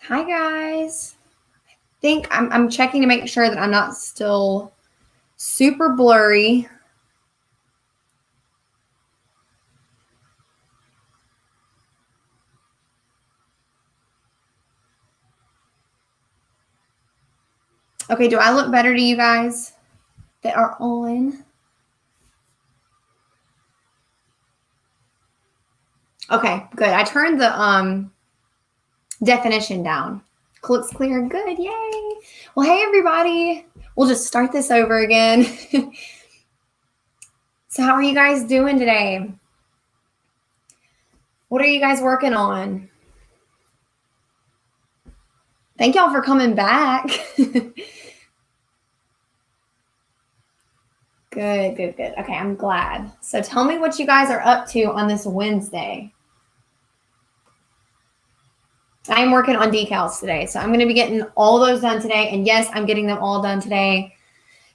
Hi guys. Think I'm checking to make sure that I'm not still super blurry. Okay, do I look better to you guys that are on? Okay, good. I turned the definition down. Looks clear. Good. Yay. Well, hey everybody. We'll just start this over again. So how are you guys doing today? What are you guys working on? Thank y'all for coming back. Good. Okay, I'm glad. So tell me what you guys are up to on this Wednesday. I am working on decals today. So I'm going to be getting all those done today. And yes, I'm getting them all done today.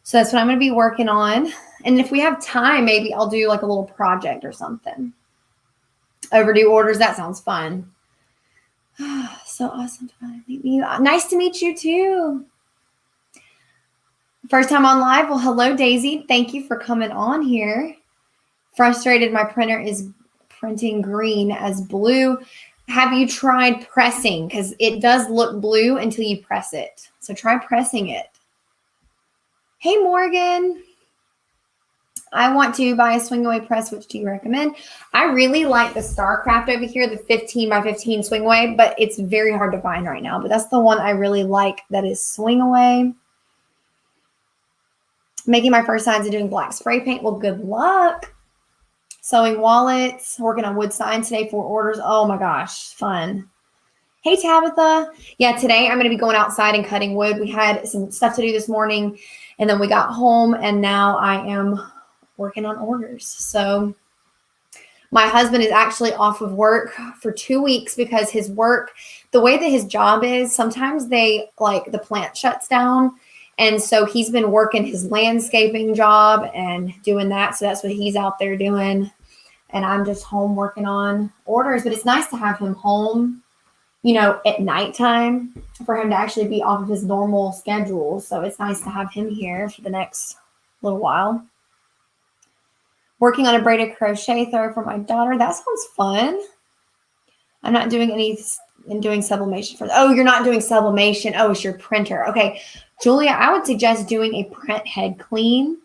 So that's what I'm going to be working on. And if we have time, maybe I'll do like a little project or something. Overdue orders. That sounds fun. So awesome to meet you. Nice to meet you too. First time on live. Well, hello, Daisy. Thank you for coming on here. Frustrated. My printer is printing green as blue. Have you tried pressing? Because it does look blue until you press it. So try pressing it. Hey, Morgan. I want to buy a swing away press. Which do you recommend? I really like the Starcraft over here, the 15 by 15 swing away, but it's very hard to find right now. But that's the one I really like that is swing away. Making my first signs of doing black spray paint. Well, good luck. Sewing wallets, working on wood signs today for orders. Oh my gosh, fun. Hey, Tabitha. Yeah, today I'm going to be going outside and cutting wood. We had some stuff to do this morning, and then we got home, and now I am working on orders. So my husband is actually off of work for 2 weeks because his work, the way that his job is, sometimes the plant shuts down. And so he's been working his landscaping job and doing that. So that's what he's out there doing. And I'm just home working on orders. But it's nice to have him home, at nighttime for him to actually be off of his normal schedule. So it's nice to have him here for the next little while. Working on a braided crochet throw for my daughter. That sounds fun. I'm not doing doing sublimation for. Oh, you're not doing sublimation. Oh, it's your printer. Okay. Julia, I would suggest doing a print head clean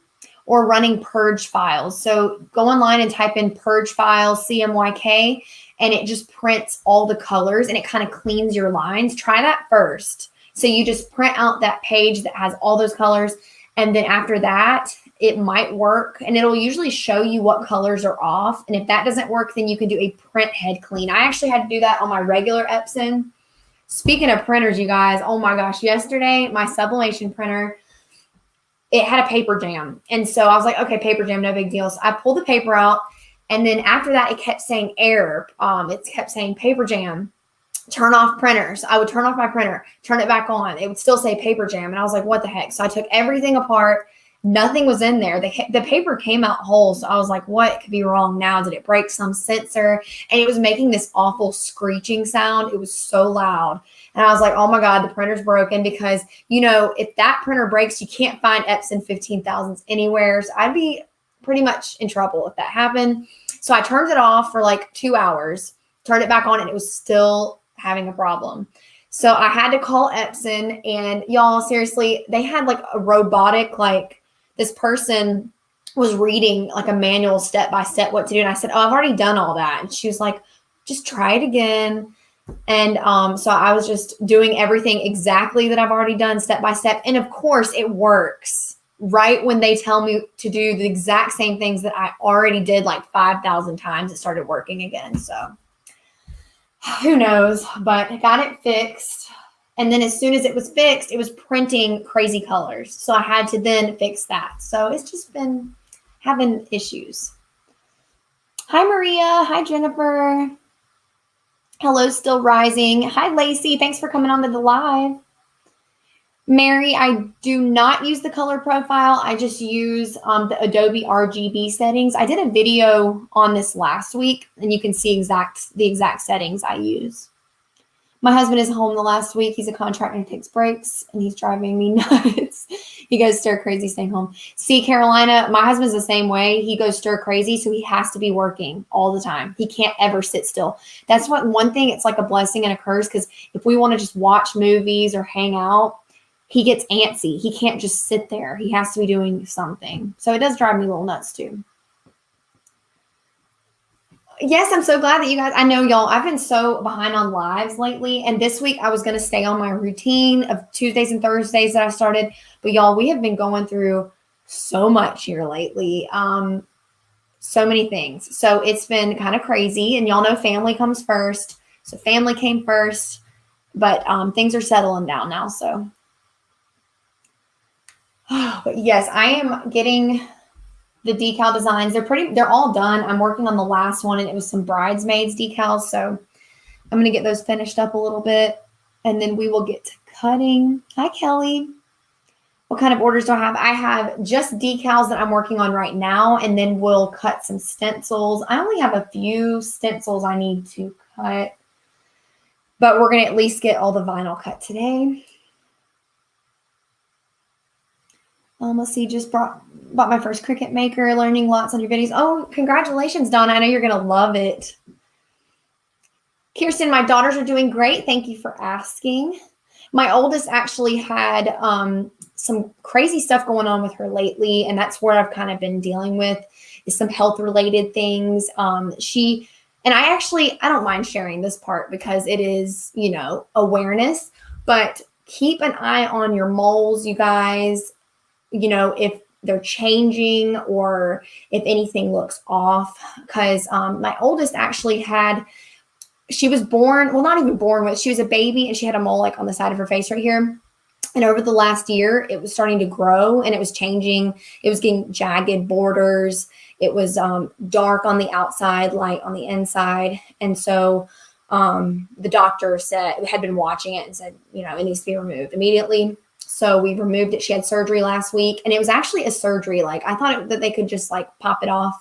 or running purge files. So go online and type in purge files, CMYK, and it just prints all the colors and it kind of cleans your lines. Try that first. So you just print out that page that has all those colors. And then after that, it might work and it'll usually show you what colors are off. And if that doesn't work, then you can do a print head clean. I actually had to do that on my regular Epson. Speaking of printers, you guys, oh my gosh, yesterday, my sublimation printer, it had a paper jam. And so I was like, okay, paper jam, no big deal. So I pulled the paper out. And then after that, it kept saying error. It kept saying paper jam, turn off printers. I would turn off my printer, turn it back on. It would still say paper jam. And I was like, what the heck? So I took everything apart. Nothing was in there. The paper came out whole. So I was like, what could be wrong now? Did it break some sensor? And it was making this awful screeching sound. It was so loud. And I was like, oh my God, the printer's broken because, if that printer breaks, you can't find Epson 15,000s anywhere. So I'd be pretty much in trouble if that happened. So I turned it off for like 2 hours, turned it back on, and it was still having a problem. So I had to call Epson, and y'all, seriously, they had like a robotic, this person was reading like a manual step-by-step what to do. And I said, oh, I've already done all that. And she was like, just try it again. And so I was just doing everything exactly that I've already done step-by-step. And of course it works right when they tell me to do the exact same things that I already did like 5,000 times. It started working again. So who knows, but I got it fixed. And then as soon as it was fixed, it was printing crazy colors. So I had to then fix that. So it's just been having issues. Hi, Maria. Hi, Jennifer. Hello, Still Rising. Hi, Lacey. Thanks for coming on to the live. Mary, I do not use the color profile. I just use the Adobe RGB settings. I did a video on this last week, and you can see the exact settings I use. My husband is home the last week. He's a contractor and takes breaks, and he's driving me nuts. He goes stir crazy staying home. See, Carolina, my husband's the same way. He goes stir crazy, so he has to be working all the time. He can't ever sit still. That's what one thing, it's like a blessing and a curse, because if we want to just watch movies or hang out, he gets antsy. He can't just sit there. He has to be doing something. So it does drive me a little nuts too. Yes, I'm so glad that you guys, I know y'all, I've been so behind on lives lately. And this week I was going to stay on my routine of Tuesdays and Thursdays that I started. But y'all, we have been going through so much here lately. So many things. So it's been kind of crazy. And y'all know family comes first. So family came first. But things are settling down now. So, but yes, I am getting the decal designs. They're all done. I'm working on the last one, and it was some bridesmaids decals. So I'm going to get those finished up a little bit, and then we will get to cutting. Hi, Kelly. What kind of orders do I have? I have just decals that I'm working on right now, and then we'll cut some stencils. I only have a few stencils I need to cut, but we're going to at least get all the vinyl cut today. Let's see, just bought my first Cricut Maker, learning lots on your videos. Oh, congratulations, Donna. I know you're going to love it. Kirsten, my daughters are doing great. Thank you for asking. My oldest actually had some crazy stuff going on with her lately, and that's where I've kind of been dealing with is some health-related things. And I don't mind sharing this part because it is, awareness, but keep an eye on your moles, you guys. If they're changing or if anything looks off, because my oldest actually she was born, well, not even born with, she was a baby and she had a mole like on the side of her face right here. And over the last year, it was starting to grow and it was changing. It was getting jagged borders. It was dark on the outside, light on the inside. And so the doctor had been watching it and said, it needs to be removed immediately. So we removed it. She had surgery last week, and it was actually a surgery. Like I thought that they could just like pop it off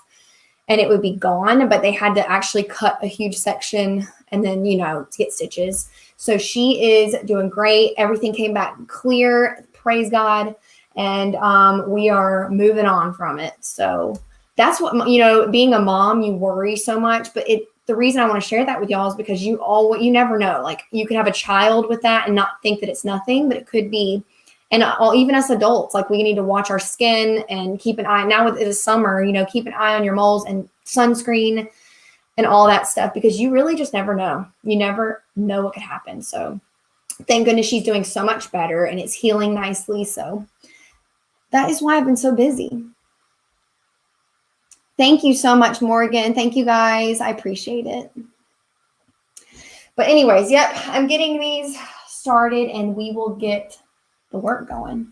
and it would be gone, but they had to actually cut a huge section and then, to get stitches. So she is doing great. Everything came back clear. Praise God. And we are moving on from it. So that's what, being a mom, you worry so much, but the reason I want to share that with y'all is because you never know. Like you could have a child with that and not think that it's nothing, but it could be. And even us adults, like we need to watch our skin and keep an eye. Now it is summer, keep an eye on your moles and sunscreen and all that stuff, because you really just never know. You never know what could happen. So thank goodness she's doing so much better and it's healing nicely. So that is why I've been so busy. Thank you so much, Morgan. Thank you guys. I appreciate it. But anyways, yep, I'm getting these started and we will get the work going.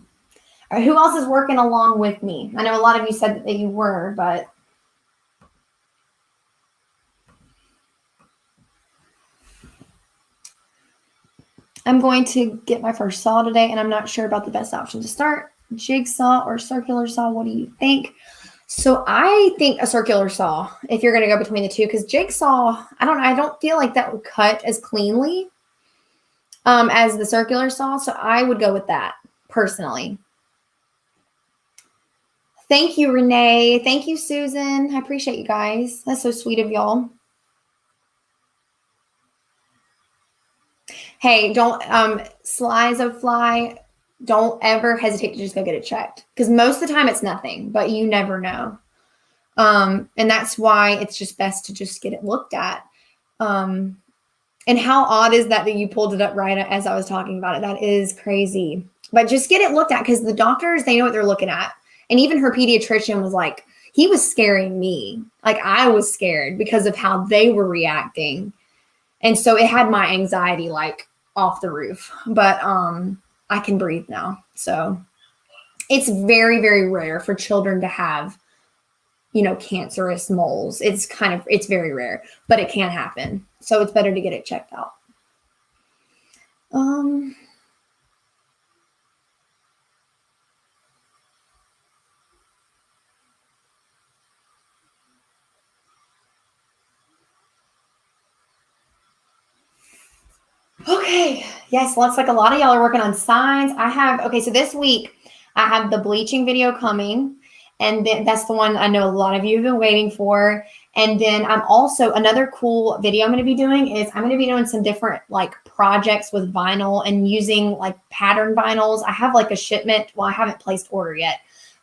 All right, who else is working along with me? I know a lot of you said that you were, but I'm going to get my first saw today, and I'm not sure about the best option to start. Jigsaw or circular saw, what do you think? So I think a circular saw, if you're going to go between the two, because jigsaw, I don't feel like that would cut as cleanly as the circular saw. So I would go with that personally. Thank you, Renee. Thank you, Susan. I appreciate you guys. That's so sweet of y'all. Hey, don't slice of fly. Don't ever hesitate to just go get it checked, because most of the time it's nothing, but you never know. And that's why it's just best to just get it looked at. And how odd is that you pulled it up right as I was talking about it? That is crazy. But just get it looked at, because the doctors, they know what they're looking at. And even her pediatrician was like, he was scaring me. Like I was scared because of how they were reacting. And so it had my anxiety like off the roof. But I can breathe now. So it's very, very rare for children to have, cancerous moles. It's very rare, but it can happen. So it's better to get it checked out. Okay. Yes, looks like a lot of y'all are working on signs. Okay, so this week I have the bleaching video coming. And then that's the one I know a lot of you have been waiting for. And then I'm also, another cool video I'm going to be doing is I'm going to be doing some different like projects with vinyl and using like pattern vinyls. I have like a shipment. Well, I haven't placed order yet,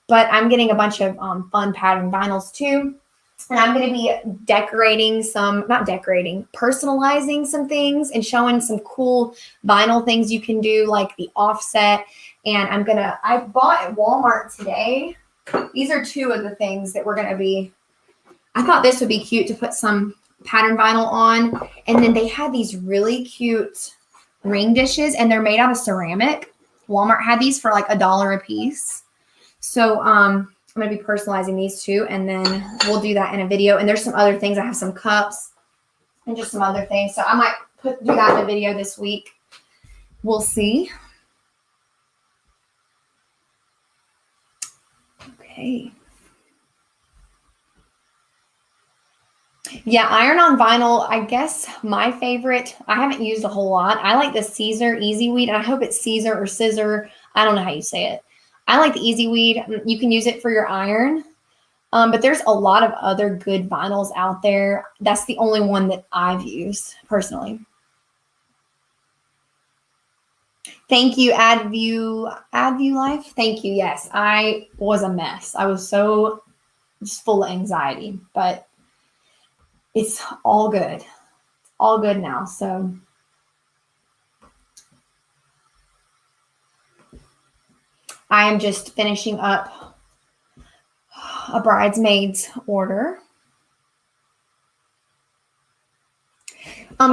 but I'm getting a bunch of fun pattern vinyls too. And I'm going to be personalizing some things and showing some cool vinyl things you can do, like the offset. And I bought at Walmart today. These are two of the things that I thought this would be cute to put some pattern vinyl on. And then they had these really cute ring dishes and they're made out of ceramic. Walmart had these for like $1 a piece. So, I'm going to be personalizing these two, and then we'll do that in a video. And there's some other things. I have some cups and just some other things. So I might do that in a video this week. We'll see. Okay. Yeah, iron on vinyl, I guess my favorite, I haven't used a whole lot. I like the Caesar Easy Weed, and I hope it's Caesar or Scissor. I don't know how you say it. I like the Easy Weed. You can use it for your iron. But there's a lot of other good vinyls out there. That's the only one that I've used personally. Thank you, AdView Life. Thank you. Yes, I was a mess. I was so just full of anxiety, but it's all good. It's all good now. So I am just finishing up a bridesmaid's order.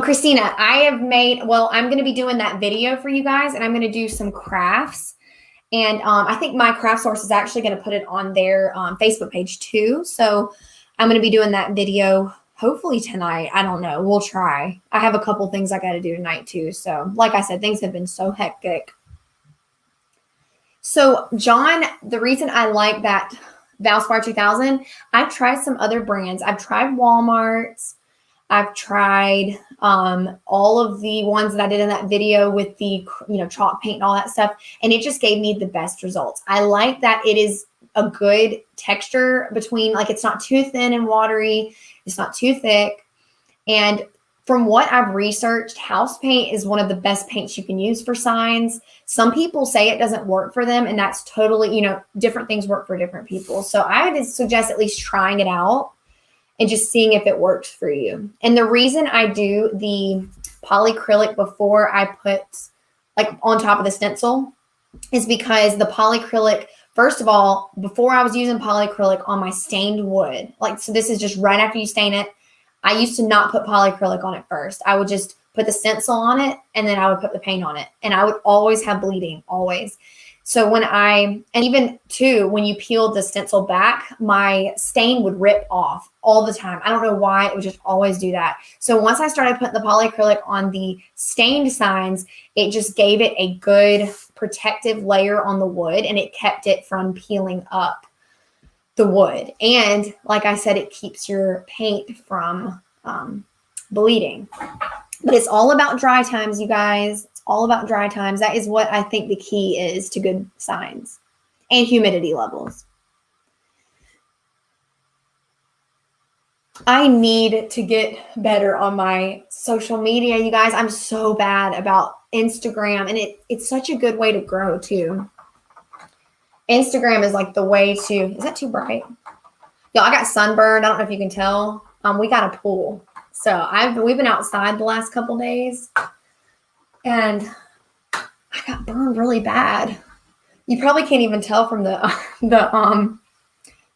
Christina, I'm going to be doing that video for you guys, and I'm going to do some crafts. And I think my craft source is actually going to put it on their Facebook page too. So I'm going to be doing that video hopefully tonight. I don't know. We'll try. I have a couple things I got to do tonight too. So like I said, things have been so hectic. So John, the reason I like that Valspar 2000, I've tried some other brands. I've tried Walmart's. I've tried all of the ones that I did in that video with the, chalk paint and all that stuff. And it just gave me the best results. I like that it is a good texture between, like, it's not too thin and watery. It's not too thick. And from what I've researched, house paint is one of the best paints you can use for signs. Some people say it doesn't work for them, and that's totally, different things work for different people. So I would suggest at least trying it out and just seeing if it works for you. And the reason I do the polyacrylic before I put like on top of the stencil is because the polyacrylic, first of all, before I was using polyacrylic on my stained wood, so this is just right after you stain it, I used to not put polyacrylic on it first. I would just put the stencil on it and then I would put the paint on it. And I would always have bleeding, always. So and even too, when you peeled the stencil back, my stain would rip off all the time. I don't know why, it would just always do that. So once I started putting the polyacrylic on the stained signs, it just gave it a good protective layer on the wood and it kept it from peeling up the wood. And like I said, it keeps your paint from bleeding. But it's all about dry times, you guys. All about dry times. That is what I think the key is to good signs, and humidity levels. I need to get better on my social media, you guys. I'm so bad about Instagram, and it's such a good way to grow too. Instagram is like the way to, is that too bright? Y'all, I got sunburned. I don't know if you can tell. We got a pool. So we've been outside the last couple days. And I got burned really bad. You probably can't even tell from the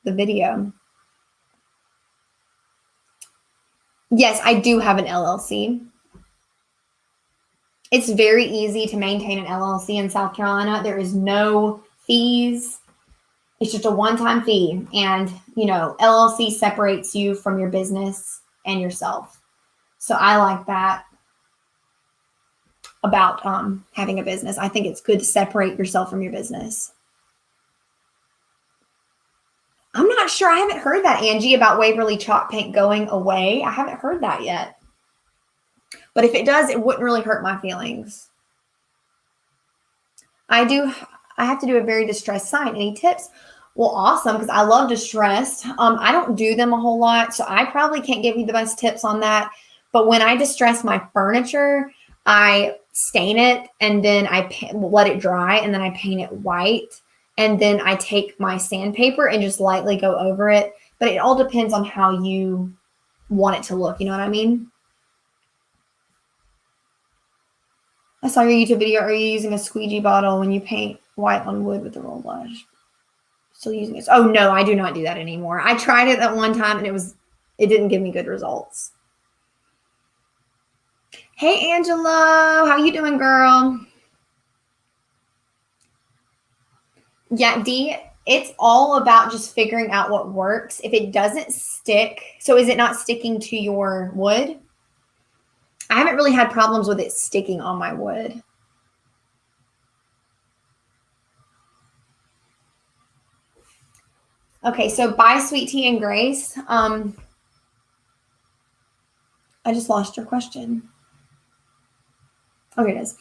video. Yes, I do have an LLC. It's very easy to maintain an LLC in South Carolina. There is no fees. It's just a one-time fee. And, LLC separates you from your business and yourself. So I like that about having a business. I think it's good to separate yourself from your business. I'm not sure. I haven't heard that, Angie, about Waverly chalk paint going away. I haven't heard that yet. But if it does, it wouldn't really hurt my feelings. I have to do a very distressed sign. Any tips? Well, awesome, because I love distressed. I don't do them a whole lot, so I probably can't give you the best tips on that. But when I distress my furniture, I stain it and then I let it dry and then I paint it white. And then I take my sandpaper and just lightly go over it. But it all depends on how you want it to look. You know what I mean? I saw your YouTube video. Are you using a squeegee bottle when you paint white on wood with the roll brush? Still using it? Oh, no, I do not do that anymore. I tried it at one time and it didn't give me good results. Hey, Angela. How you doing, girl? Yeah, Dee, it's all about just figuring out what works. If it doesn't stick, so is it not sticking to your wood? I haven't really had problems with it sticking on my wood. Okay, so bye, sweet tea and grace. I just lost your question. Oh, here it is.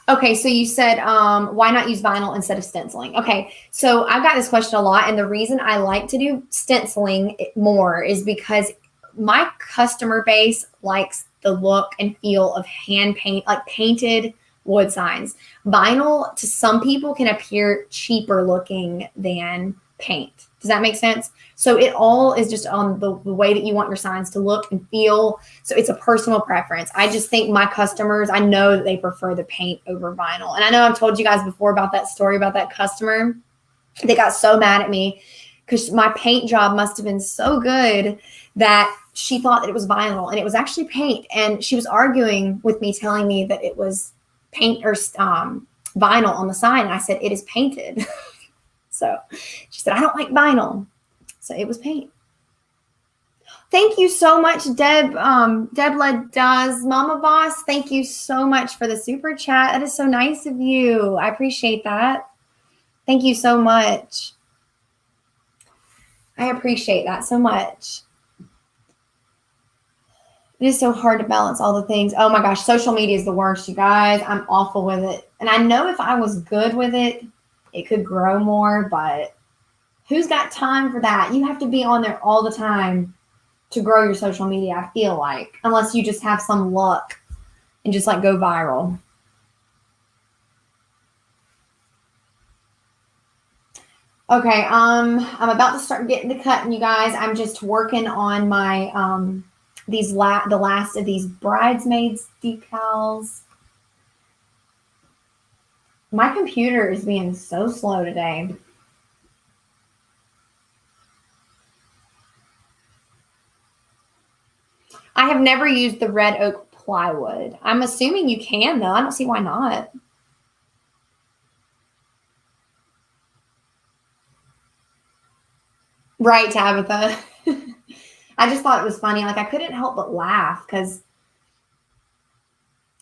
Okay, so you said, why not use vinyl instead of stenciling? Okay, so I've got this question a lot, and the reason I like to do stenciling more is because my customer base likes the look and feel of hand paint, like painted wood signs. Vinyl, to some people, can appear cheaper looking than paint. Does that make sense? So it all is just on the way that you want your signs to look and feel. So it's a personal preference. I just think my customers, I know that they prefer the paint over vinyl. And I know I've told you guys before about that story about that customer. They got so mad at me because my paint job must have been so good that she thought that it was vinyl and it was actually paint. And she was arguing with me, telling me that it was paint or vinyl on the sign. And I said, it is painted. So she said, I don't like vinyl. So it was paint. Thank you so much, Debla does. Mama Boss, thank you so much for the super chat. That is so nice of you. I appreciate that. Thank you so much. I appreciate that so much. It is so hard to balance all the things. Oh my gosh, social media is the worst, you guys. I'm awful with it. And I know if I was good with it, it could grow more, but who's got time for that? You have to be on there all the time to grow your social media, I feel like, unless you just have some luck and just like go viral. Okay, I'm about to start getting to cutting, you guys. I'm just working on my the last of these bridesmaids decals. My computer is being so slow today. I have never used the red oak plywood. I'm assuming you can, though. I don't see why not. Right, Tabitha. I just thought it was funny. Like, I couldn't help but laugh because...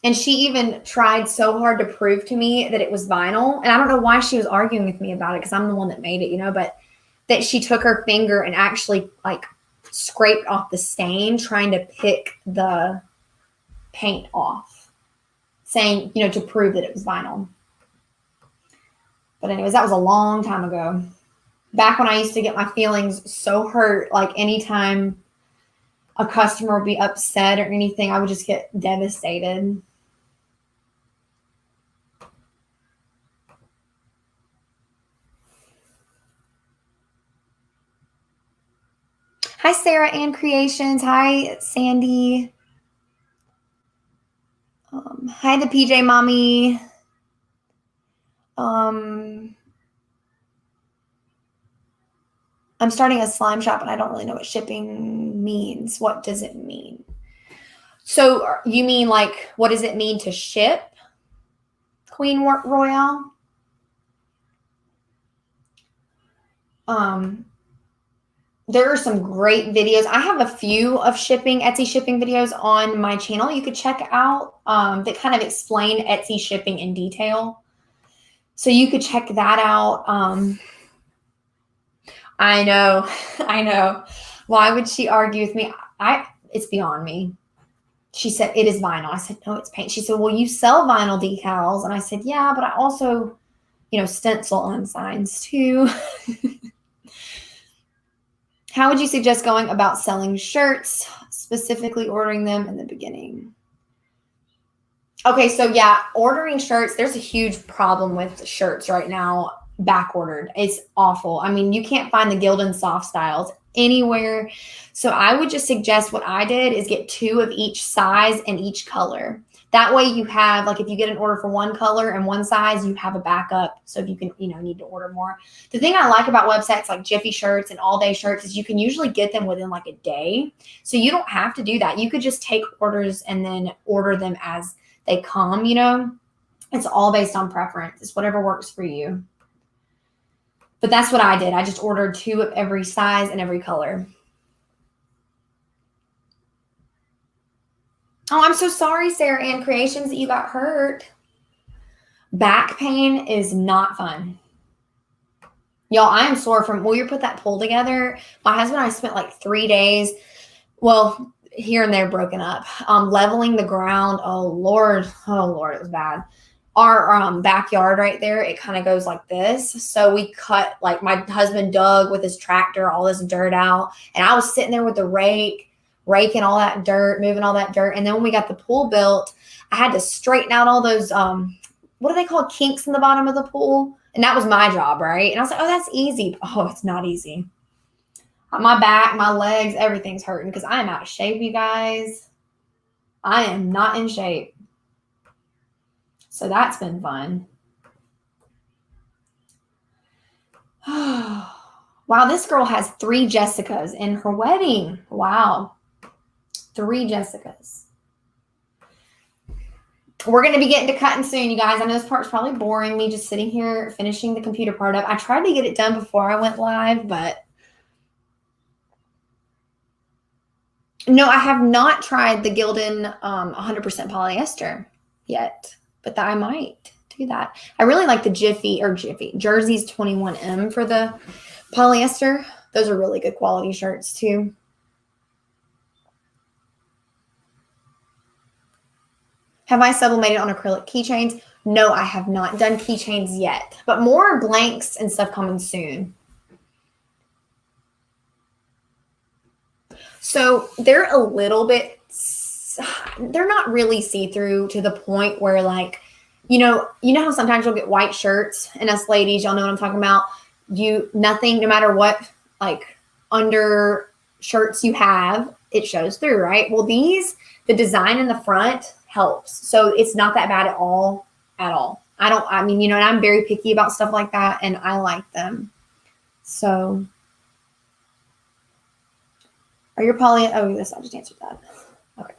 And she even tried so hard to prove to me that it was vinyl. And I don't know why she was arguing with me about it because I'm the one that made it, you know, but that she took her finger and actually like scraped off the stain trying to pick the paint off, saying, you know, to prove that it was vinyl. But anyways, that was a long time ago. Back when I used to get my feelings so hurt, like anytime a customer would be upset or anything, I would just get devastated. Hi, Sarah Ann Creations. Hi, Sandy. Hi, the PJ Mommy. I'm starting a slime shop and I don't really know what shipping means. What does it mean? So you mean like, what does it mean to ship, Queen Royale? There are some great videos. I have a few of Etsy shipping videos on my channel you could check out that kind of explain Etsy shipping in detail. So you could check that out. I know. Why would she argue with me? It's beyond me. She said, it is vinyl. I said, no, it's paint. She said, well, you sell vinyl decals. And I said, yeah, but I also, stencil on signs too. How would you suggest going about selling shirts, specifically ordering them in the beginning? Okay, so yeah, ordering shirts, there's a huge problem with shirts right now, back ordered. It's awful. I mean, you can't find the Gildan soft styles anywhere. So I would just suggest what I did is get 2 of each size and each color. That way you have, like, if you get an order for one color and one size, you have a backup. So if you can, need to order more. The thing I like about websites like Jiffy Shirts and All Day Shirts is you can usually get them within like a day. So you don't have to do that. You could just take orders and then order them as they come, It's all based on preference. It's whatever works for you. But that's what I did. I just ordered 2 of every size and every color. Oh, I'm so sorry, Sarah Ann Creations, that you got hurt. Back pain is not fun. Y'all, I am sore from, will you put that pull together? My husband and I spent like 3 days, well, here and there broken up, leveling the ground. Oh Lord, it was bad. Our backyard right there, it kind of goes like this. So we cut, like my husband dug with his tractor all this dirt out, and I was sitting there with the raking all that dirt, moving all that dirt. And then when we got the pool built, I had to straighten out all those, what are they called? Kinks in the bottom of the pool. And that was my job, right? And I was like, oh, that's easy. Oh, it's not easy. My back, my legs, everything's hurting because I am out of shape, you guys. I am not in shape. So that's been fun. Wow, this girl has 3 Jessicas in her wedding. Wow. 3 Jessicas. We're going to be getting to cutting soon, you guys. I know this part's probably boring, me just sitting here finishing the computer part up. I tried to get it done before I went live, but no, I have not tried the Gildan 100% polyester yet, but I might do that. I really like the Jersey's 21M for the polyester. Those are really good quality shirts too. Have I sublimated on acrylic keychains? No, I have not done keychains yet, but more blanks and stuff coming soon. So they're a little bit, they're not really see-through to the point where, like, you know how sometimes you'll get white shirts, and us ladies, y'all know what I'm talking about. Nothing, no matter what, like, under shirts you have, it shows through, right? Well, the design in the front helps. So it's not that bad at all. And I'm very picky about stuff like that, and I like them. So are your I just answered that. Okay.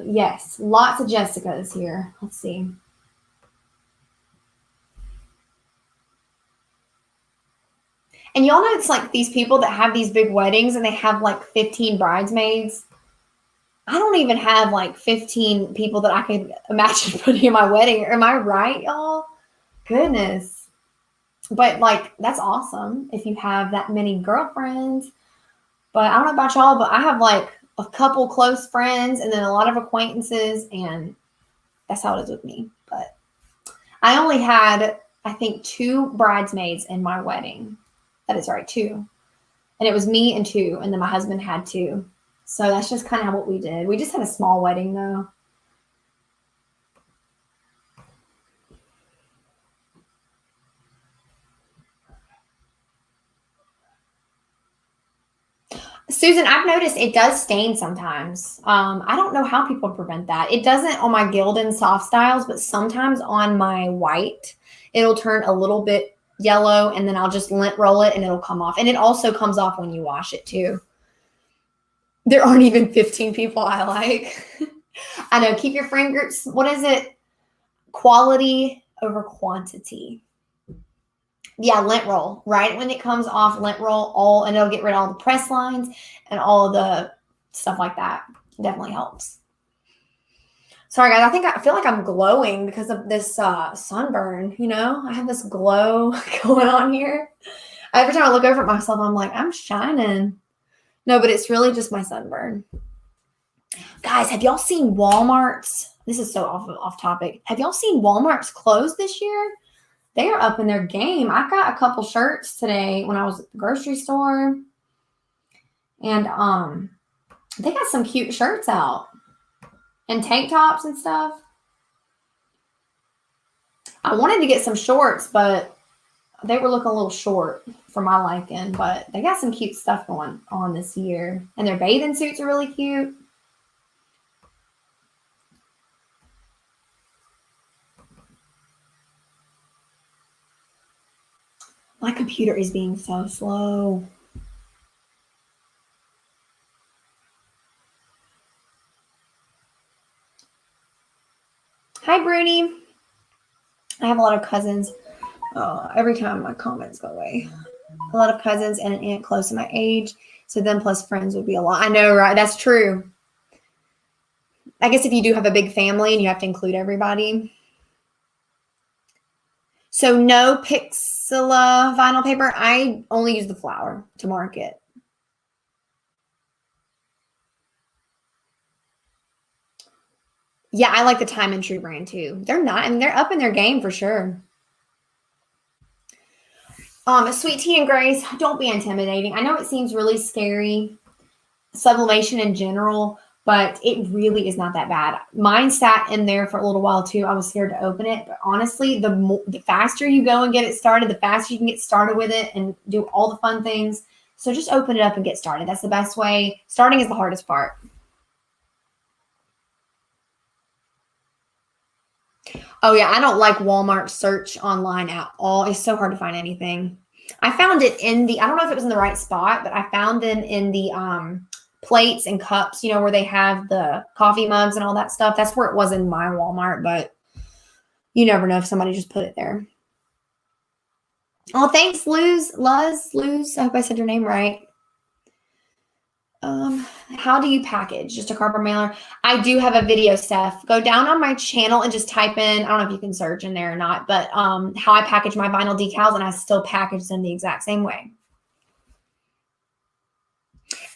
Yes, lots of Jessicas here. Let's see. And y'all know it's like these people that have these big weddings and they have like 15 bridesmaids. I don't even have like 15 people that I could imagine putting in my wedding. Am I right, y'all? Goodness. But like, that's awesome if you have that many girlfriends. But I don't know about y'all, but I have like a couple close friends and then a lot of acquaintances, and that's how it is with me. But I only had, I think, 2 bridesmaids in my wedding. That is right, 2. And it was me and 2, and then my husband had 2. So that's just kind of what we did. We just had a small wedding, though. Susan, I've noticed it does stain sometimes. I don't know how people prevent that. It doesn't on my Gildan soft styles, but sometimes on my white, it'll turn a little bit yellow, and then I'll just lint roll it and it'll come off. And it also comes off when you wash it too. There aren't even 15 people I like. I know. Keep your friend groups. What is it? Quality over quantity. Yeah, lint roll. Right when it comes off, lint roll and it'll get rid of all the press lines and all the stuff like that. It definitely helps. Sorry, guys. I feel like I'm glowing because of this sunburn. I have this glow going on here. Every time I look over at myself, I'm like, I'm shining. No, but it's really just my sunburn. Guys, have y'all seen Walmart's? This is so off topic. Have y'all seen Walmart's clothes this year? They are up in their game. I got a couple shirts today when I was at the grocery store. And they got some cute shirts out. And tank tops and stuff. I wanted to get some shorts, but they were looking a little short for my liking. But they got some cute stuff going on this year. And their bathing suits are really cute. My computer is being so slow. Hi, Bruni. I have a lot of cousins. Every time my comments go away. A lot of cousins and an aunt close to my age. So then plus friends would be a lot. I know, right? That's true. I guess if you do have a big family and you have to include everybody. So no Pixela vinyl paper. I only use the flour to mark it. Yeah, I like the Time and True brand too. They're not, and they're up in their game for sure. Sweet Tea and Grace, don't be intimidating. I know it seems really scary, sublimation in general, but it really is not that bad. Mine sat in there for a little while too. I was scared to open it, but honestly, the faster you go and get it started, the faster you can get started with it and do all the fun things. So just open it up and get started. That's the best way. Starting is the hardest part. Oh yeah, I don't like Walmart search online at all. It's so hard to find anything. I found it in the, I don't know if it was in the right spot, but I found them in the plates and cups, you know, where they have the coffee mugs and all that stuff. That's where it was in my Walmart, but you never know if somebody just put it there. Oh, thanks, Luz. I hope I said your name right. How do you package? Just a cardboard mailer? I do have a video, Steph. Go down on my channel and just type in, I don't know if you can search in there or not, but how I package my vinyl decals, and I still package them the exact same way.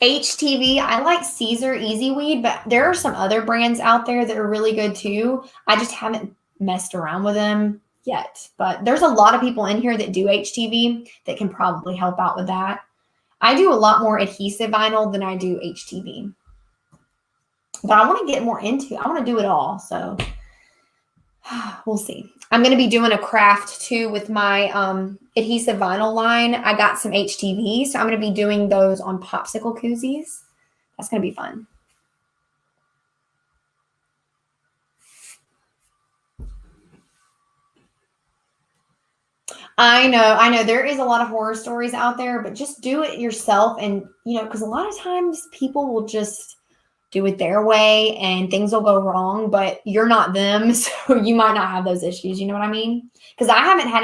HTV, I like Caesar Easy Weed, but there are some other brands out there that are really good too. I just haven't messed around with them yet, but there's a lot of people in here that do HTV that can probably help out with that. I do a lot more adhesive vinyl than I do HTV. But I want to get more into it. I want to do it all. So we'll see. I'm going to be doing a craft too with my adhesive vinyl line. I got some HTV, so I'm going to be doing those on popsicle koozies. That's going to be fun. I know. There is a lot of horror stories out there, but just do it yourself. And, you know, because a lot of times people will just do it their way and things will go wrong, but you're not them. So you might not have those issues. You know what I mean? Because I haven't had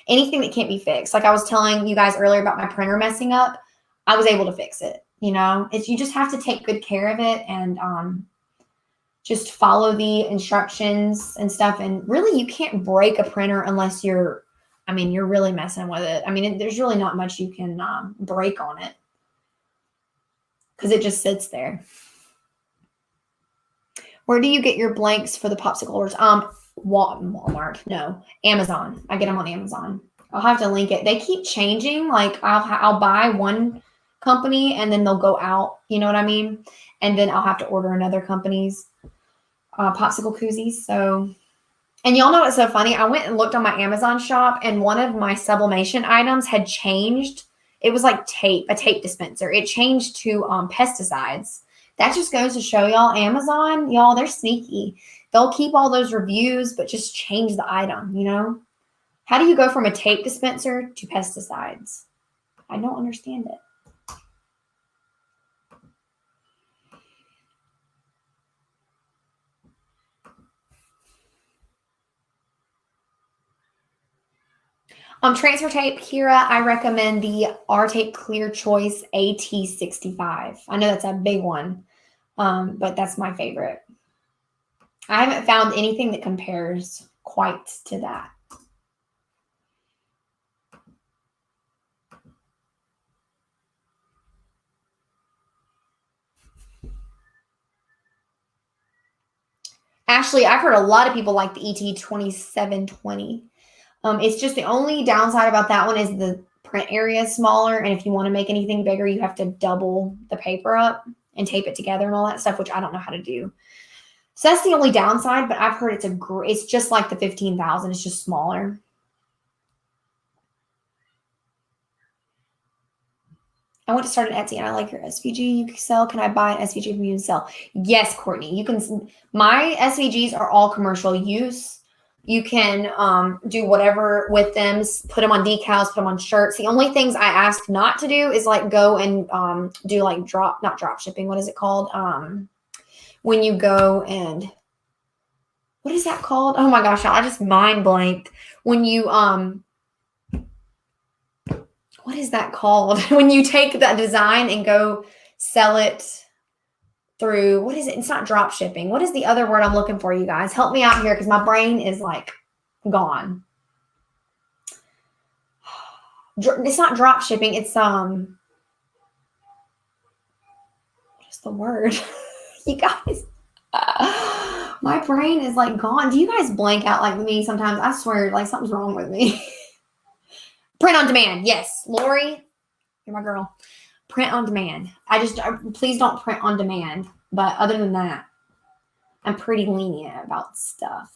anything that can't be fixed. Like I was telling you guys earlier about my printer messing up. I was able to fix it. You know, you just have to take good care of it and just follow the instructions and stuff. And really, you can't break a printer unless you're really messing with it. I mean, there's really not much you can break on it because it just sits there. Where do you get your blanks for the popsicle orders? Walmart. No, Amazon. I get them on Amazon. I'll have to link it. They keep changing. Like I'll buy one company and then they'll go out. You know what I mean? And then I'll have to order another company's popsicle koozies. So. And y'all know what's so funny? I went and looked on my Amazon shop and one of my sublimation items had changed. It was like a tape dispenser. It changed to pesticides. That just goes to show y'all, Amazon, y'all, they're sneaky. They'll keep all those reviews, but just change the item, you know? How do you go from a tape dispenser to pesticides? I don't understand it. Transfer tape, Kira, I recommend the R-Tape Clear Choice AT65. I know that's a big one, but that's my favorite. I haven't found anything that compares quite to that. Actually, I've heard a lot of people like the ET2720. It's just the only downside about that one is the print area is smaller. And if you want to make anything bigger, you have to double the paper up and tape it together and all that stuff, which I don't know how to do. So that's the only downside, but I've heard it's just like the 15,000. It's just smaller. I want to start an Etsy and I like your SVG you can sell. Can I buy an SVG from you and sell? Yes, Courtney. You can. My SVGs are all commercial use. You can do whatever with them. Put them on decals. Put them on shirts. The only things I ask not to do is like go and do like not drop shipping. What is it called? When you go and what is that called? Oh my gosh, I just mind blanked. When you what is that called? When you take that design and go sell it through, what is it? It's not drop shipping. What is the other word I'm looking for, you guys? Help me out here because my brain is like gone. It's not drop shipping. It's what is the word? You guys, my brain is like gone. Do you guys blank out like me sometimes? I swear, like something's wrong with me. Print on demand. Yes, Lori, you're my girl. Print on demand. Please don't print on demand. But other than that, I'm pretty lenient about stuff.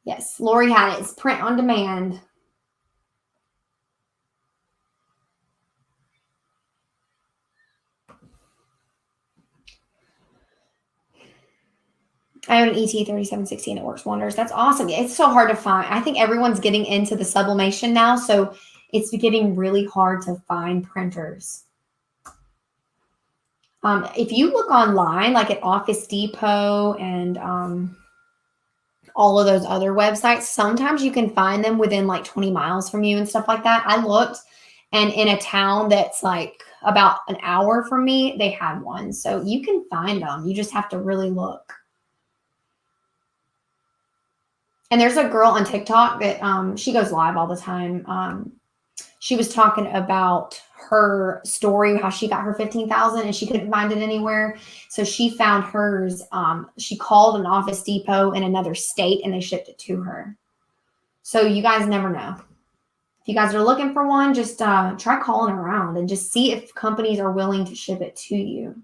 Yes, Lori had it. It's print on demand. I own an ET3760 and it works wonders. That's awesome. It's so hard to find. I think everyone's getting into the sublimation now, so it's getting really hard to find printers. If you look online, like at Office Depot and all of those other websites, sometimes you can find them within like 20 miles from you and stuff like that. I looked, and in a town that's like about an hour from me, they had one. So you can find them. You just have to really look. And there's a girl on TikTok that she goes live all the time. She was talking about her story, how she got her 15,000 and she couldn't find it anywhere. So she found hers. She called an Office Depot in another state and they shipped it to her. So you guys never know. If you guys are looking for one, just try calling around and just see if companies are willing to ship it to you.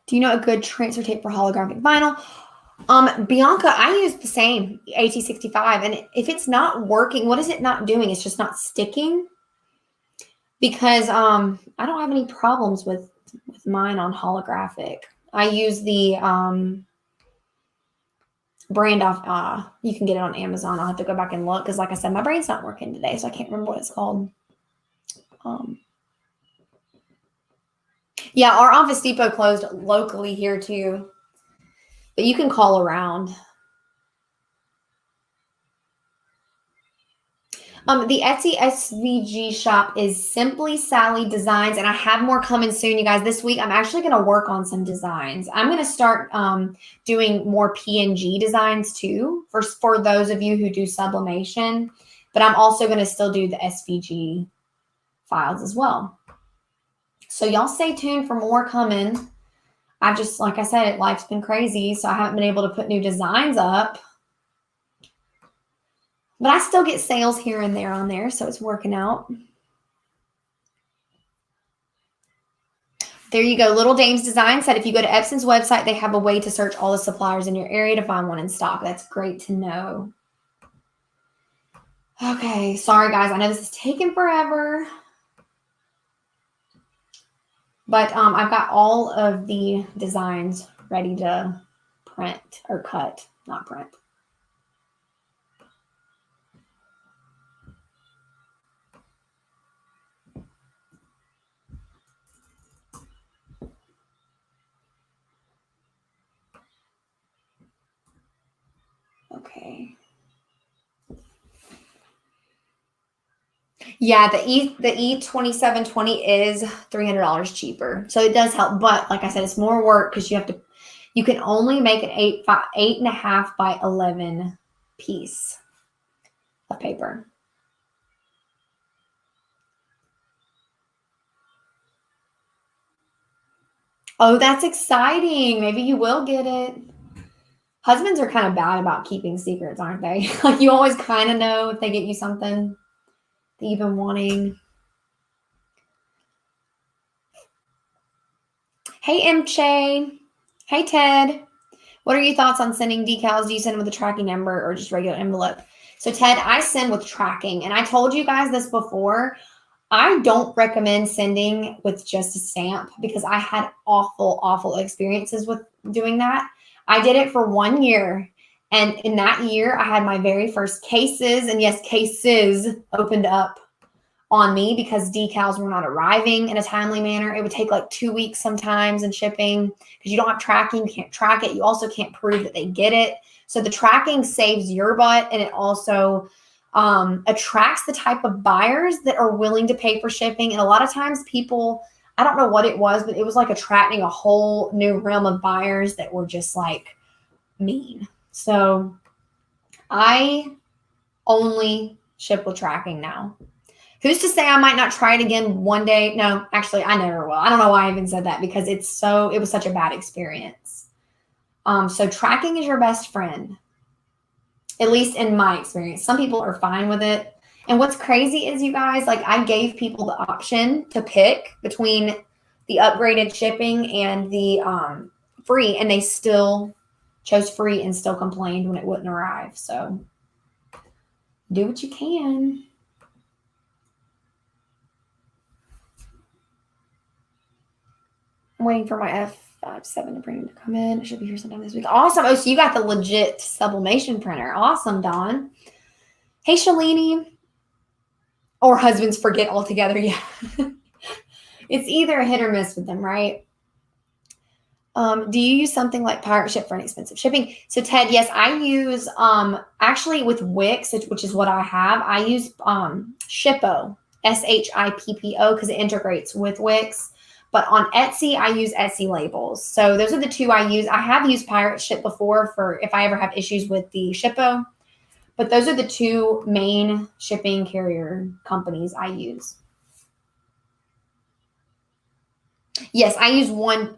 Do you know a good transfer tape for holographic vinyl? Bianca, I use the same AT65, and if it's not working, what is it not doing? It's just not sticking. Because I don't have any problems with mine on holographic. I use the brand off. You can get it on Amazon. I'll have to go back and look because, like I said, my brain's not working today, so I can't remember what it's called. Yeah, our Office Depot closed locally here too, but you can call around. The Etsy SVG shop is Simply Sally Designs, and I have more coming soon, you guys. This week, I'm actually going to work on some designs. I'm going to start doing more PNG designs too for those of you who do sublimation, but I'm also going to still do the SVG files as well. So y'all stay tuned for more coming. I've just, like I said, life's been crazy, so I haven't been able to put new designs up. But I still get sales here and there on there, so it's working out. There you go. Little Dames Design said if you go to Epson's website, they have a way to search all the suppliers in your area to find one in stock. That's great to know. Okay, sorry guys. I know this is taking forever. But I've got all of the designs ready to print or cut, not print. Okay. Yeah, the E2720 is $300 cheaper. So it does help. But like I said, it's more work because you can only make an 8.5 by 11 piece of paper. Oh, that's exciting. Maybe you will get it. Husbands are kind of bad about keeping secrets, aren't they? Like you always kind of know if they get you something that you've been wanting. Hey, MJ. Hey, Ted. What are your thoughts on sending decals? Do you send them with a tracking number or just regular envelope? So, Ted, I send with tracking. And I told you guys this before. I don't recommend sending with just a stamp because I had awful, awful experiences with doing that. I did it for 1 year. And in that year, I had my very first cases, and yes, cases opened up on me because decals were not arriving in a timely manner. It would take like 2 weeks sometimes in shipping because you don't have tracking, you can't track it. You also can't prove that they get it. So the tracking saves your butt, and it also attracts the type of buyers that are willing to pay for shipping. And a lot of times people, I don't know what it was, but it was like attracting a whole new realm of buyers that were just like mean. So I only ship with tracking now. Who's to say I might not try it again one day? No, actually, I never will. I don't know why I even said that because it was such a bad experience. So tracking is your best friend, at least in my experience. Some people are fine with it. And what's crazy is, you guys, like I gave people the option to pick between the upgraded shipping and the free, and they still chose free and still complained when it wouldn't arrive. So do what you can. I'm waiting for my F57 to bring to come in. It should be here sometime this week. Awesome. Oh, so you got the legit sublimation printer. Awesome, Dawn. Hey, Shalini. Or husbands forget altogether. Yeah. It's either a hit or miss with them, right? Do you use something like Pirate Ship for inexpensive shipping? So, Ted, yes, I use, actually with Wix, which is what I have, I use Shippo, Shippo, because it integrates with Wix. But on Etsy, I use Etsy labels. So those are the two I use. I have used Pirate Ship before for if I ever have issues with the Shippo. But those are the two main shipping carrier companies I use. Yes, I use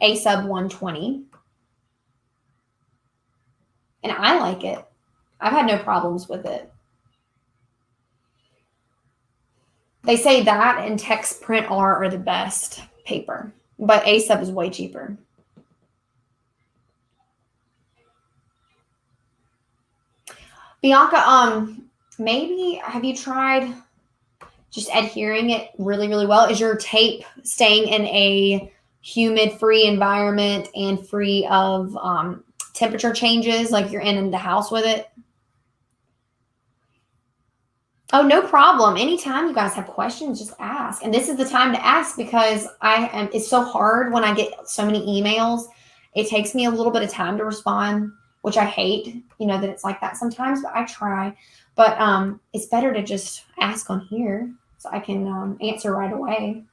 a sub 120. And I like it. I've had no problems with it. They say that and text print R are the best paper, but a sub is way cheaper. Bianca, maybe have you tried just adhering it really, really well? Is your tape staying in a humid free environment and free of temperature changes, like you're in the house with it? Oh, no problem. Anytime you guys have questions, just ask. And this is the time to ask because it's so hard when I get so many emails. It takes me a little bit of time to respond, which I hate, that it's like that sometimes, but I try. But it's better to just ask on here so I can answer right away.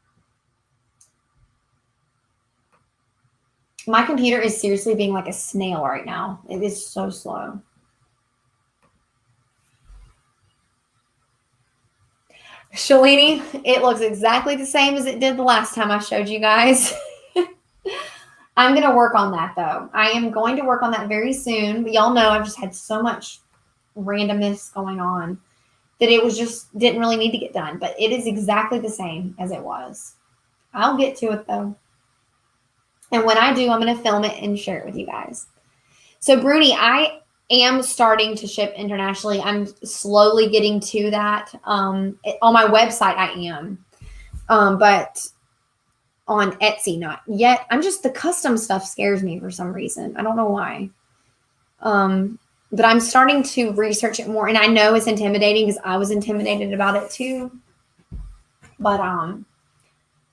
My computer is seriously being like a snail right now. It is so slow. Shalini, it looks exactly the same as it did the last time I showed you guys. I'm going to work on that, though. I am going to work on that very soon. But y'all know I've just had so much randomness going on that it was just didn't really need to get done. But it is exactly the same as it was. I'll get to it, though. And when I do, I'm going to film it and share it with you guys. So, Bruni, I am starting to ship internationally. I'm slowly getting to that. On my website, I am. But on Etsy, not yet. The custom stuff scares me for some reason. I don't know why. But I'm starting to research it more. And I know it's intimidating because I was intimidated about it too. But I'm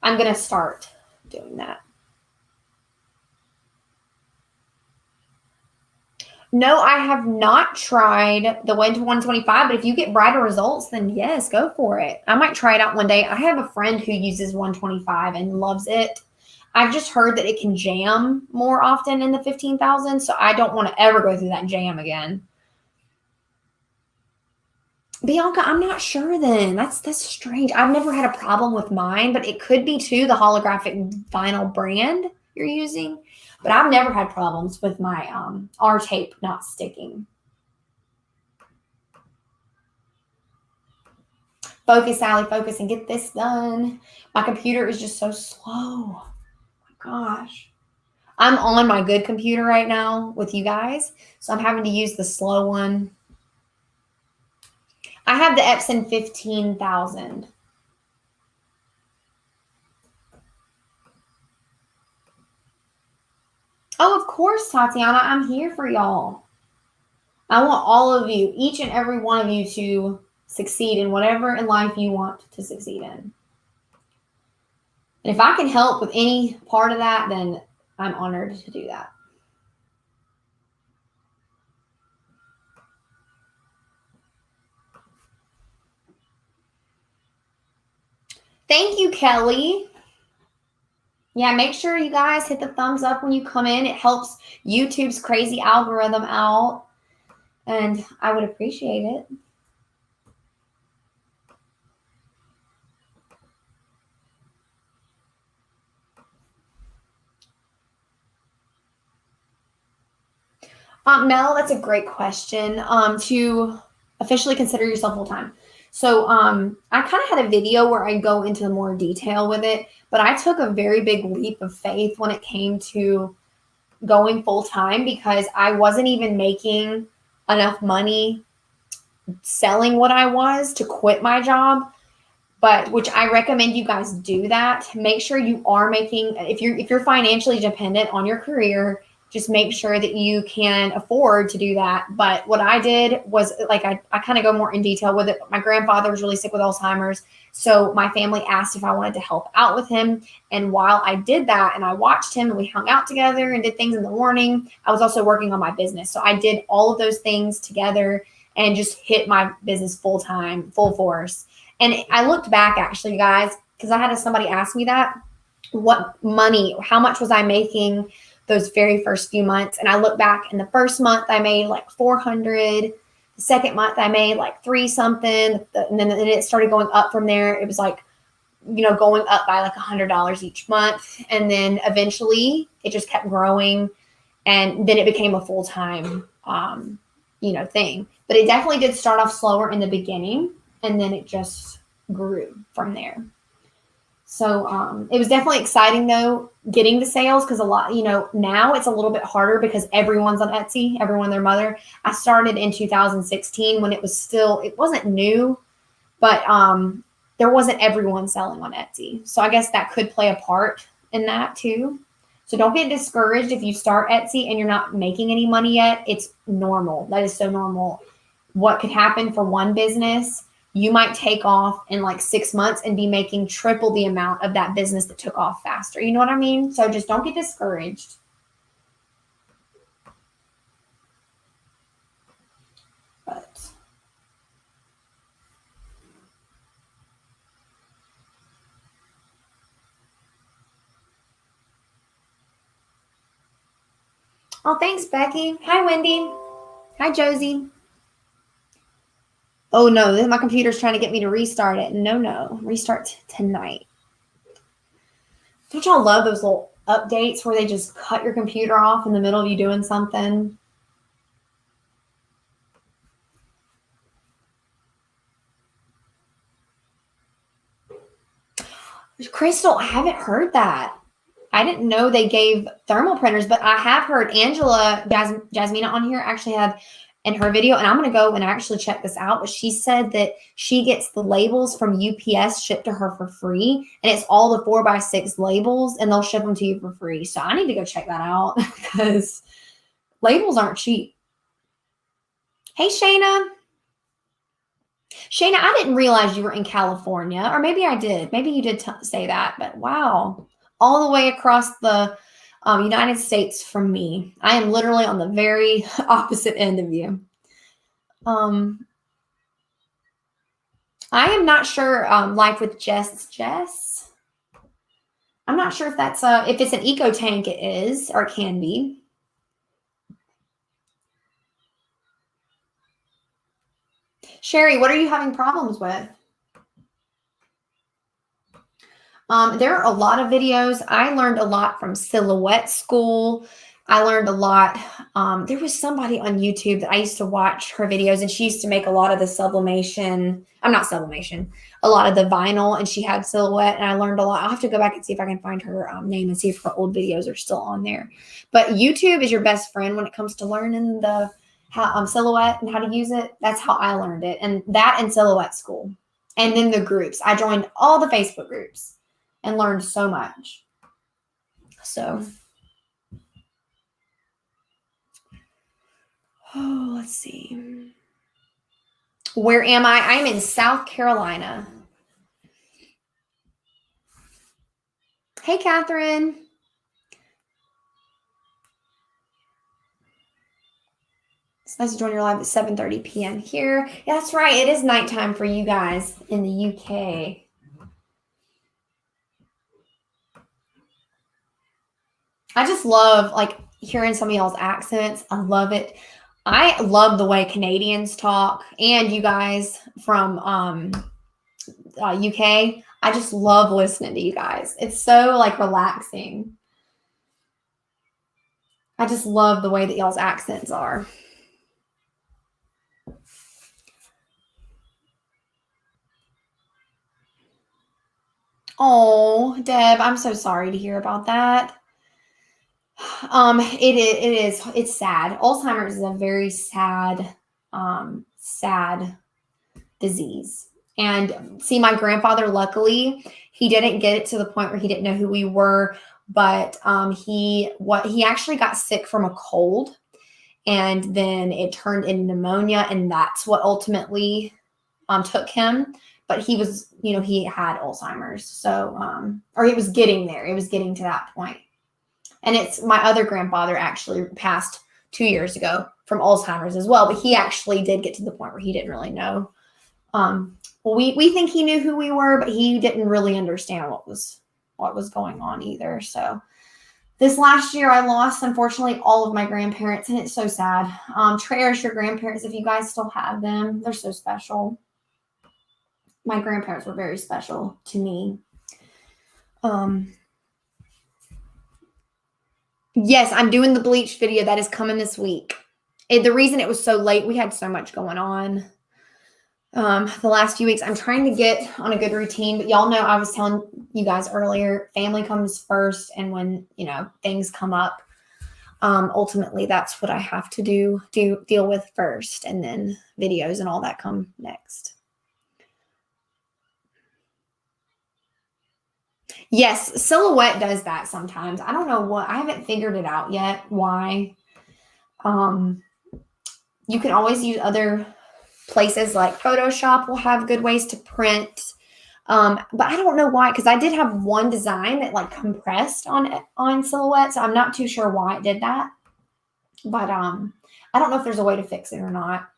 going to start doing that. No, I have not tried the 125, but if you get brighter results, then yes, go for it. I might try it out one day. I have a friend who uses 125 and loves it. I've just heard that it can jam more often in the 15,000, so I don't want to ever go through that jam again. Bianca, I'm not sure then. That's strange. I've never had a problem with mine, but it could be too the holographic vinyl brand. you're using. But I've never had problems with my R tape not sticking. Focus, Sally, focus and get this done. My computer is just so slow. Oh my gosh. I'm on my good computer right now with you guys, so I'm having to use the slow one. I have the Epson 15,000. Oh, of course, Tatiana. I'm here for y'all. I want all of you, each and every one of you, to succeed in whatever in life you want to succeed in. And if I can help with any part of that, then I'm honored to do that. Thank you, Kelly. Yeah, make sure you guys hit the thumbs up when you come in. It helps YouTube's crazy algorithm out, and I would appreciate it. Mel, that's a great question. To officially consider yourself full-time. So I kind of had a video where I go into more detail with it, but I took a very big leap of faith when it came to going full-time because I wasn't even making enough money selling what I was to quit my job. But which I recommend you guys do that. Make sure you are making, if you're financially dependent on your career, just make sure that you can afford to do that. But what I did was like, I kind of go more in detail with it. My grandfather was really sick with Alzheimer's. So my family asked if I wanted to help out with him. And while I did that and I watched him and we hung out together and did things in the morning, I was also working on my business. So I did all of those things together and just hit my business full time, full force. And I looked back actually, guys, because I had somebody ask me that, how much was I making those very first few months? And I look back, and the first month I made like 400. The second month I made like 3 something. And then it started going up from there. It was like, going up by like $100 each month. And then eventually it just kept growing. And then it became a full-time, thing. But it definitely did start off slower in the beginning. And then it just grew from there. So it was definitely exciting, though, getting the sales because a lot, now it's a little bit harder because everyone's on Etsy, everyone and their mother. I started in 2016 when it wasn't new, but there wasn't everyone selling on Etsy. So I guess that could play a part in that, too. So don't get discouraged if you start Etsy and you're not making any money yet. It's normal. That is so normal. What could happen for one business, you might take off in like 6 months and be making triple the amount of that business that took off faster. You know what I mean? So just don't get discouraged. But oh, thanks, Becky. Hi, Wendy. Hi, Josie. Oh, no, my computer's trying to get me to restart it. No, restart tonight. Don't y'all love those little updates where they just cut your computer off in the middle of you doing something? Crystal, I haven't heard that. I didn't know they gave thermal printers, but I have heard Angela Jasmina on here actually had in her video, and I'm going to go and actually check this out, but she said that she gets the labels from UPS shipped to her for free, and it's all the 4x6 labels, and they'll ship them to you for free. So I need to go check that out because labels aren't cheap. Hey, Shayna. Shayna, I didn't realize you were in California, or maybe I did. Maybe you did say that, but wow. All the way across the United States from me. I am literally on the very opposite end of you. I am not sure. Life with Jess. I'm not sure if that's if it's an eco tank. It is, or it can be. Sherry, what are you having problems with? There are a lot of videos. I learned a lot from Silhouette School. I learned a lot. There was somebody on YouTube that I used to watch her videos, and she used to make a lot of the sublimation. I'm not sublimation, a lot of the vinyl, and she had Silhouette, and I learned a lot. I'll have to go back and see if I can find her name and see if her old videos are still on there. But YouTube is your best friend when it comes to learning the Silhouette and how to use it. That's how I learned it, and that and Silhouette School. And then the groups. I joined all the Facebook groups and learned so much. So, let's see. Where am I? I'm in South Carolina. Hey, Catherine. It's nice to join your live at 7:30 p.m. here. Yeah, that's right. It is nighttime for you guys in the UK. I just love like hearing some of y'all's accents. I love it. I love the way Canadians talk, and you guys from UK. I just love listening to you guys. It's so like relaxing. I just love the way that y'all's accents are. Oh, Deb, I'm so sorry to hear about that. It's sad. Alzheimer's is a very sad disease. And see, my grandfather, luckily, he didn't get it to the point where he didn't know who we were, but he actually got sick from a cold, and then it turned into pneumonia, and that's what ultimately took him. But he was, he had Alzheimer's. So, or he was getting there. It was getting to that point. And it's my other grandfather actually passed 2 years ago from Alzheimer's as well. But he actually did get to the point where he didn't really know. Well, we think he knew who we were, but he didn't really understand what was going on either. So this last year, I lost, unfortunately, all of my grandparents, and it's so sad. Cherish your grandparents if you guys still have them. They're so special. My grandparents were very special to me. Yes, I'm doing the bleach video that is coming this week. The reason it was so late, we had so much going on the last few weeks. I'm trying to get on a good routine, but y'all know I was telling you guys earlier, family comes first, and when things come up, ultimately that's what I have to deal with first, and then videos and all that come next. Yes, Silhouette does that sometimes. I don't know what, I haven't figured it out yet why. You can always use other places like Photoshop will have good ways to print. But I don't know why, because I did have one design that like compressed on Silhouette, so I'm not too sure why it did that. But I don't know if there's a way to fix it or not.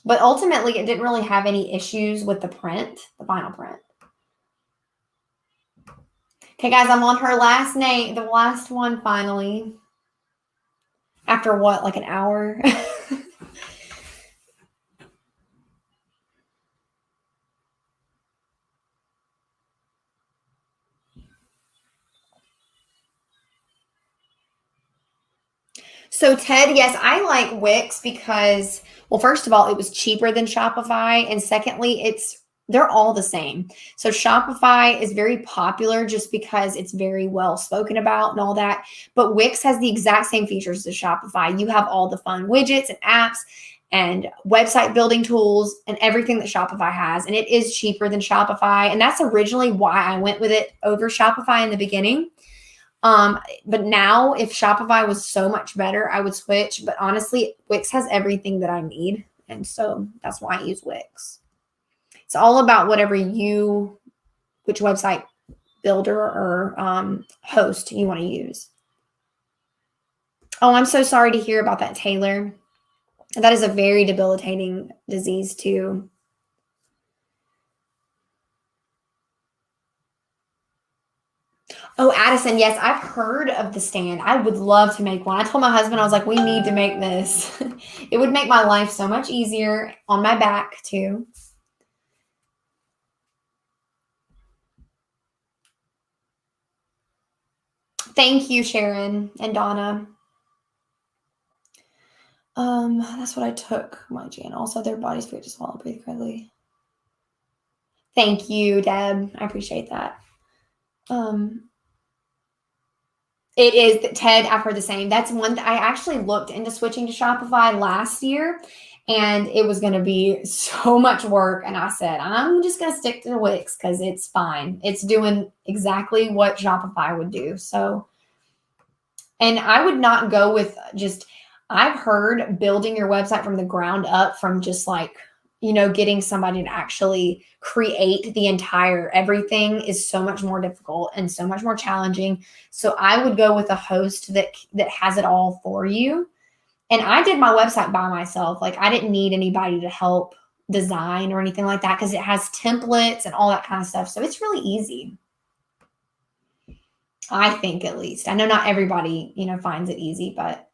But ultimately, it didn't really have any issues with the print, the final print. Okay, guys, I'm on her last name, the last one finally. After what, like an hour? So Ted, yes, I like Wix because, well, first of all, it was cheaper than Shopify. And secondly, they're all the same. So Shopify is very popular just because it's very well spoken about and all that. But Wix has the exact same features as Shopify. You have all the fun widgets and apps and website building tools and everything that Shopify has. And it is cheaper than Shopify. And that's originally why I went with it over Shopify in the beginning. But now if Shopify was so much better, I would switch. But honestly, Wix has everything that I need. And so that's why I use Wix. It's all about which website builder or host you want to use. Oh, I'm so sorry to hear about that, Taylor. That is a very debilitating disease too. Oh, Addison, yes, I've heard of the stand. I would love to make one. I told my husband, I was like, we need to make this. It would make my life so much easier on my back too. Thank you, Sharon and Donna. That's what I took, my Jan. Also, their bodies forget to swallow, breathe correctly. Thank you, Deb. I appreciate that. It is, Ted, I've heard the same. That's one I actually looked into switching to Shopify last year, and it was going to be so much work. And I said, I'm just going to stick to the Wix because it's fine. It's doing exactly what Shopify would do. So, and I would not go with just, I've heard building your website from the ground up from just like, getting somebody to actually create the entire everything is so much more difficult and so much more challenging. So I would go with a host that has it all for you. And I did my website by myself. Like I didn't need anybody to help design or anything like that because it has templates and all that kind of stuff. So it's really easy. I think, at least. I know not everybody, finds it easy, but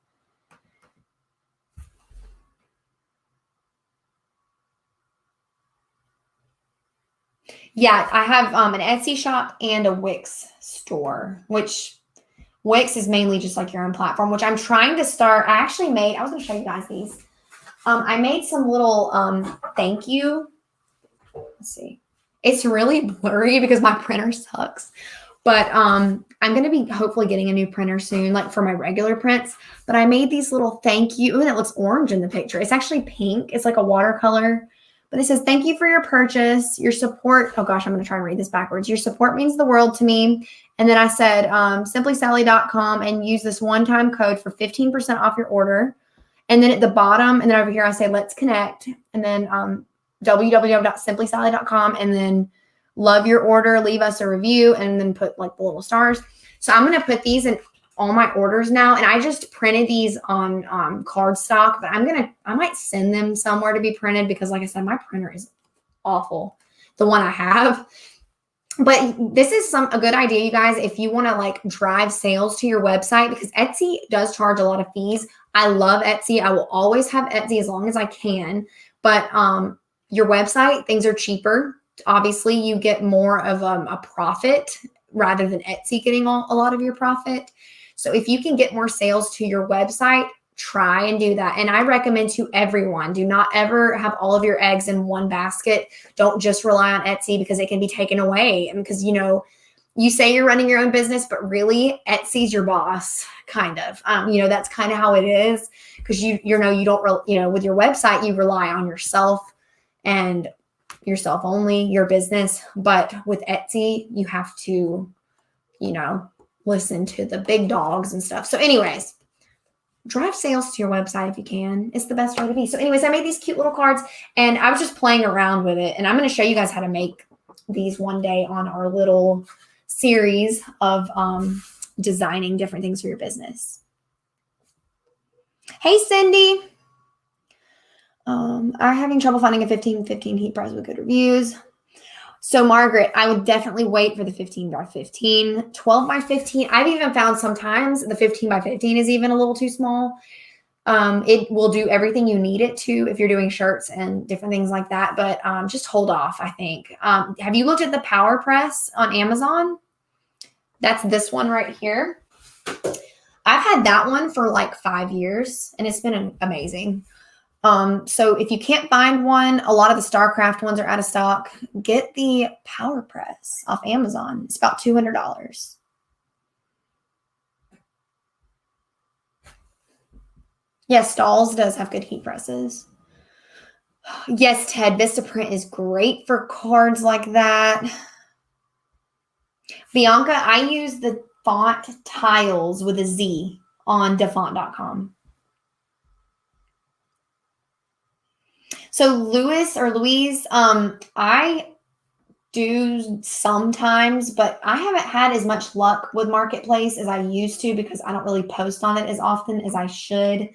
yeah, I have an Etsy shop and a Wix store, which Wix is mainly just like your own platform, which I'm trying to start. I was going to show you guys these. I made some little thank you. Let's see. It's really blurry because my printer sucks. But I'm going to be hopefully getting a new printer soon, like for my regular prints. But I made these little thank you. Ooh, that looks orange in the picture. It's actually pink. It's like a watercolor. But it says, thank you for your purchase, your support. Oh gosh, I'm going to try and read this backwards. Your support means the world to me. And then I said, simplysally.com and use this one-time code for 15% off your order. And then at the bottom, and then over here, I say, let's connect. And then www.simplysally.com. And then love your order, leave us a review, and then put like the little stars. So I'm going to put these in all my orders now. And I just printed these on cardstock, but I might send them somewhere to be printed because like I said, my printer is awful. The one I have. But this is a good idea, you guys, if you want to like drive sales to your website, because Etsy does charge a lot of fees. I love Etsy. I will always have Etsy as long as I can. But your website, things are cheaper. Obviously, you get more of a profit rather than Etsy getting a lot of your profit. So if you can get more sales to your website, try and do that. And I recommend to everyone, do not ever have all of your eggs in one basket. Don't just rely on Etsy because it can be taken away. And because, you say you're running your own business, but really Etsy's your boss, kind of. That's kind of how it is because you don't, with your website, you rely on yourself and yourself only, your business. But with Etsy, you have to, listen to the big dogs and stuff. So anyways, drive sales to your website if you can. It's the best way to be. So anyways, I made these cute little cards and I was just playing around with it. And I'm going to show you guys how to make these one day on our little series of designing different things for your business. Hey, Cindy. I'm having trouble finding a 15-15 heat press with good reviews. So Margaret, I would definitely wait for the 15 by 15, 12 by 15. I've even found sometimes the 15 by 15 is even a little too small. It will do everything you need it to if you're doing shirts and different things like that. But just hold off, I think. Have you looked at the Power Press on Amazon? That's this one right here. I've had that one for like 5 years and it's been amazing. So if you can't find one, a lot of the StarCraft ones are out of stock. Get the Power Press off Amazon. It's about $200. Yes, Stalls does have good heat presses. Yes, Ted, Vistaprint is great for cards like that. Bianca, I use the font Tiles with a Z on defont.com. So Louise, I do sometimes, but I haven't had as much luck with Marketplace as I used to because I don't really post on it as often as I should.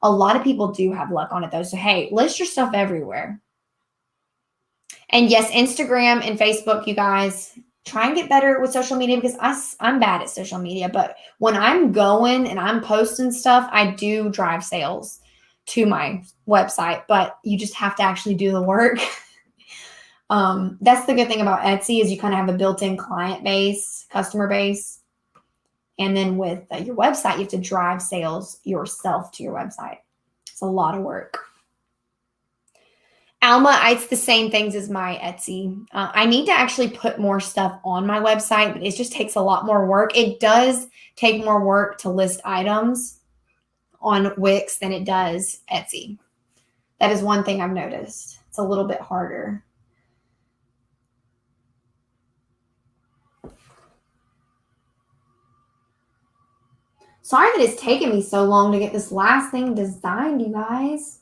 A lot of people do have luck on it though. So hey, list your stuff everywhere. And yes, Instagram and Facebook, you guys, try and get better with social media because I'm bad at social media. But when I'm going and I'm posting stuff, I do drive sales to my website, but you just have to actually do the work. That's the good thing about Etsy is you kind of have a built-in client base, customer base. And then with your website, you have to drive sales yourself to your website. It's a lot of work. Alma, it's the same things as my Etsy. I need to actually put more stuff on my website, but it just takes a lot more work. It does take more work to list items on Wix than it does Etsy. That is one thing I've noticed. It's a little bit harder. Sorry that it's taken me so long to get this last thing designed, you guys.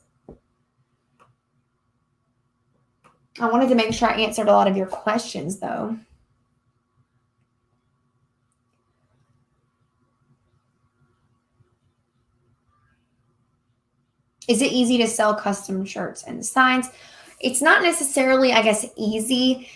I wanted to make sure I answered a lot of your questions, though. Is it easy to sell custom shirts and designs? It's not necessarily, I guess, easy.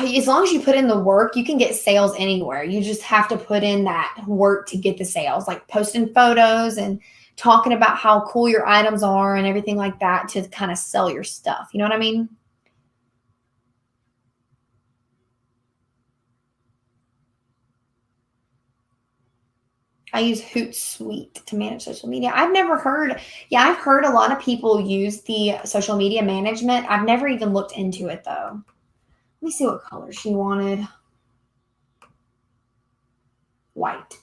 As long as you put in the work, you can get sales anywhere. You just have to put in that work to get the sales, like posting photos and talking about how cool your items are and everything like that to kind of sell your stuff. You know what I mean? I use Hootsuite to manage social media. I've never heard, yeah, I've heard a lot of people use the social media management. I've never even looked into it though. Let me see what color she wanted. White.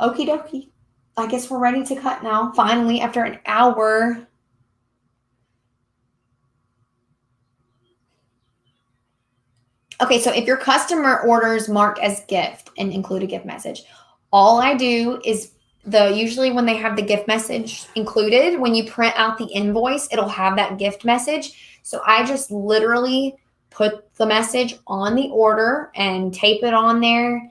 Okie dokie. I guess we're ready to cut now. Finally, after an hour. Okay, so if your customer orders marked as gift and include a gift message, all I do is usually when they have the gift message included, when you print out the invoice, it'll have that gift message. So I just literally put the message on the order and tape it on there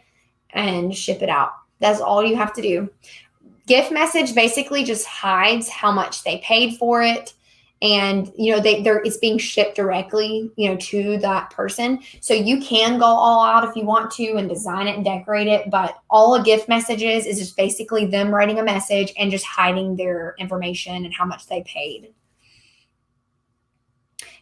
and ship it out. That's all you have to do. Gift message basically just hides how much they paid for it. And, it's being shipped directly, to that person. So you can go all out if you want to and design it and decorate it. But all a gift message is just basically them writing a message and just hiding their information and how much they paid.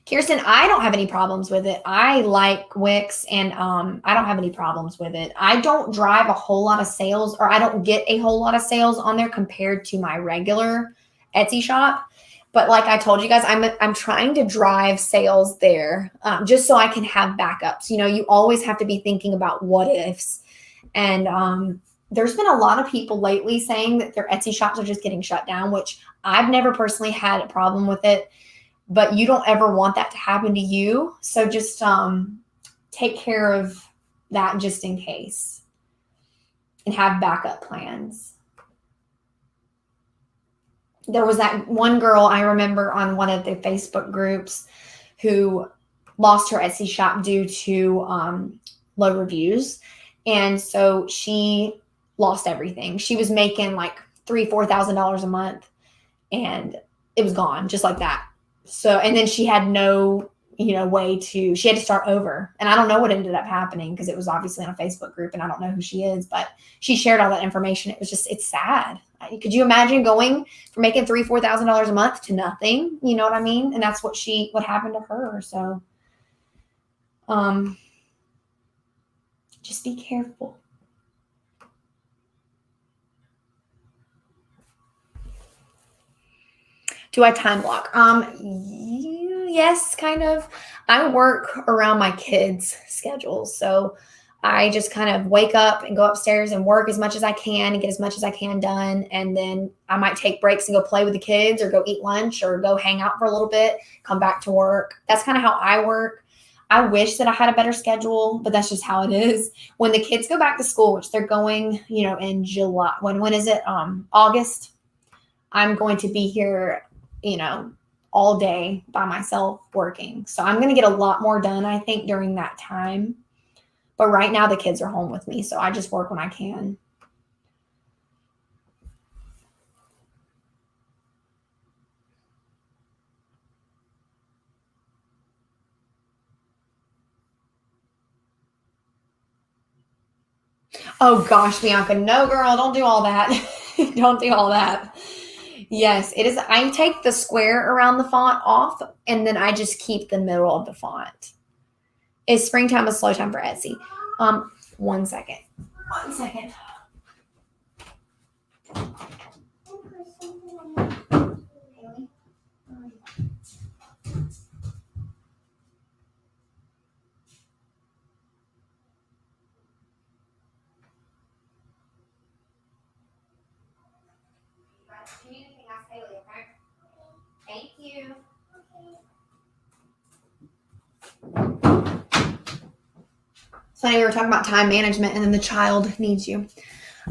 Kirsten, I don't have any problems with it. I like Wix and I don't have any problems with it. I don't drive a whole lot of sales, or I don't get a whole lot of sales on there compared to my regular Etsy shop. But like I told you guys, I'm trying to drive sales there just so I can have backups. You always have to be thinking about what ifs. And there's been a lot of people lately saying that their Etsy shops are just getting shut down, which I've never personally had a problem with it. But you don't ever want that to happen to you. So just take care of that just in case and have backup plans. There was that one girl I remember on one of the Facebook groups who lost her Etsy shop due to low reviews. And so she lost everything. She was making like $3,000-$4,000 a month and it was gone just like that. So, and then she had no, she had to start over. And I don't know what ended up happening because it was obviously on a Facebook group and I don't know who she is, but she shared all that information. It's sad. Could you imagine going from making $3,000-$4,000 a month to nothing? You know what I mean? And that's what happened to her. So, just be careful. Do I time block? Yes, kind of. I work around my kids' schedules. So I just kind of wake up and go upstairs and work as much as I can and get as much as I can done. And then I might take breaks and go play with the kids or go eat lunch or go hang out for a little bit, come back to work. That's kind of how I work. I wish that I had a better schedule, but that's just how it is. When the kids go back to school, which they're going, in July, when is it? August. I'm going to be here, all day by myself working. So I'm going to get a lot more done, I think, during that time. But right now the kids are home with me, so I just work when I can. Oh gosh, Bianca, no girl, don't do all that. Don't do all that. Yes, it is. I take the square around the font off and then I just keep the middle of the font. Is springtime a slow time for Etsy? One second. 1 second. If you need anything, ask Haley, okay? Thank you. So we were talking about time management, and then the child needs you.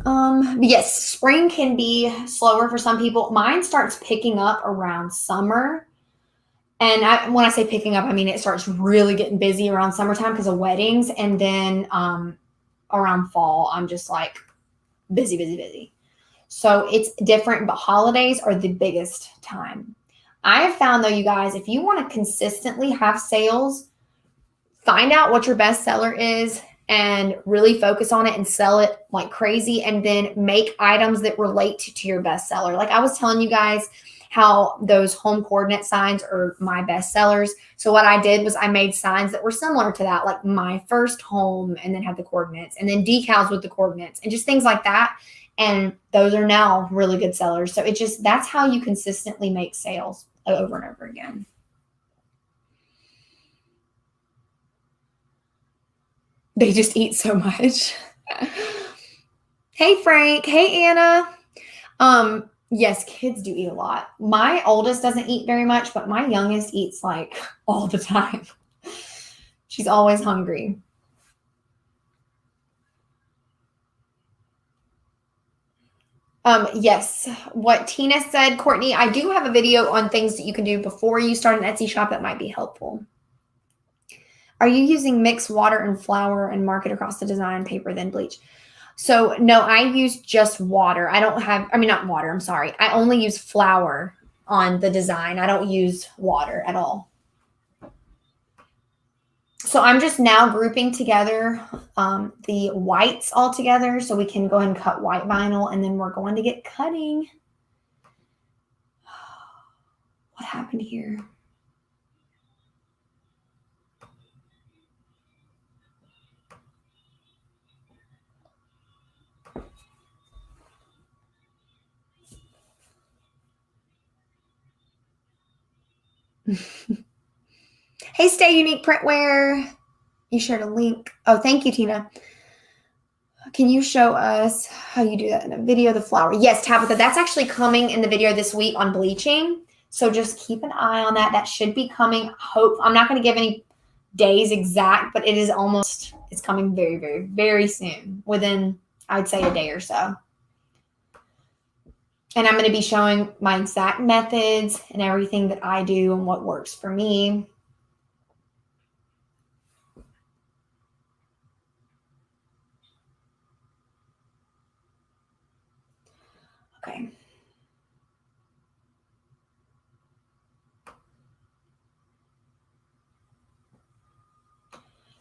But yes, spring can be slower for some people. Mine starts picking up around summer. And when I say picking up, I mean it starts really getting busy around summertime because of weddings. And then around fall, I'm just like busy, busy, busy. So it's different, but holidays are the biggest time. I have found, though, you guys, if you want to consistently have sales, find out what your best seller is and really focus on it and sell it like crazy, and then make items that relate to your best seller. Like I was telling you guys how those home coordinate signs are my best sellers. So what I did was I made signs that were similar to that, like my first home, and then had the coordinates, and then decals with the coordinates and just things like that. And those are now really good sellers. So that's how you consistently make sales over and over again. They just eat so much. Hey, Frank. Hey, Anna. Yes, kids do eat a lot. My oldest doesn't eat very much, but my youngest eats like all the time. She's always hungry. Yes, what Tina said, Courtney, I do have a video on things that you can do before you start an Etsy shop that might be helpful. Are you using mixed water and flour and mark it across the design paper, then bleach? So no, I use just water. Not water, I'm sorry. I only use flour on the design. I don't use water at all. So I'm just now grouping together the whites all together so we can go ahead and cut white vinyl, and then we're going to get cutting. What happened here? Hey, Stay Unique Printwear. You shared a link. Oh, thank you, Tina. Can you show us how you do that in a video, the flower? Yes, Tabitha, that's actually coming in the video this week on bleaching. So just keep an eye on that. That should be coming. I'm not going to give any days exact, but it's coming very, very, very soon, within, I'd say, a day or so. And I'm going to be showing my exact methods and everything that I do and what works for me. Okay.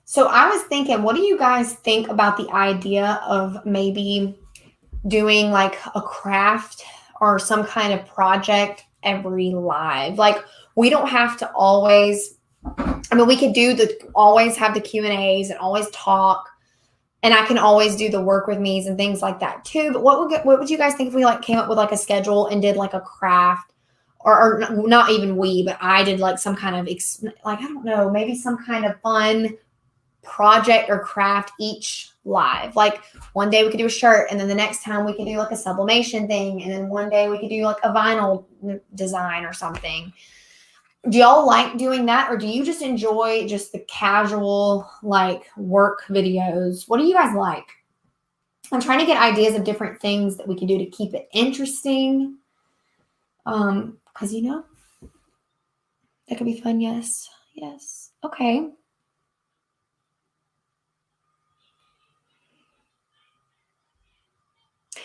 So I was thinking, what do you guys think about the idea of maybe doing like a craft or some kind of project every live? Like we don't have to always, we could always have the Q&As and always talk, and I can always do the work with me's and things like that too. But what would you guys think if we like came up with like a schedule and did like a craft, or not even but I did like some kind of I don't know, maybe some kind of fun project or craft each live. Like one day we could do a shirt, and then the next time we could do like a sublimation thing, and then one day we could do like a vinyl design or something. Do y'all like doing that, or do you just enjoy just the casual like work videos? What do you guys like? I'm trying to get ideas of different things that we can do to keep it interesting. Because that could be fun. Yes. Okay.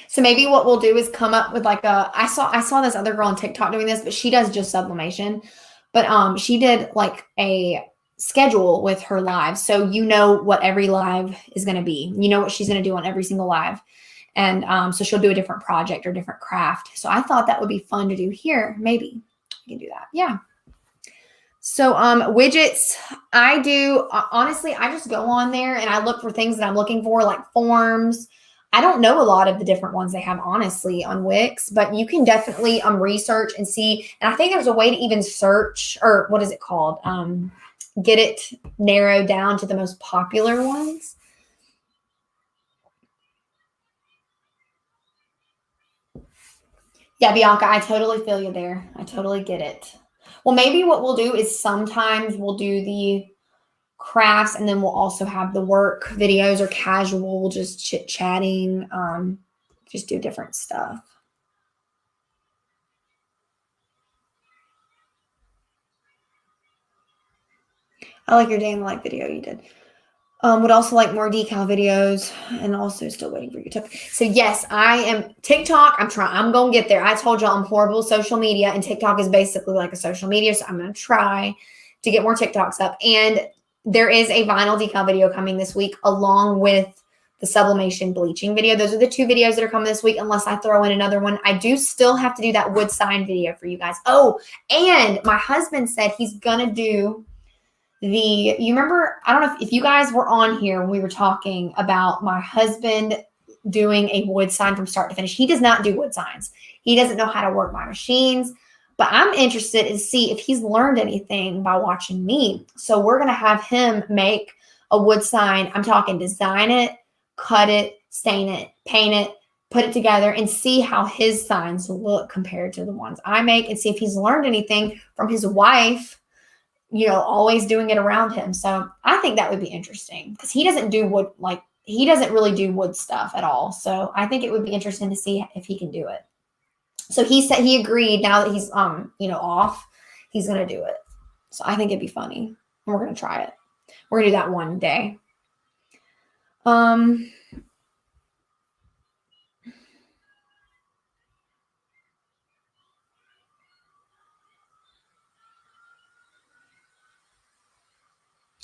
So maybe what we'll do is come up with like I saw this other girl on TikTok doing this, but she does just sublimation. But she did like a schedule with her live. So what every live is going to be. You know what she's going to do on every single live. And so she'll do a different project or different craft. So I thought that would be fun to do here. Maybe we can do that. Yeah. So widgets, I do, honestly, I just go on there and I look for things that I'm looking for, like forms. I don't know a lot of the different ones they have, honestly, on Wix, but you can definitely research and see. And I think there's a way to even search, or what is it called? Get it narrowed down to the most popular ones. Yeah, Bianca, I totally feel you there. I totally get it. Well, maybe what we'll do is sometimes we'll do the crafts and then we'll also have the work videos or casual, just chit-chatting, just do different stuff. I like your day in the life video you did. Would also like more decal videos and also still waiting for you to. So yes, I am TikTok. I'm going to get there. I told y'all I'm horrible with social media and TikTok is basically like a social media. So I'm going to try to get more TikToks up. And there is a vinyl decal video coming this week along with the sublimation bleaching video. Those are the 2 videos that are coming this week, unless I throw in another one. I do still have to do that wood sign video for you guys. Oh, and my husband said he's going to do you remember, I don't know if you guys were on here when we were talking about my husband doing a wood sign from start to finish. He does not do wood signs. He doesn't know how to work my machines, but I'm interested in see if he's learned anything by watching me. So we're going to have him make a wood sign. I'm talking design it, cut it, stain it, paint it, put it together and see how his signs look compared to the ones I make and see if he's learned anything from his wife, always doing it around him. So I think that would be interesting because he doesn't do wood, he doesn't really do wood stuff at all. So I think it would be interesting to see if he can do it. So he said he agreed now that he's, off, he's going to do it. So I think it'd be funny and we're going to try it. We're going to do that one day.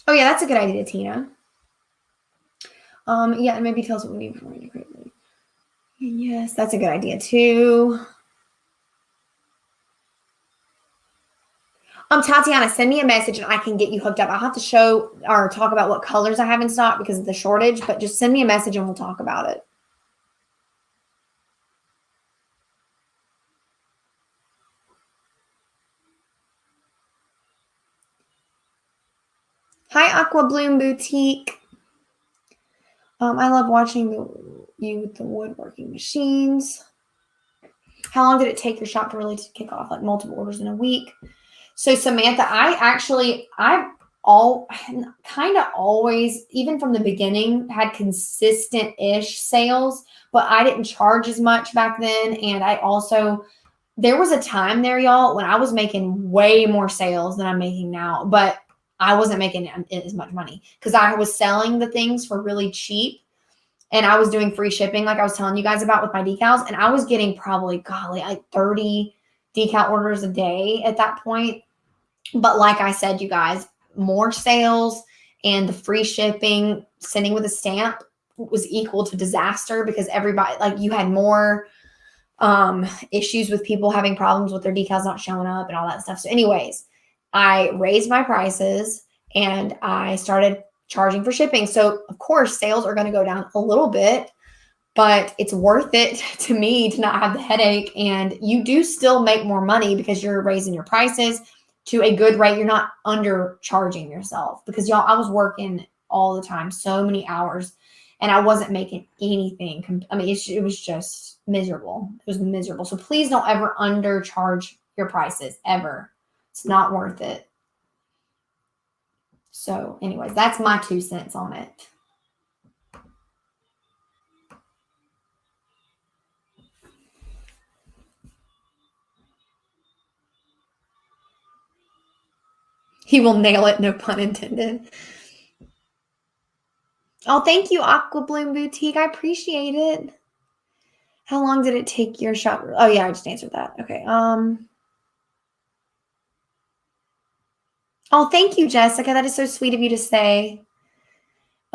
Oh yeah, that's a good idea, Tina. Yeah, and maybe tell us what we need before we create. Yes, that's a good idea too. Tatiana, send me a message and I can get you hooked up. I'll have to show or talk about what colors I have in stock because of the shortage, but just send me a message and we'll talk about it. Hi, Aqua Bloom Boutique. I love watching you with the woodworking machines. How long did it take your shop to really kick off? Like multiple orders in a week? So Samantha, I've kind of always, even from the beginning, had consistent-ish sales, but I didn't charge as much back then. And there was a time there, y'all, when I was making way more sales than I'm making now, but I wasn't making as much money because I was selling the things for really cheap. And I was doing free shipping, like I was telling you guys about with my decals. And I was getting probably, like 30 decal orders a day at that point. But like I said, you guys, more sales and the free shipping, sending with a stamp was equal to disaster because everybody, you had more issues with people having problems with their decals not showing up and all that stuff. So anyways, I raised my prices and I started charging for shipping. So of course, sales are going to go down a little bit, but it's worth it to me to not have the headache. And you do still make more money because you're raising your prices to a good rate. You're not undercharging yourself because y'all, I was working all the time, so many hours, and I wasn't making anything. I mean, it was just miserable. It was miserable. So please don't ever undercharge your prices ever. It's not worth it. So anyways, that's my 2 cents on it. He will nail it, no pun intended. Oh, thank you, Aqua Bloom Boutique. I appreciate it. How long did it take your shop? Oh, yeah, I just answered that. Okay. Oh, thank you, Jessica. That is so sweet of you to say.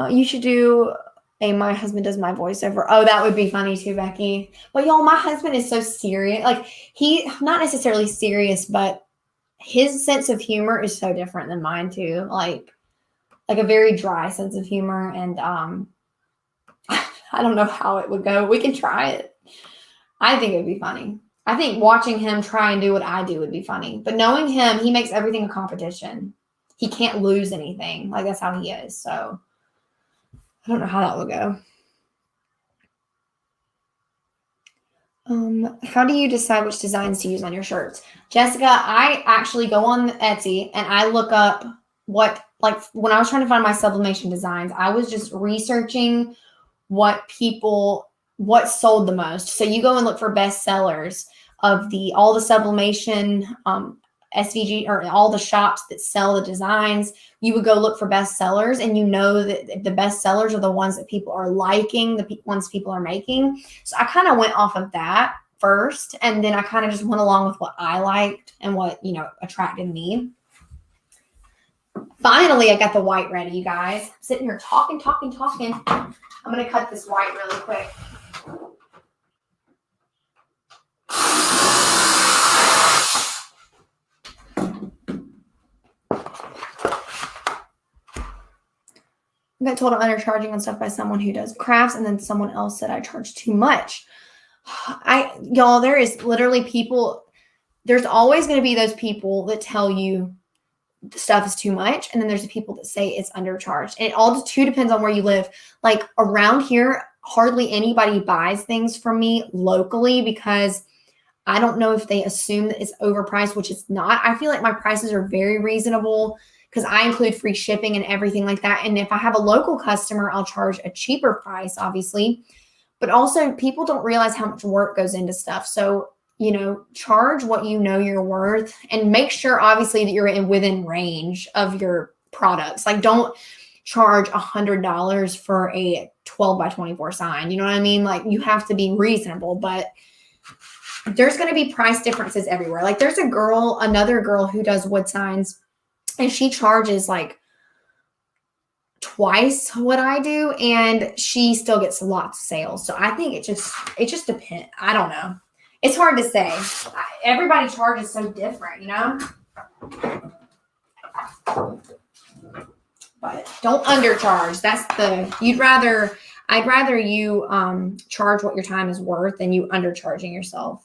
You should do My Husband Does My Voiceover. Oh, that would be funny too, Becky. But y'all, my husband is so serious. He, not necessarily serious, but his sense of humor is so different than mine too. Like a very dry sense of humor. And I don't know how it would go. We can try it. I think it would be funny. I think watching him try and do what I do would be funny. But knowing him, he makes everything a competition. He can't lose anything. Like, that's how he is. So I don't know how that would go. How do you decide which designs to use on your shirts? Jessica, I actually go on Etsy and I look up what, like, when I was trying to find my sublimation designs, I was just researching what sold the most. So you go and look for best sellers of all the sublimation SVG, or all the shops that sell the designs. You would go look for best sellers, and you know that the best sellers are the ones that people are liking, the ones people are making. So I kind of went off of that first, and then I kind of just went along with what I liked and what, attracted me. Finally, I got the white ready, you guys. I'm sitting here talking. I'm going to cut this white really quick. I got told I'm undercharging on stuff by someone who does crafts, and then someone else said I charge too much. Y'all, there is literally people, there's always going to be those people that tell you the stuff is too much, and then there's the people that say it's undercharged. And it all too depends on where you live. Like around here, hardly anybody buys things from me locally because I don't know if they assume that it's overpriced, which it's not. I feel like my prices are very reasonable because I include free shipping and everything like that. And if I have a local customer, I'll charge a cheaper price, obviously. But also, people don't realize how much work goes into stuff. So, charge what you know you're worth, and make sure, obviously, that you're within range of your products. Like, don't charge $100 for a 12 by 24 sign. You know what I mean? Like, you have to be reasonable, but there's going to be price differences everywhere. Like, there's another girl who does wood signs, and she charges like twice what I do, and she still gets lots of sales. So I think it just depends. I don't know. It's hard to say. Everybody charges so different, But don't undercharge. I'd rather you charge what your time is worth than you undercharging yourself.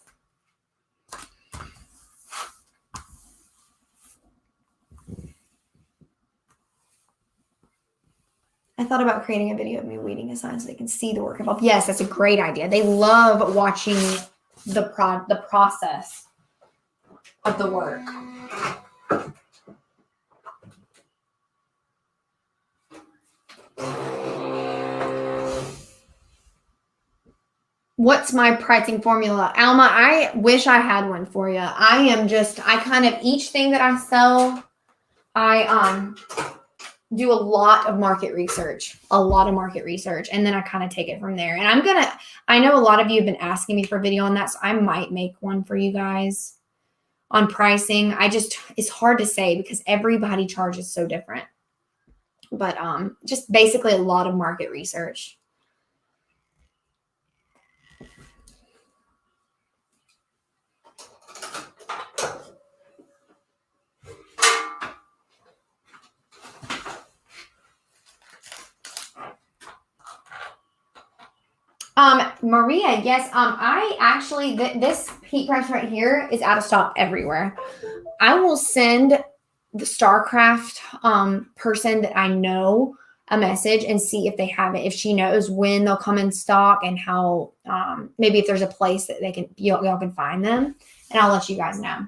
I thought about creating a video of me weeding a sign so they can see the work involved. Yes, that's a great idea. They love watching the process of the work. What's my pricing formula? Alma, I wish I had one for you. Each thing that I sell, I do a lot of market research, and then I kind of take it from there. And I know a lot of you have been asking me for a video on that, so I might make one for you guys on pricing. It's hard to say because everybody charges so different. But just basically a lot of market research. Maria, yes. I actually, this heat press right here is out of stock everywhere. I will send the StarCraft person that I know a message and see if they have it, if she knows when they'll come in stock and how, maybe if there's a place that y'all can find them, and I'll let you guys know.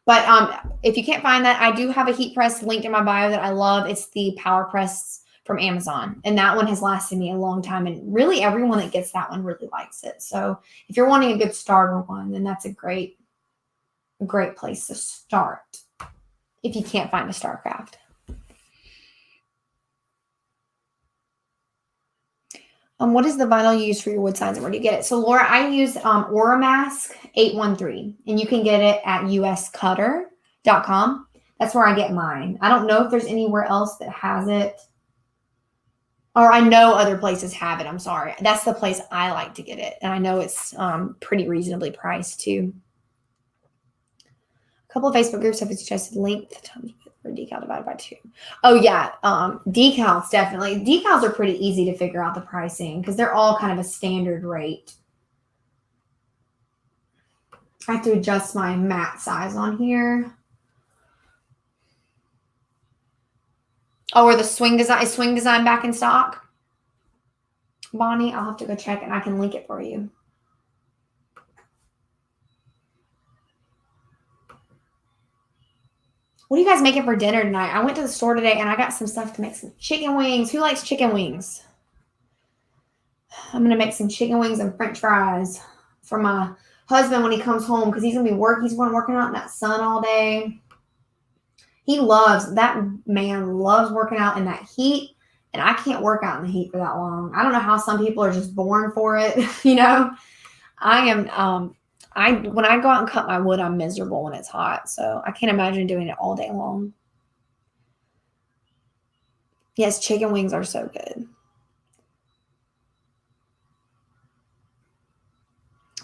But if you can't find that, I do have a heat press linked in my bio that I love. It's the Power Press from Amazon. And that one has lasted me a long time. And really everyone that gets that one really likes it. So if you're wanting a good starter one, then that's a great place to start if you can't find a StarCraft. What is the vinyl you use for your wood signs and where do you get it? So Laura, I use Oramask 813, and you can get it at uscutter.com. That's where I get mine. I don't know if there's anywhere else that has it. Or I know other places have it. I'm sorry. That's the place I like to get it. And I know it's pretty reasonably priced too. A couple of Facebook groups have suggested length per decal divided by 2. Oh, yeah. Decals, definitely. Decals are pretty easy to figure out the pricing because they're all kind of a standard rate. I have to adjust my mat size on here. Oh, or the swing design. Is swing design back in stock? Bonnie, I'll have to go check and I can link it for you. What are you guys making for dinner tonight? I went to the store today and I got some stuff to make some chicken wings. Who likes chicken wings? I'm going to make some chicken wings and french fries for my husband when he comes home because he's going to be working. He's going working out in that sun all day. That man loves working out in that heat, and I can't work out in the heat for that long. I don't know how some people are just born for it. I am, when I go out and cut my wood, I'm miserable when it's hot. So I can't imagine doing it all day long. Yes, chicken wings are so good.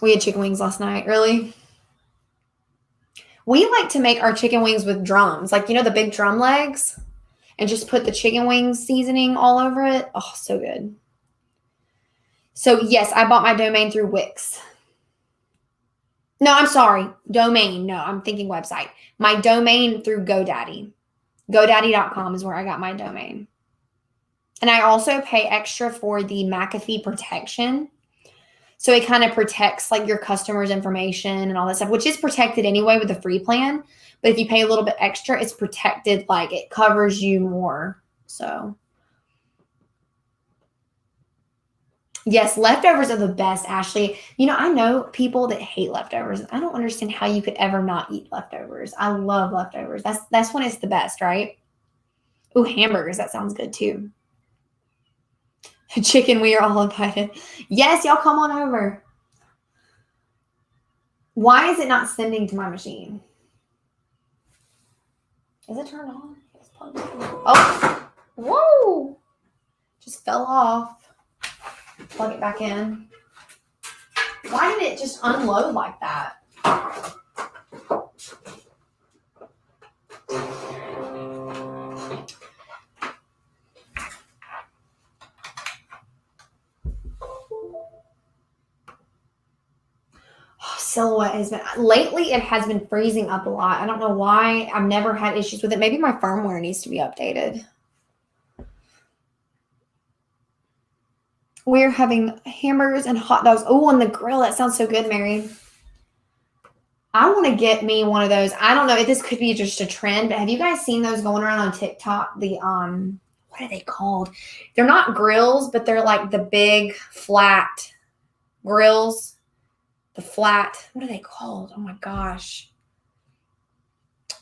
We had chicken wings last night. Really? We like to make our chicken wings with drums, like, the big drum legs, and just put the chicken wings seasoning all over it. Oh, so good. So, yes, I bought my domain through Wix. No, I'm sorry. Domain. No, I'm thinking website. My domain through GoDaddy. GoDaddy.com is where I got my domain. And I also pay extra for the McAfee protection. So it kind of protects like your customers' information and all that stuff, which is protected anyway with the free plan. But if you pay a little bit extra, it's protected, like it covers you more. So yes, leftovers are the best, Ashley. I know people that hate leftovers. I don't understand how you could ever not eat leftovers. I love leftovers. That's when it's the best, right? Ooh, hamburgers. That sounds good too. Chicken, we are all invited. Yes, y'all come on over. Why is it not sending to my machine? Is it turned on? Oh, whoa. Just fell off. Plug it back in. Why did it just unload like that? Silhouette it has been freezing up a lot. I don't know why. I've never had issues with it. Maybe my firmware needs to be updated. We're having hamburgers and hot dogs. Oh, on the grill. That sounds so good, Mary. I want to get me one of those. I don't know if this could be just a trend, but have you guys seen those going around on TikTok? The what are they called? They're not grills, but they're like the big flat grills. The flat, what are they called? Oh my gosh.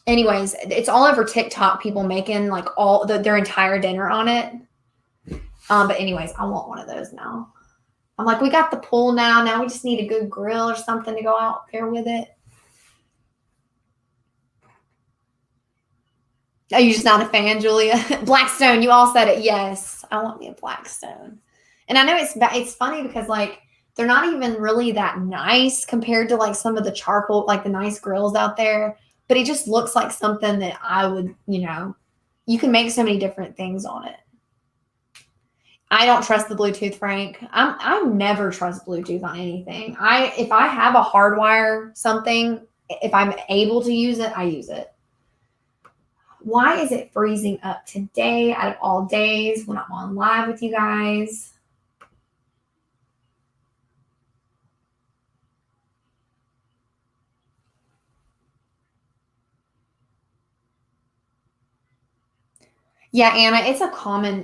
Anyways, it's all over TikTok, people making like their entire dinner on it. But anyways, I want one of those now. I'm like, we got the pool now. Now we just need a good grill or something to go out there with it. Are you just not a fan, Julia? Blackstone, you all said it. Yes, I want me a Blackstone. And I know it's funny because like, they're not even really that nice compared to like some of the charcoal, like the nice grills out there. But it just looks like something that I would, you can make so many different things on it. I don't trust the Bluetooth, Frank. I never trust Bluetooth on anything. If I have a hardwire something, if I'm able to use it, I use it. Why is it freezing up today out of all days when I'm on live with you guys? Yeah, Anna, it's a common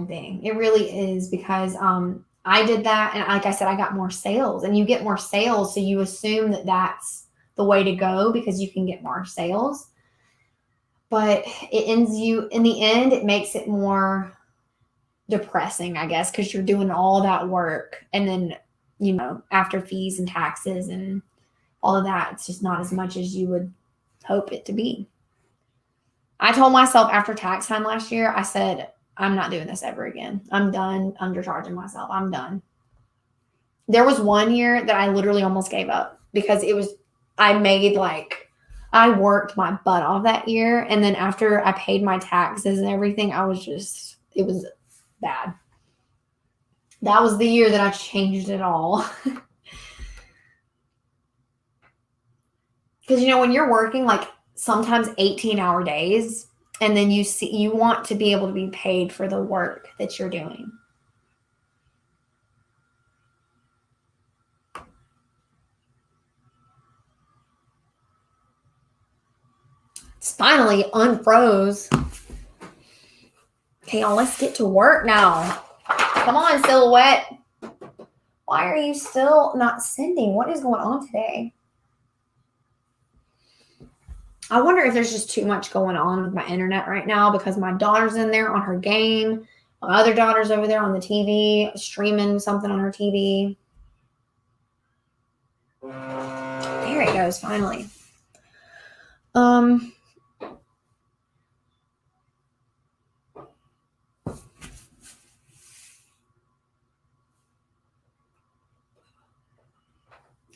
thing. It really is because I did that, and like I said, I got more sales, and you get more sales, so you assume that that's the way to go because you can get more sales. But in the end, it makes it more depressing, I guess, because you're doing all that work, and then after fees and taxes and all of that, it's just not as much as you would hope it to be. I told myself after tax time last year, I said, I'm not doing this ever again. I'm done undercharging myself. I'm done. There was one year that I literally almost gave up because I made like I worked my butt off that year. And then after I paid my taxes and everything, it was bad. That was the year that I changed it all. Because, when you're working like sometimes 18-hour days, and then you want to be able to be paid for the work that you're doing. It's finally unfroze. Okay, y'all, let's get to work now. Come on, Silhouette. Why are you still not sending? What is going on today? I wonder if there's just too much going on with my internet right now because my daughter's in there on her game. My other daughter's over there on the TV, streaming something on her TV. There it goes, finally.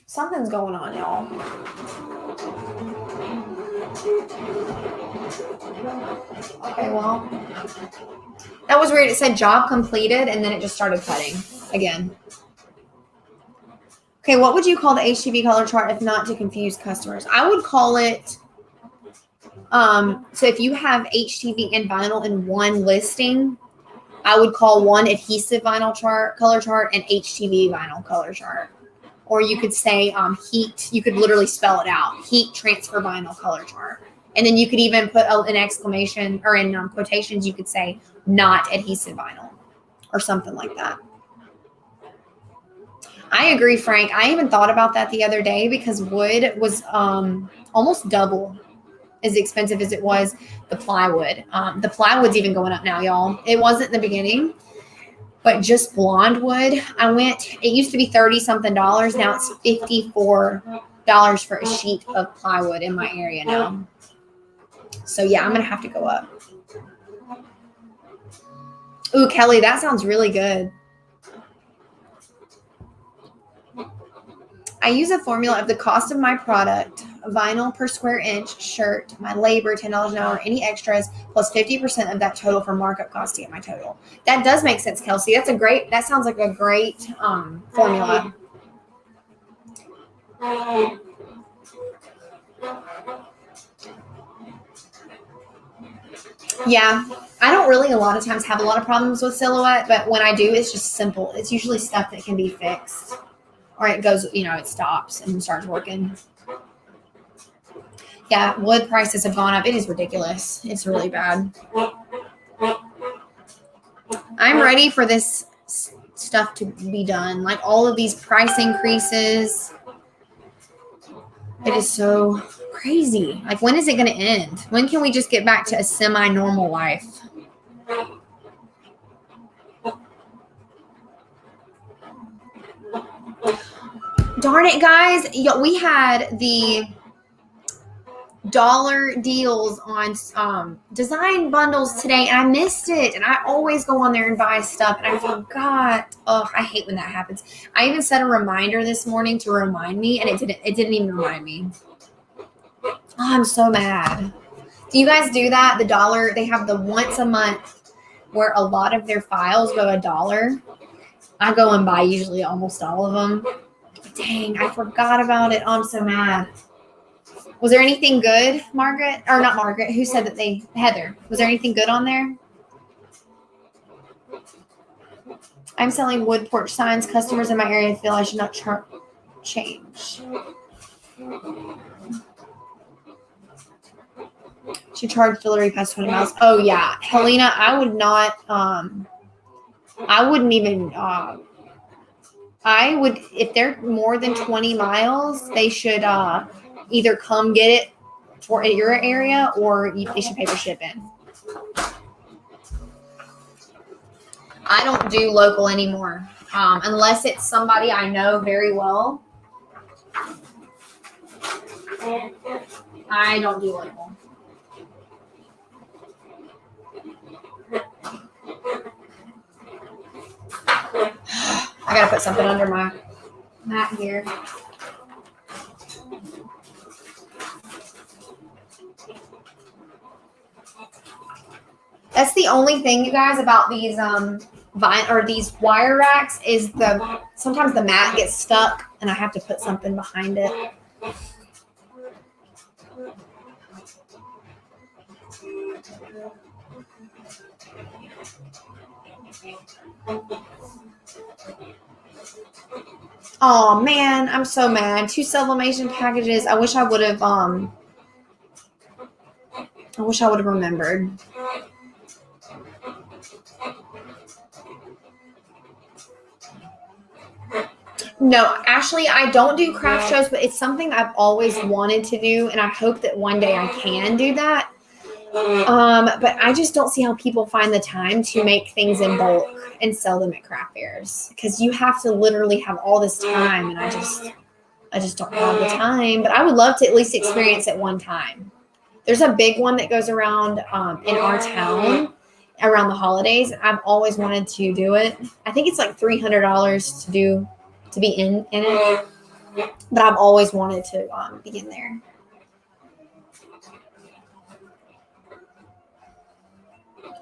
Something's going on, y'all. Okay, well, that was weird. It said job completed, and then it just started cutting again. Okay, what would you call the HTV color chart if not to confuse customers? I would call it, so if you have HTV and vinyl in one listing, I would call one adhesive vinyl chart, color chart, and HTV vinyl color chart. Or you could say heat, you could literally spell it out, heat transfer vinyl color chart. And then you could even put an exclamation, or in quotations, you could say not adhesive vinyl or something like that. I agree, Frank. I even thought about that the other day because wood was almost double as expensive as it was the plywood. The plywood's even going up now, y'all. It wasn't in the beginning, but just blonde wood, it used to be $30-something. Now it's $54 for a sheet of plywood in my area now. So yeah, I'm going to have to go up. Ooh, Kelly, that sounds really good. I use a formula of the cost of my product, vinyl per square inch, shirt, my labor, $10 an hour, any extras, plus 50% of that total for markup cost to get my total. That does make sense, Kelsey. That sounds like a great formula. Yeah, I don't really a lot of times have a lot of problems with Silhouette, but when I do, it's just simple. It's usually stuff that can be fixed. Or it goes, it stops and starts working. Yeah, wood prices have gone up. It is ridiculous. It's really bad. I'm ready for this stuff to be done. Like all of these price increases. It is so crazy. Like, when is it going to end? When can we just get back to a semi-normal life? Darn it, guys. We had the dollar deals on design bundles today, and I missed it. And I always go on there and buy stuff, and I forgot. Oh, I hate when that happens. I even set a reminder this morning to remind me, and it didn't even remind me. Oh, I'm so mad. Do you guys do that? The dollar, they have the once a month where a lot of their files go $1. I go and buy usually almost all of them. Dang, I forgot about it. Oh, I'm so mad. Was there anything good, Margaret? Or not Margaret. Who said that Heather. Was there anything good on there? I'm selling wood porch signs. Customers in my area feel I should not change. She charged delivery past 20 miles. Oh, yeah. Helena, I would not, I wouldn't even, if they're more than 20 miles, they should either come get it for your area or they should pay for shipping. I don't do local anymore unless it's somebody I know very well. I don't do local. I gotta put something under my mat here. That's the only thing, you guys, about these these wire racks is sometimes the mat gets stuck and I have to put something behind it. Oh man, I'm so mad. 2 sublimation packages. I wish I would have remembered. No, Ashley, I don't do craft shows, but it's something I've always wanted to do, and I hope that one day I can do that. But I just don't see how people find the time to make things in bulk and sell them at craft fairs, because you have to literally have all this time, and I just don't have the time. But I would love to at least experience it one time. There's a big one that goes around in our town around the holidays. I've always wanted to do it. I think it's like $300 to be in it, but I've always wanted to be in there.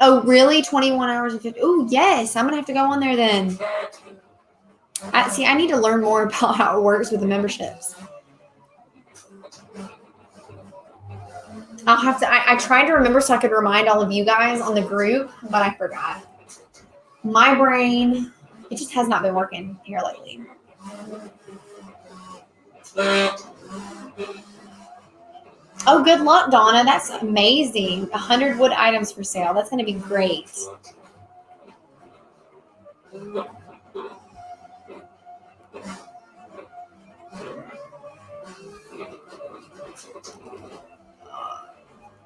Oh, really? 21 hours and 50. Oh, yes. I'm going to have to go on there then. I need to learn more about how it works with the memberships. I'll have to, I tried to remember so I could remind all of you guys on the group, but I forgot. My brain, it just has not been working here lately. Oh, good luck, Donna. That's amazing. 100 wood items for sale. That's going to be great.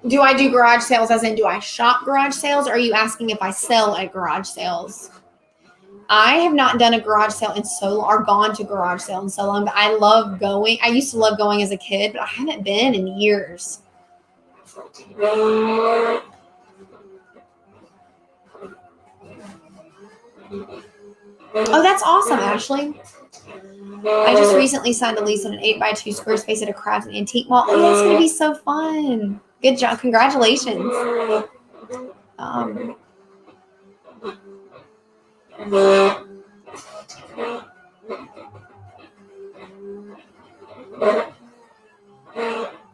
Do I do garage sales as in do I shop garage sales? Or are you asking if I sell at garage sales? I have not done a garage sale in so long, or gone to garage sale in so long, but I love going. I used to love going as a kid, but I haven't been in years. Oh, that's awesome, Ashley. I just recently signed a lease on an 8x2 square space at a craft and antique mall. Oh, that's going to be so fun. Good job. Congratulations.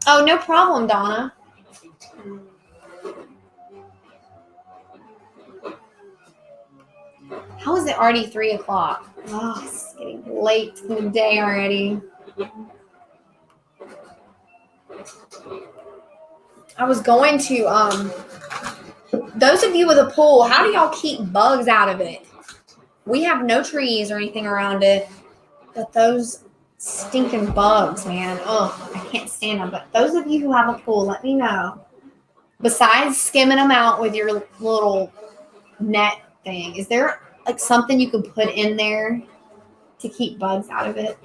Oh, no problem, Donna. How is it already 3 o'clock? Oh, it's getting late in the day already. I was going to, those of you with a pool, how do y'all keep bugs out of it? We have no trees or anything around it, but those stinking bugs, man. Oh, I can't stand them. But those of you who have a pool, let me know. Besides skimming them out with your little net thing, is there like something you can put in there to keep bugs out of it?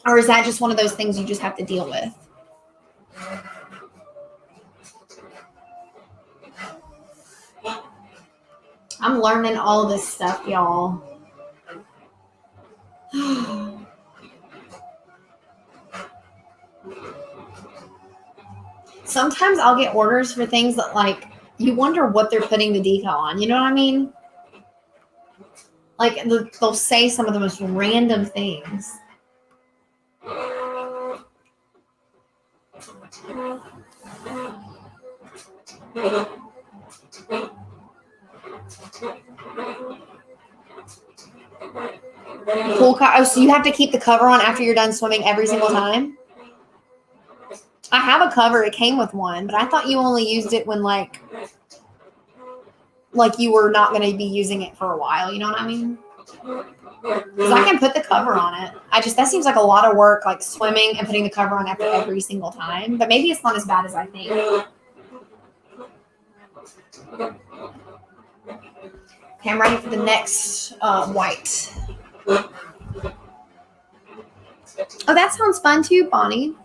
Or is that just one of those things you just have to deal with? I'm learning all this stuff, y'all. Sometimes I'll get orders for things that, like, you wonder what they're putting the decal on. You know what I mean? Like, they'll say some of the most random things. Oh, so you have to keep the cover on after you're done swimming every single time? I have a cover. It came with one, but I thought you only used it when like you were not going to be using it for a while. You know what I mean? Because I can put the cover on it. That seems like a lot of work, like swimming and putting the cover on after every single time. But maybe it's not as bad as I think. Okay, I'm ready for the next white. Oh, that sounds fun too, Bonnie.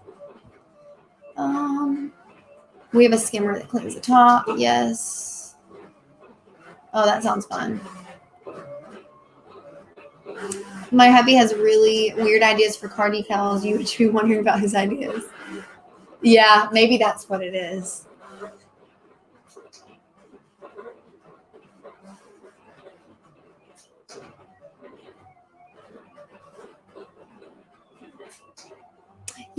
We have a skimmer that cleans the top. Yes. Oh, that sounds fun. My hubby has really weird ideas for car decals. You would be wondering about his ideas. Yeah, maybe that's what it is.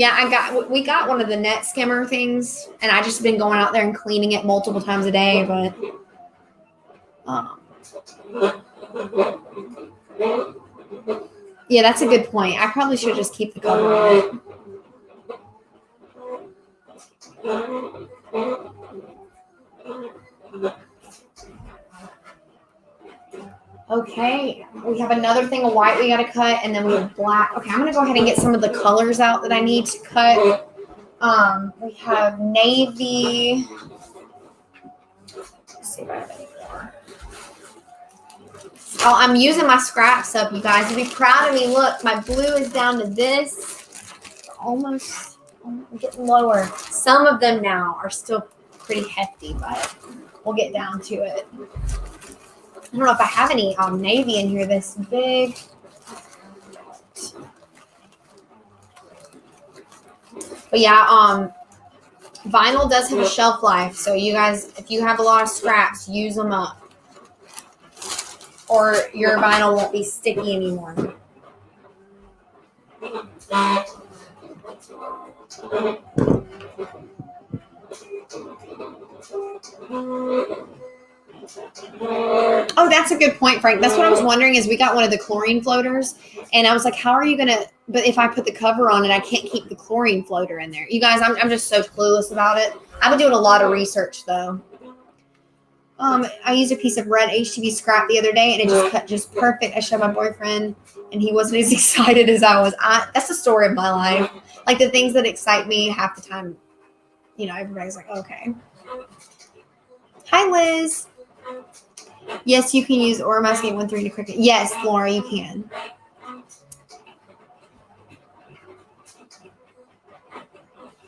Yeah, we got one of the net skimmer things, and I just been going out there and cleaning it multiple times a day, but yeah, that's a good point. I probably should just keep the cover on it. Okay, we have another thing of white we got to cut, and then we have black. Okay, I'm going to go ahead and get some of the colors out that I need to cut. We have navy. Let's see if I have any more. Oh, I'm using my scraps up, you guys. You'll be proud of me. Look, my blue is down to this. Almost getting lower. Some of them now are still pretty hefty, but we'll get down to it. I don't know if I have any navy in here this big. But yeah, vinyl does have a shelf life. So you guys, if you have a lot of scraps, use them up. Or your vinyl won't be sticky anymore. Oh, that's a good point, Frank. That's what I was wondering is we got one of the chlorine floaters, and I was like, how are you going to, but if I put the cover on it, I can't keep the chlorine floater in there. You guys, I'm just so clueless about it. I've been doing a lot of research, though. I used a piece of red HTV scrap the other day, and it just cut just perfect. I showed my boyfriend, and he wasn't as excited as I was. That's the story of my life. Like, the things that excite me, half the time, you know, everybody's like, okay. Hi, Liz. Yes, you can use Aura Mask 813 to cricut. Yes, Laura, you can.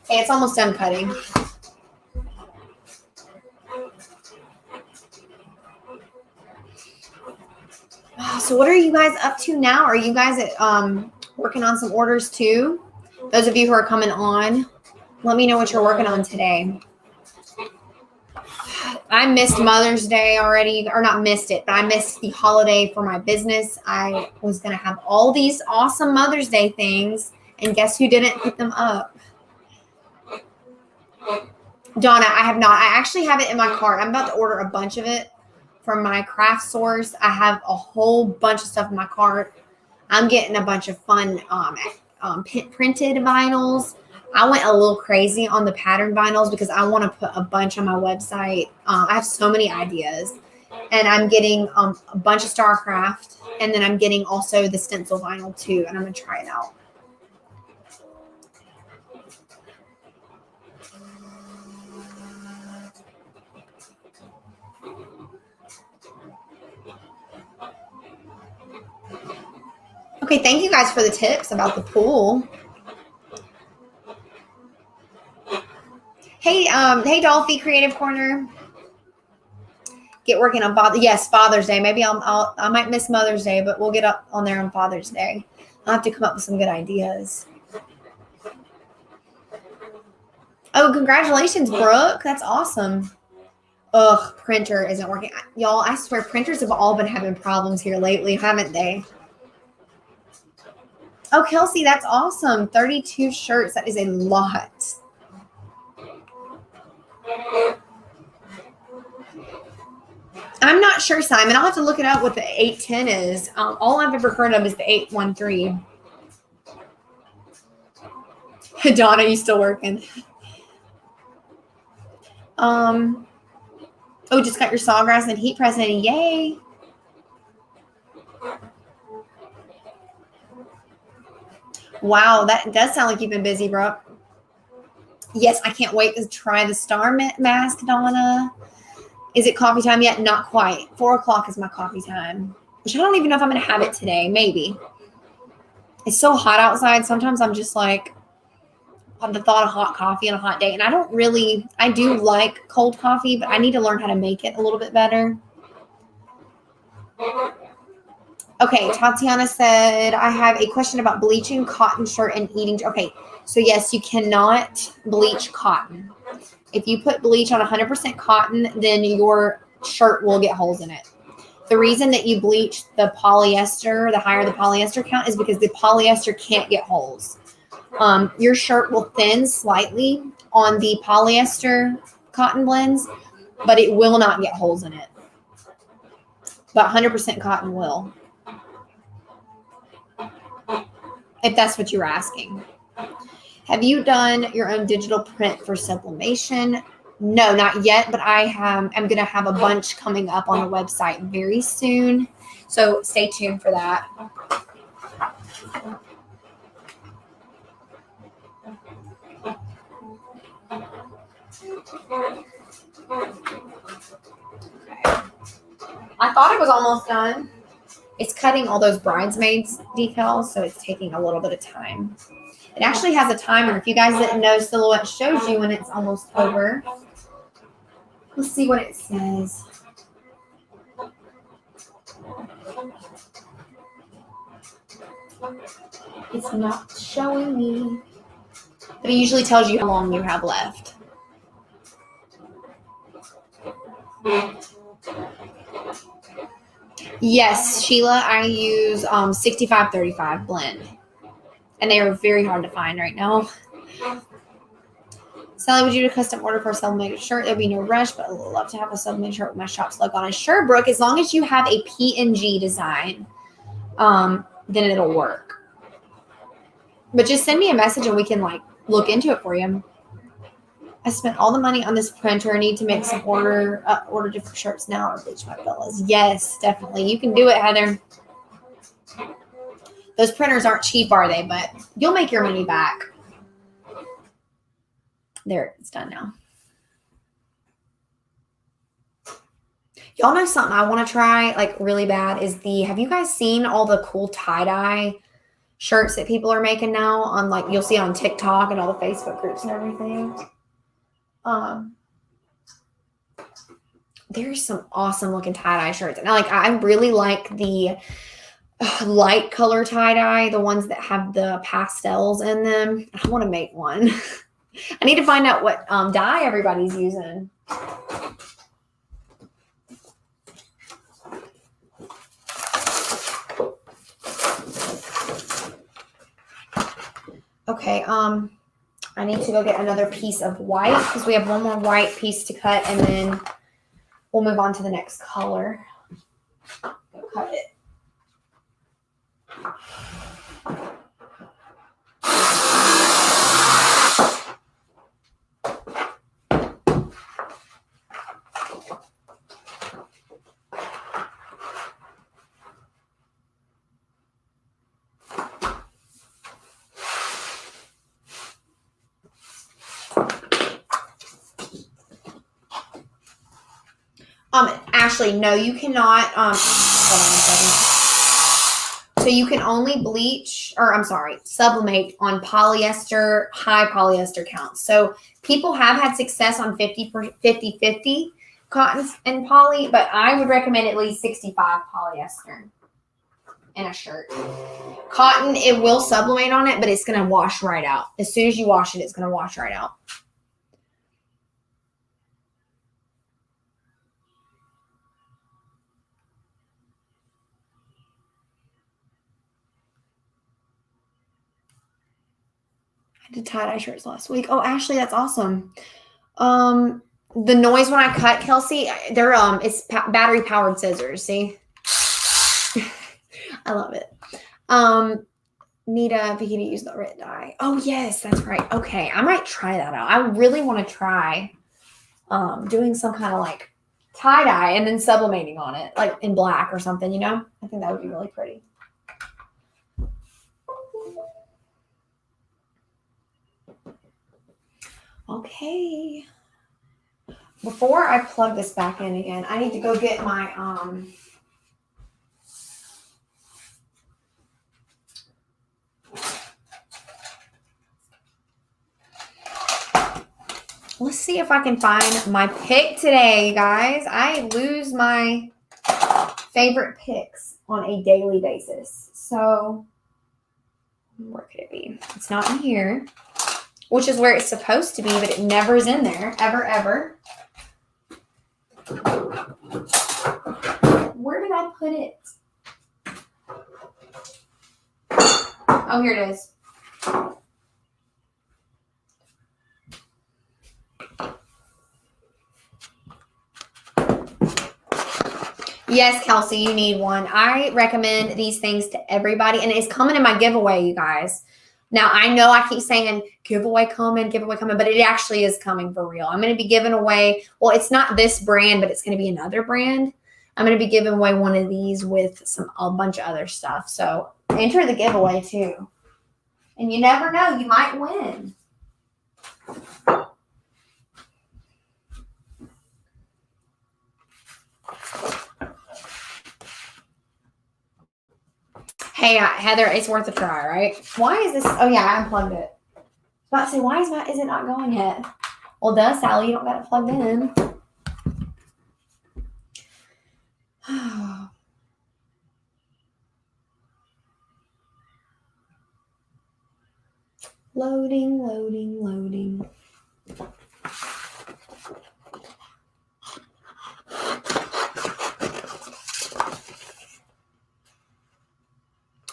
Hey, it's almost done cutting. So what are you guys up to now? Are you guys working on some orders too? Those of you who are coming on, let me know what you're working on today. I missed Mother's Day already, or not missed it, but I missed the holiday for my business. I was going to have all these awesome Mother's Day things, and guess who didn't put them up? Donna, I have not. I actually have it in my cart. I'm about to order a bunch of it from my craft source. I have a whole bunch of stuff in my cart. I'm getting a bunch of fun printed vinyls. I went a little crazy on the pattern vinyls because I want to put a bunch on my website. I have so many ideas. And I'm getting a bunch of StarCraft. And then I'm getting also the stencil vinyl too. And I'm going to try it out. Okay, thank you guys for the tips about the pool. Hey, Dolphy Creative Corner. Get working on Father's Day. Maybe I might miss Mother's Day, but we'll get up on there on Father's Day. I'll have to come up with some good ideas. Oh, congratulations, Brooke. That's awesome. Ugh, printer isn't working. Y'all, I swear printers have all been having problems here lately, haven't they? Oh, Kelsey, that's awesome. 32 shirts. That is a lot. I'm not sure, Simon. I'll have to look it up what the 810 is. All I've ever heard of is the 813. Donna, you still working? Oh, just got your sawgrass and heat pressing. Yay. Wow, that does sound like you've been busy, bro. Yes, I can't wait to try the star mask, Donna. Is it coffee time yet? Not quite. 4 o'clock is my coffee time, which I don't even know if I'm going to have it today. Maybe. It's so hot outside. Sometimes I'm just like, on the thought of hot coffee on a hot day. And I do like cold coffee, but I need to learn how to make it a little bit better. Okay, Tatiana said, I have a question about bleaching cotton shirt and eating. Okay, so yes, you cannot bleach cotton. If you put bleach on 100% cotton, then your shirt will get holes in it. The reason that you bleach the polyester, the higher the polyester count, is because the polyester can't get holes. Your shirt will thin slightly on the polyester cotton blends, but it will not get holes in it. But 100% cotton will, if that's what you're asking. Have you done your own digital print for sublimation? No, not yet, but I'm going to have a bunch coming up on the website very soon. So stay tuned for that. Okay. I thought it was almost done. It's cutting all those bridesmaids decals, so it's taking a little bit of time. It actually has a timer. If you guys didn't know, Silhouette shows you when it's almost over. Let's see what it says. It's not showing me. But it usually tells you how long you have left. Yes, Sheila, I use 6535 blend. And they are very hard to find right now. Sally, would you do a custom order for a sublimated shirt? There'd be no rush, but I would love to have a sublimated shirt with my shop's logo on it. Sure, Brooke, as long as you have a PNG design, then it'll work. But just send me a message and we can look into it for you. I spent all the money on this printer. I need to make some order different shirts now or bleach my fellas. Yes, definitely. You can do it, Heather. Those printers aren't cheap, are they? But you'll make your money back. There, it's done now. Y'all know something I want to try really bad is have you guys seen all the cool tie-dye shirts that people are making now on you'll see on TikTok and all the Facebook groups and everything? There's some awesome looking tie-dye shirts. And I really like the light color tie-dye, the ones that have the pastels in them. I want to make one. I need to find out what dye everybody's using. Okay, I need to go get another piece of white because we have one more white piece to cut and then we'll move on to the next color. Go cut it. Ashley, no, you cannot. Hold on a second. So you can only sublimate on polyester, high polyester counts. So people have had success on 50-50 cottons and poly, but I would recommend at least 65 polyester in a shirt. Cotton, it will sublimate on it, but it's going to wash right out. As soon as you wash it, it's going to wash right out. I did tie-dye shirts last week. Oh, Ashley, that's awesome. The noise when I cut, Kelsey, they're it's battery powered scissors. See, I love it. Need a bikini use the red dye. Oh yes, that's right. Okay, I might try that out. I really want to try doing some kind of tie-dye and then sublimating on it, in black or something. You know, I think that would be really pretty. Okay. Before I plug this back in again, I need to go get my let's see if I can find my pick today, guys. I lose my favorite picks on a daily basis. So where could it be? It's not in here, which is where it's supposed to be, but it never is in there, ever. Where did I put it? Oh, here it is. Yes, Kelsey, you need one. I recommend these things to everybody, and it's coming in my giveaway, you guys. Now, I know I keep saying giveaway coming, but it actually is coming for real. I'm going to be giving away, well, it's not this brand, but it's going to be another brand. I'm going to be giving away one of these with a bunch of other stuff. So enter the giveaway too. And you never know, you might win. Hey, Heather, it's worth a try, right? Why is this? Oh, yeah, I unplugged it. I was about to say, why is it not going yet? Well, duh, Sally, you don't got it plugged in. Loading.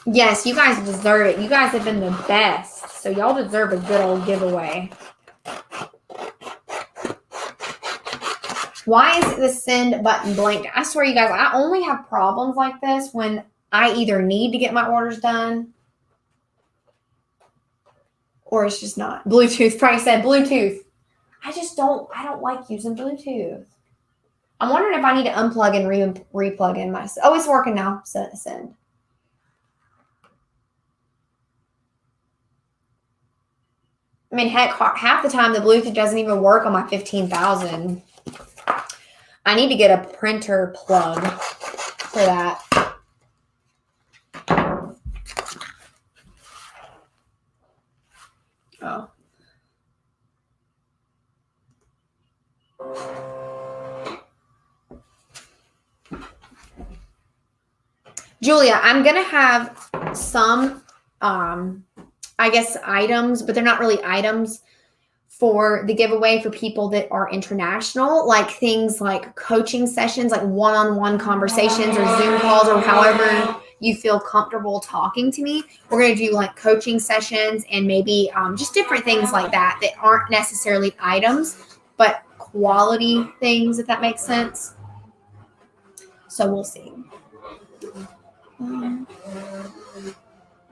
Yes, you guys deserve it. You guys have been the best. So y'all deserve a good old giveaway. Why is the send button blanked? I swear, you guys, I only have problems like this when I either need to get my orders done or it's just not. Bluetooth. Frank said Bluetooth. I don't like using Bluetooth. I'm wondering if I need to unplug and re-plug in my. Oh, it's working now. Send. I mean, heck, half the time the Bluetooth doesn't even work on my 15,000. I need to get a printer plug for that. Oh. Julia, I'm going to have some, I guess, items, but they're not really items for the giveaway for people that are international, like things like coaching sessions, like one-on-one conversations or Zoom calls or however you feel comfortable talking to me. We're going to do like coaching sessions and maybe just different things like that aren't necessarily items, but quality things, if that makes sense. So we'll see.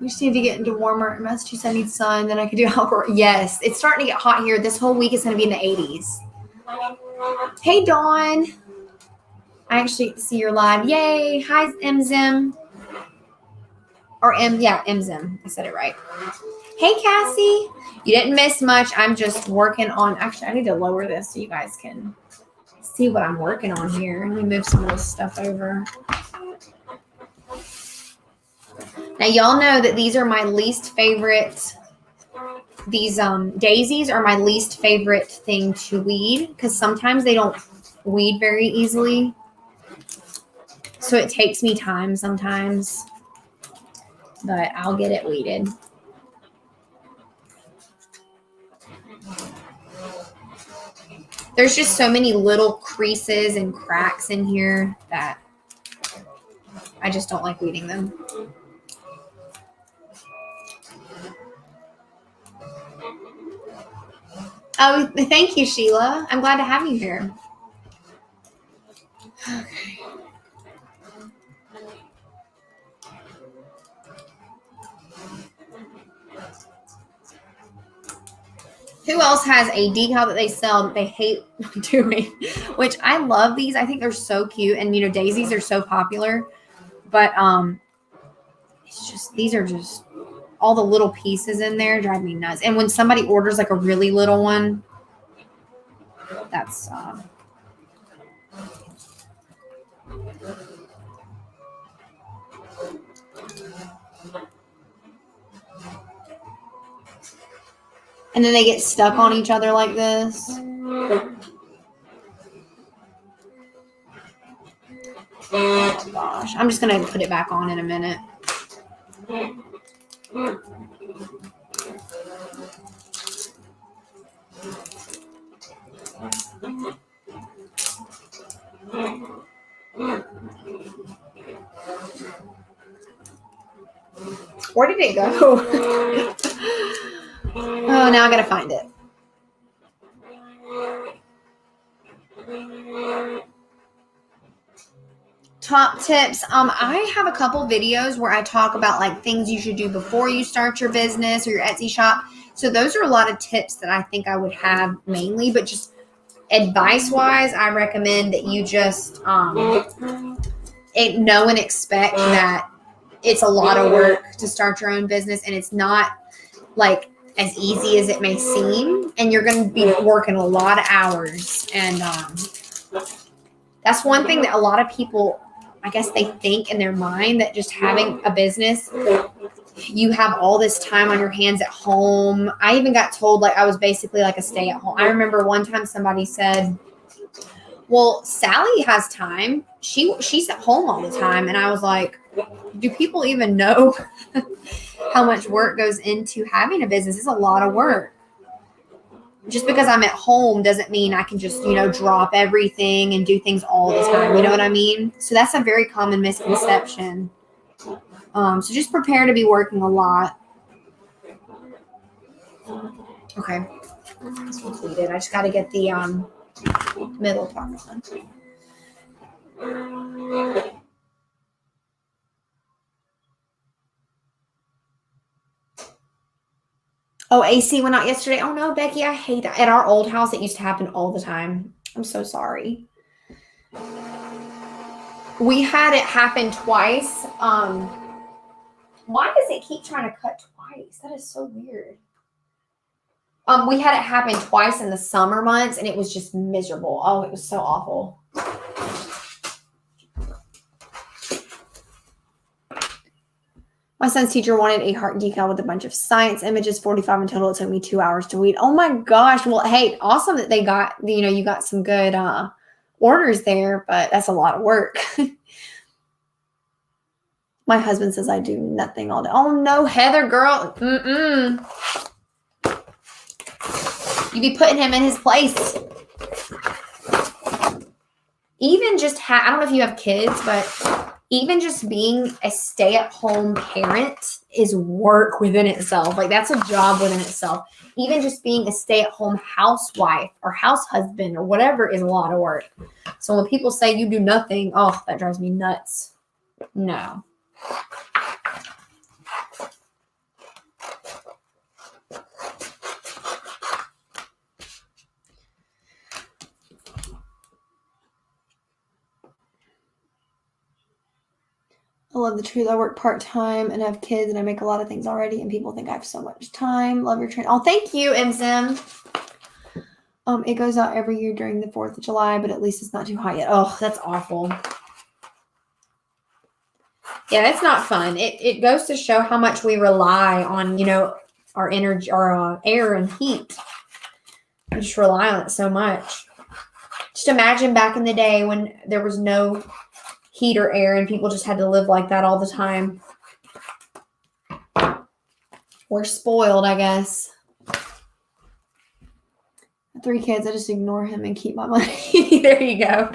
We just need to get into warmer. Massachusetts, I need sun. Then I can do outdoor. Yes, it's starting to get hot here. This whole week is going to be in the 80s. Hey, Dawn. I actually see your live. Yay. Hi, MZim. Or MZim. I said it right. Hey, Cassie. You didn't miss much. I'm just working on. Actually, I need to lower this so you guys can see what I'm working on here. Let me move some of this stuff over. Now, y'all know that these are my least favorite. These daisies are my least favorite thing to weed because sometimes they don't weed very easily. So it takes me time sometimes, but I'll get it weeded. There's just so many little creases and cracks in here that I just don't like weeding them. Oh, thank you, Sheila. I'm glad to have you here. Okay. Who else has a decal that they sell that they hate doing? Which I love these. I think they're so cute. And, daisies are so popular. But it's just, these are just, all the little pieces in there drive me nuts. And when somebody orders like a really little one, that's and then they get stuck on each other like this. Oh gosh, I'm just gonna put it back on in a minute. Where did it go? Oh, now I gotta find it. top tips. I have a couple videos where I talk about like things you should do before you start your business or your Etsy shop. So those are a lot of tips that I think I would have mainly, but just advice wise, I recommend that you just know and expect that it's a lot of work to start your own business, and it's not like as easy as it may seem, and you're going to be working a lot of hours. And that's one thing that a lot of people, I guess they think in their mind that just having a business, you have all this time on your hands at home. I even got told like I was basically like a stay-at-home. I remember one time somebody said, well, Sally has time. She's at home all the time. And I was like, do people even know how much work goes into having a business? It's a lot of work. Just because I'm at home doesn't mean I can just, drop everything and do things all the time. You know what I mean? So that's a very common misconception. So just prepare to be working a lot. Okay. That's completed. I just got to get the middle part on. Oh, AC went out yesterday. Oh no, Becky, I hate that. At our old house, it used to happen all the time. I'm so sorry. We had it happen twice. Why does it keep trying to cut twice? That is so weird. We had it happen twice in the summer months, and it was just miserable. Oh, it was so awful. My son's teacher wanted a heart decal with a bunch of science images, 45 in total. It took me 2 hours to weed. Oh my gosh. Well, hey, awesome that they got, you got some good orders there, but that's a lot of work. My husband says I do nothing all day. Oh no, Heather, girl. You be putting him in his place. Even just I don't know if you have kids, but even just being a stay-at-home parent is work within itself. Like that's a job within itself. Even just being a stay-at-home housewife or house husband or whatever is a lot of work. So when people say you do nothing, oh, that drives me nuts. No. I love the truth. I work part-time and have kids, and I make a lot of things already, and people think I have so much time. Love your training. Oh, thank you, MZM. It goes out every year during the 4th of July, but at least it's not too hot yet. Oh, that's awful. Yeah, it's not fun. It goes to show how much we rely on, our energy, our air and heat. We just rely on it so much. Just imagine back in the day when there was no heat or air and people just had to live like that all the time. We're spoiled, I guess. 3 kids, I just ignore him and keep my money. There you go.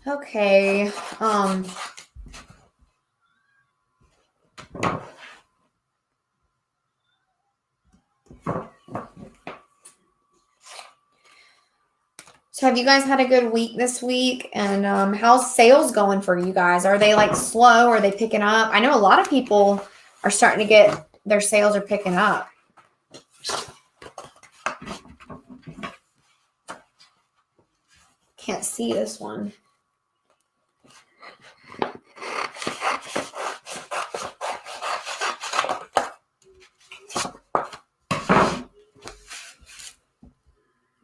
Okay. So have you guys had a good week this week? And how's sales going for you guys? Are they like slow? Are they picking up? I know a lot of people are starting to get their sales are picking up. Can't see this one.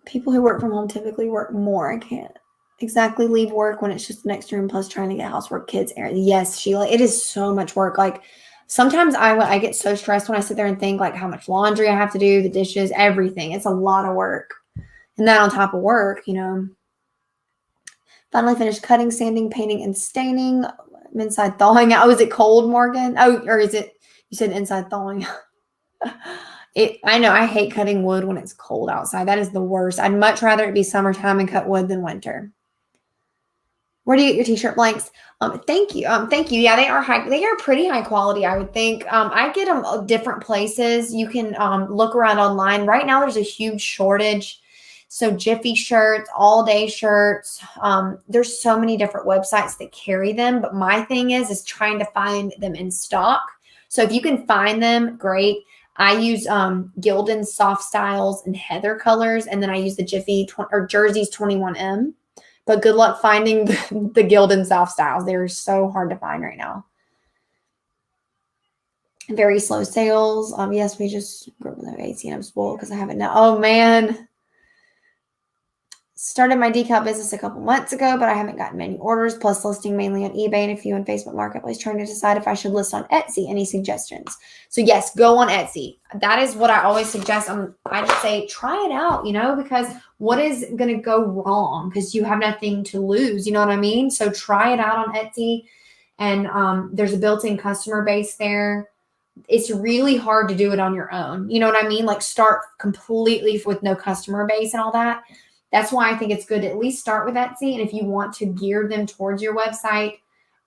People who work from home typically work more. I can't exactly leave work when it's just the next room plus trying to get housework, kids, errands. Yes, Sheila, it is so much work. Like sometimes I get so stressed when I sit there and think like how much laundry I have to do, the dishes, everything. It's a lot of work. And that on top of work, Finally finished cutting, sanding, painting, and staining. I'm inside thawing out. Oh, is it cold, Morgan? Oh, or is it, you said inside thawing. I know I hate cutting wood when it's cold outside. That is the worst. I'd much rather it be summertime and cut wood than winter. Where do you get your t-shirt blanks? Thank you. Thank you. Yeah, they are pretty high quality, I would think. I get them at different places. You can look around online. Right now there's a huge shortage. So Jiffy shirts, all day shirts. There's so many different websites that carry them. But my thing is trying to find them in stock. So if you can find them, great. I use Gildan Soft Styles and Heather colors, and then I use the Jiffy or Jersey's 21M. But good luck finding the Gildan Soft Styles. They're so hard to find right now. Very slow sales. Yes, we just grew up with AC and I'm spoiled because I haven't now. Oh man. Started my decal business a couple months ago, but I haven't gotten many orders, plus listing mainly on eBay and a few on Facebook Marketplace, trying to decide if I should list on Etsy. Any suggestions? So yes, go on Etsy. That is what I always suggest. I just say, try it out, because what is going to go wrong? Because you have nothing to lose, you know what I mean? So try it out on Etsy, and there's a built-in customer base there. It's really hard to do it on your own. You know what I mean? Like start completely with no customer base and all that. That's why I think it's good to at least start with Etsy. And if you want to gear them towards your website,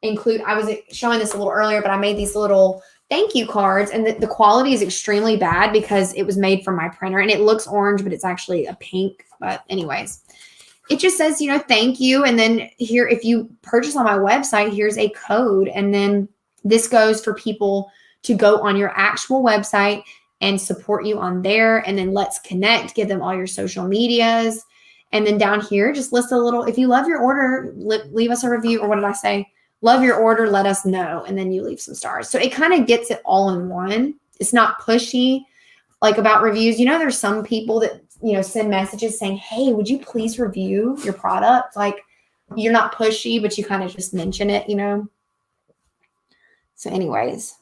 I was showing this a little earlier, but I made these little thank you cards, and the quality is extremely bad because it was made from my printer and it looks orange, but it's actually a pink. But anyways, it just says, thank you. And then here, if you purchase on my website, here's a code. And then this goes for people to go on your actual website and support you on there. And then let's connect, give them all your social medias. And then down here, just list a little, if you love your order, leave us a review, or what did I say? Love your order, let us know. And then you leave some stars. So it kind of gets it all in one. It's not pushy like about reviews. There's some people that, send messages saying, hey, would you please review your product? Like you're not pushy, but you kind of just mention it, So anyways.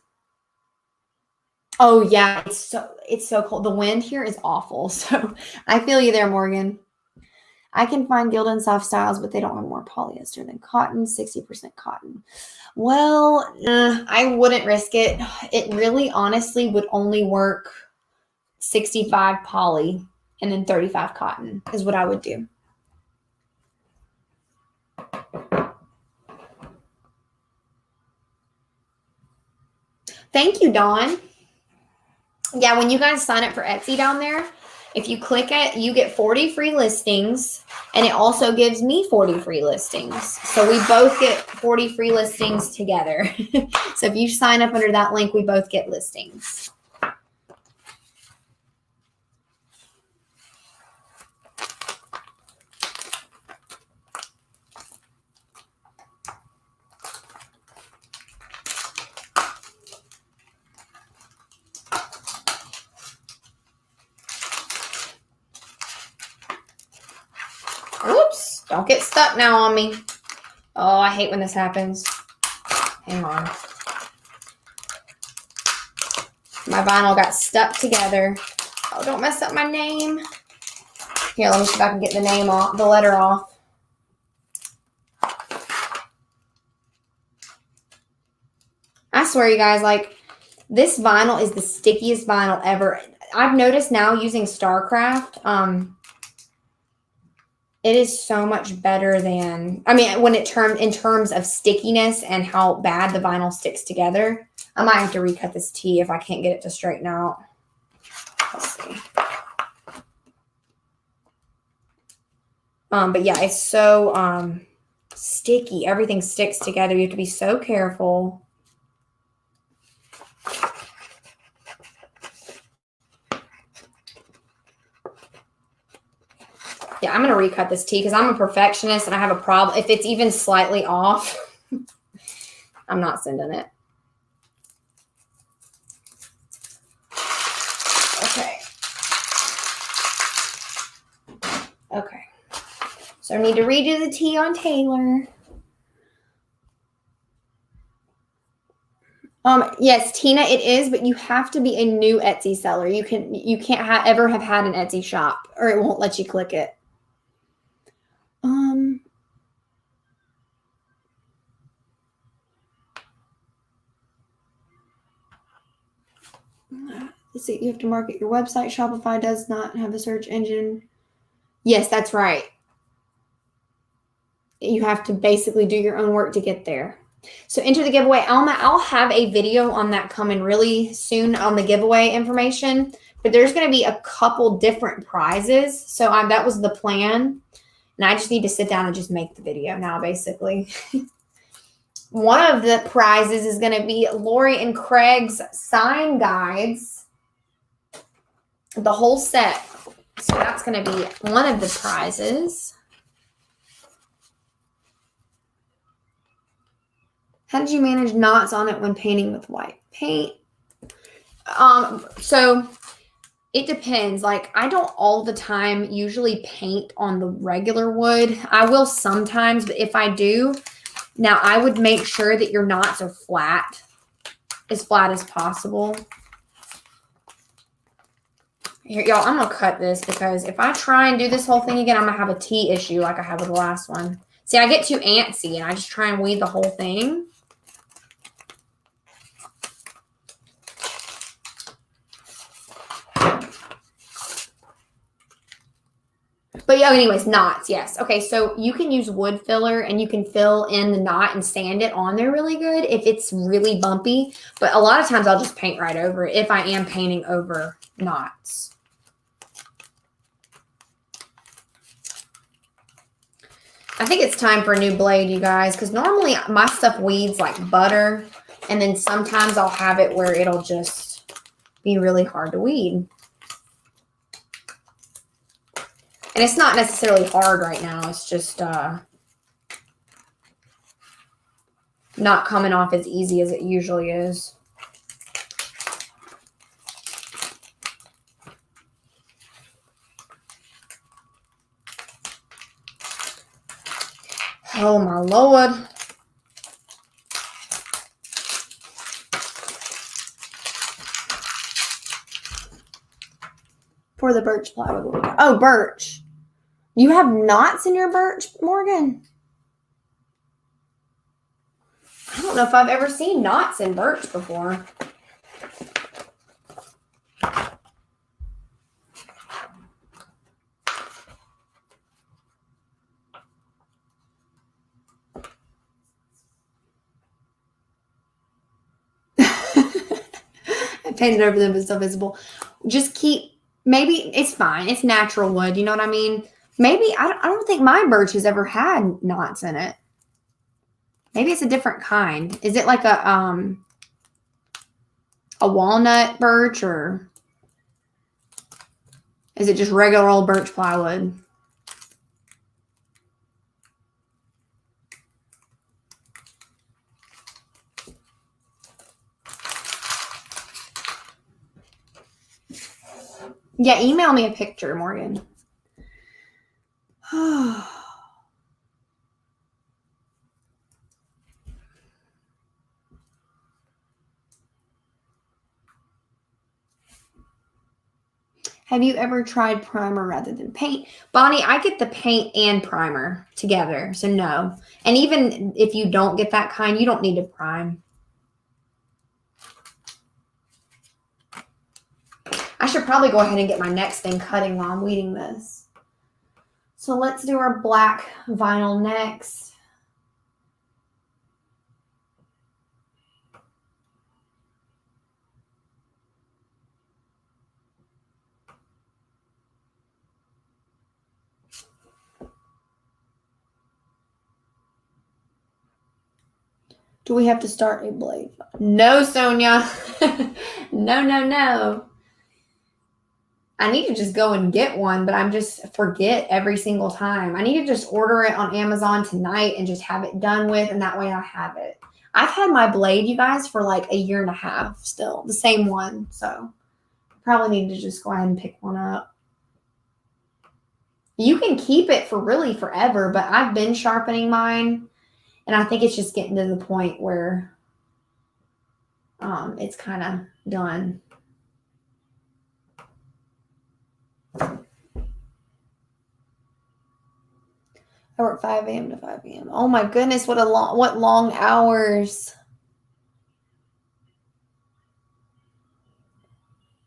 Oh yeah, it's so cold. The wind here is awful. So I feel you there, Morgan. I can find Gildan Soft Styles, but they don't have more polyester than cotton, 60% cotton. Well, I wouldn't risk it. It really, honestly, would only work 65 poly and then 35 cotton is what I would do. Thank you, Dawn. Yeah, when you guys sign up for Etsy down there, if you click it, you get 40 free listings, and it also gives me 40 free listings. So we both get 40 free listings together. So if you sign up under that link, we both get listings. Oops, don't get stuck now on me. Oh, I hate when this happens. Hang on. My vinyl got stuck together. Oh, don't mess up my name. Here, let me see if I can get the name off, the letter off. I swear, you guys, like, this vinyl is the stickiest vinyl ever. I've noticed now using StarCraft, it is so much better than, when in terms of stickiness and how bad the vinyl sticks together. I might have to recut this tee if I can't get it to straighten out. Let's see. But yeah, it's so sticky. Everything sticks together. You have to be so careful. Yeah, I'm going to recut this tee because I'm a perfectionist and I have a problem. If it's even slightly off, I'm not sending it. Okay. So I need to redo the tee on Taylor. Yes, Tina, it is, but you have to be a new Etsy seller. You can't ever have had an Etsy shop, or it won't let you click it. Let's see, you have to market your website. Shopify does not have a search engine. Yes, that's right. You have to basically do your own work to get there. So enter the giveaway. I'll have a video on that coming really soon on the giveaway information, but there's going to be a couple different prizes. So that was the plan. And I just need to sit down and just make the video now, basically. One of the prizes is going to be Lori and Craig's sign guides, the whole set. So that's going to be one of the prizes. How did you manage knots on it when painting with white paint? So it depends. Like, I don't all the time usually paint on the regular wood. I will sometimes, but if I do, now I would make sure that your knots are flat as possible. Here, y'all, I'm going to cut this because if I try and do this whole thing again, I'm going to have a tea issue like I had with the last one. See, I get too antsy and I just try and weed the whole thing. But yeah, anyways, knots, yes. Okay, so you can use wood filler and you can fill in the knot and sand it on there really good if it's really bumpy. But a lot of times I'll just paint right over it if I am painting over knots. I think it's time for a new blade, you guys, because normally my stuff weeds like butter, and then sometimes I'll have it where it'll just be really hard to weed. And it's not necessarily hard right now. It's just not coming off as easy as it usually is. Oh, my Lord. For the birch plywood. Oh, birch. You have knots in your birch, Morgan? I don't know if I've ever seen knots in birch before. I painted over them, but it's still visible. Just keep, maybe it's fine. It's natural wood. You know what I mean? Maybe, I don't think my birch has ever had knots in it. Maybe it's a different kind. Is it like a walnut birch, or is it just regular old birch plywood? Yeah, email me a picture, Morgan. Have you ever tried primer rather than paint? Bonnie, I get the paint and primer together, so no. And even if you don't get that kind, you don't need to prime. I should probably go ahead and get my next thing cutting while I'm weeding this. So let's do our black vinyl next. Do we have to start a blade? No, Sonia. No. I need to just go and get one, but I'm just forget every single time. I need to just order it on Amazon tonight and just have it done with, and that way I have it. I've had my blade, you guys, for like a year and a half still. The same one. So probably need to just go ahead and pick one up. You can keep it for really forever, but I've been sharpening mine. And I think it's just getting to the point where it's kind of done. I work 5 a.m. to 5 p.m. Oh my goodness, what long hours.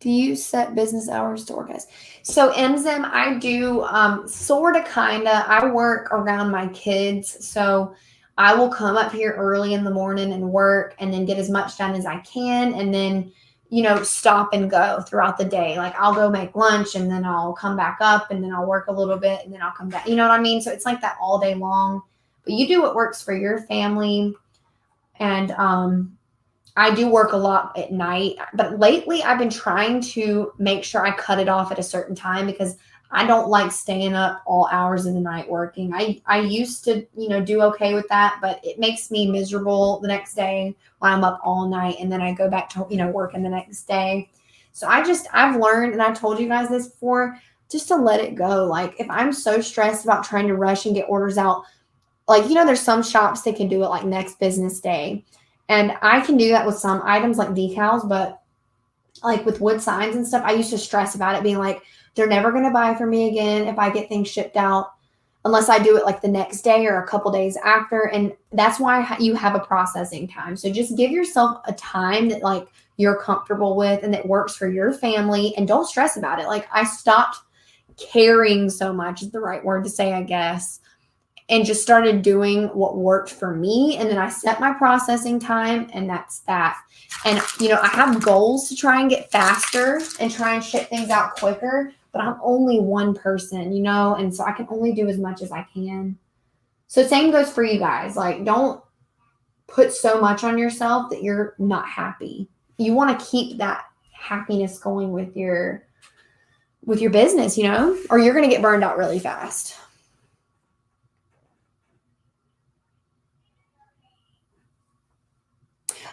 Do you set business hours to organize? So MZM, I do sort of, kind of. I work around my kids. So I will come up here early in the morning and work and then get as much done as I can. And then, stop and go throughout the day. Like I'll go make lunch and then I'll come back up and then I'll work a little bit and then I'll come back. You know what I mean? So it's like that all day long. But you do what works for your family. And I do work a lot at night, but lately I've been trying to make sure I cut it off at a certain time because I don't like staying up all hours of the night working. I used to, do okay with that, but it makes me miserable the next day when I'm up all night and then I go back to, working the next day. So I've learned, and I told you guys this before, just to let it go. Like if I'm so stressed about trying to rush and get orders out, like, there's some shops that can do it like next business day. And I can do that with some items like decals, but like with wood signs and stuff, I used to stress about it being like, they're never going to buy from me again if I get things shipped out unless I do it like the next day or a couple days after. And that's why you have a processing time. So just give yourself a time that like you're comfortable with and that works for your family, and don't stress about it. Like I stopped caring so much is the right word to say, I guess, and just started doing what worked for me. And then I set my processing time, and that's that. And, I have goals to try and get faster and try and ship things out quicker, but I'm only one person, and so I can only do as much as I can. So same goes for you guys. Like, don't put so much on yourself that you're not happy. You want to keep that happiness going with your business, or you're going to get burned out really fast.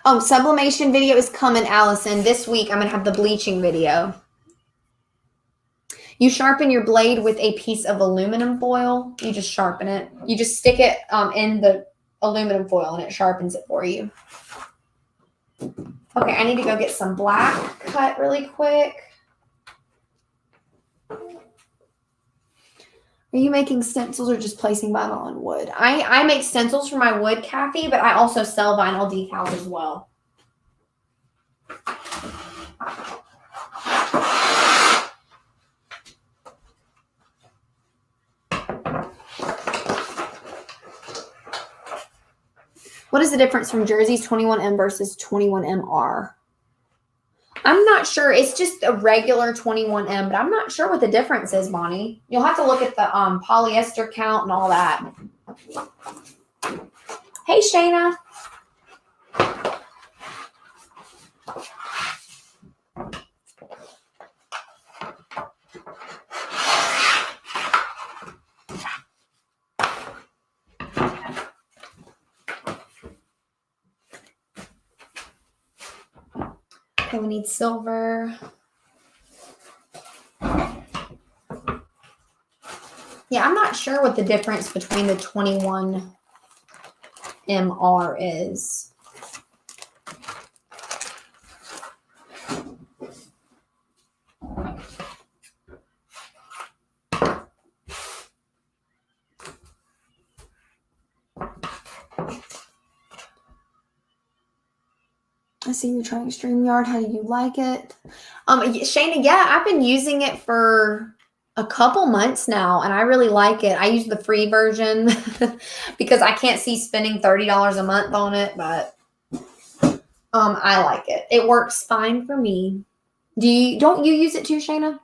Oh, sublimation video is coming, Allison. This week, I'm going to have the bleaching video. You sharpen your blade with a piece of aluminum foil. You just sharpen it. You just stick it in the aluminum foil, and it sharpens it for you. Okay, I need to go get some black cut really quick. Are you making stencils or just placing vinyl on wood? I make stencils for my wood, Kathy, but I also sell vinyl decals as well. What is the difference from Jersey's 21M versus 21MR? I'm not sure. It's just a regular 21M, but I'm not sure what the difference is, Bonnie. You'll have to look at the polyester count and all that. Hey, Shayna. Okay, we need silver. Yeah, I'm not sure what the difference between the 21MR is. I see you're trying StreamYard. How do you like it? Shayna, yeah, I've been using it for a couple months now, and I really like it. I use the free version because I can't see spending $30 a month on it, but I like it. It works fine for me. Don't you use it too, Shayna?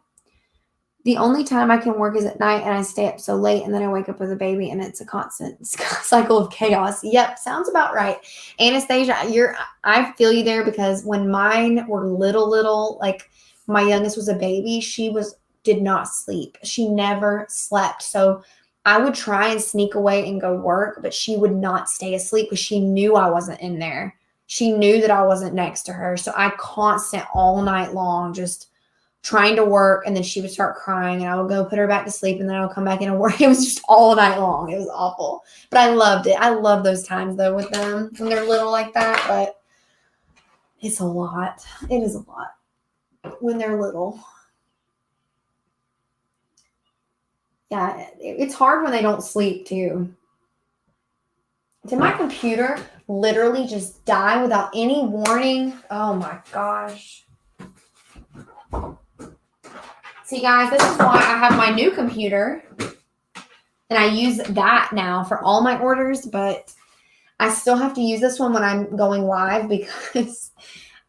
The only time I can work is at night, and I stay up so late, and then I wake up with a baby, and it's a constant cycle of chaos. Yep, sounds about right. Anastasia, I feel you there, because when mine were little, like my youngest was a baby, she did not sleep. She never slept. So I would try and sneak away and go work, but she would not stay asleep because she knew I wasn't in there. She knew that I wasn't next to her. So I constant all night long, just trying to work, and then she would start crying, and I would go put her back to sleep, and then I would come back in and work. It was just all night long. It was awful, but I loved it. I love those times though with them when they're little like that, but it's a lot. It is a lot when they're little. Yeah, it's hard when they don't sleep too. Did my computer literally just die without any warning? Oh my gosh. See, guys, this is why I have my new computer. And I use that now for all my orders, but I still have to use this one when I'm going live because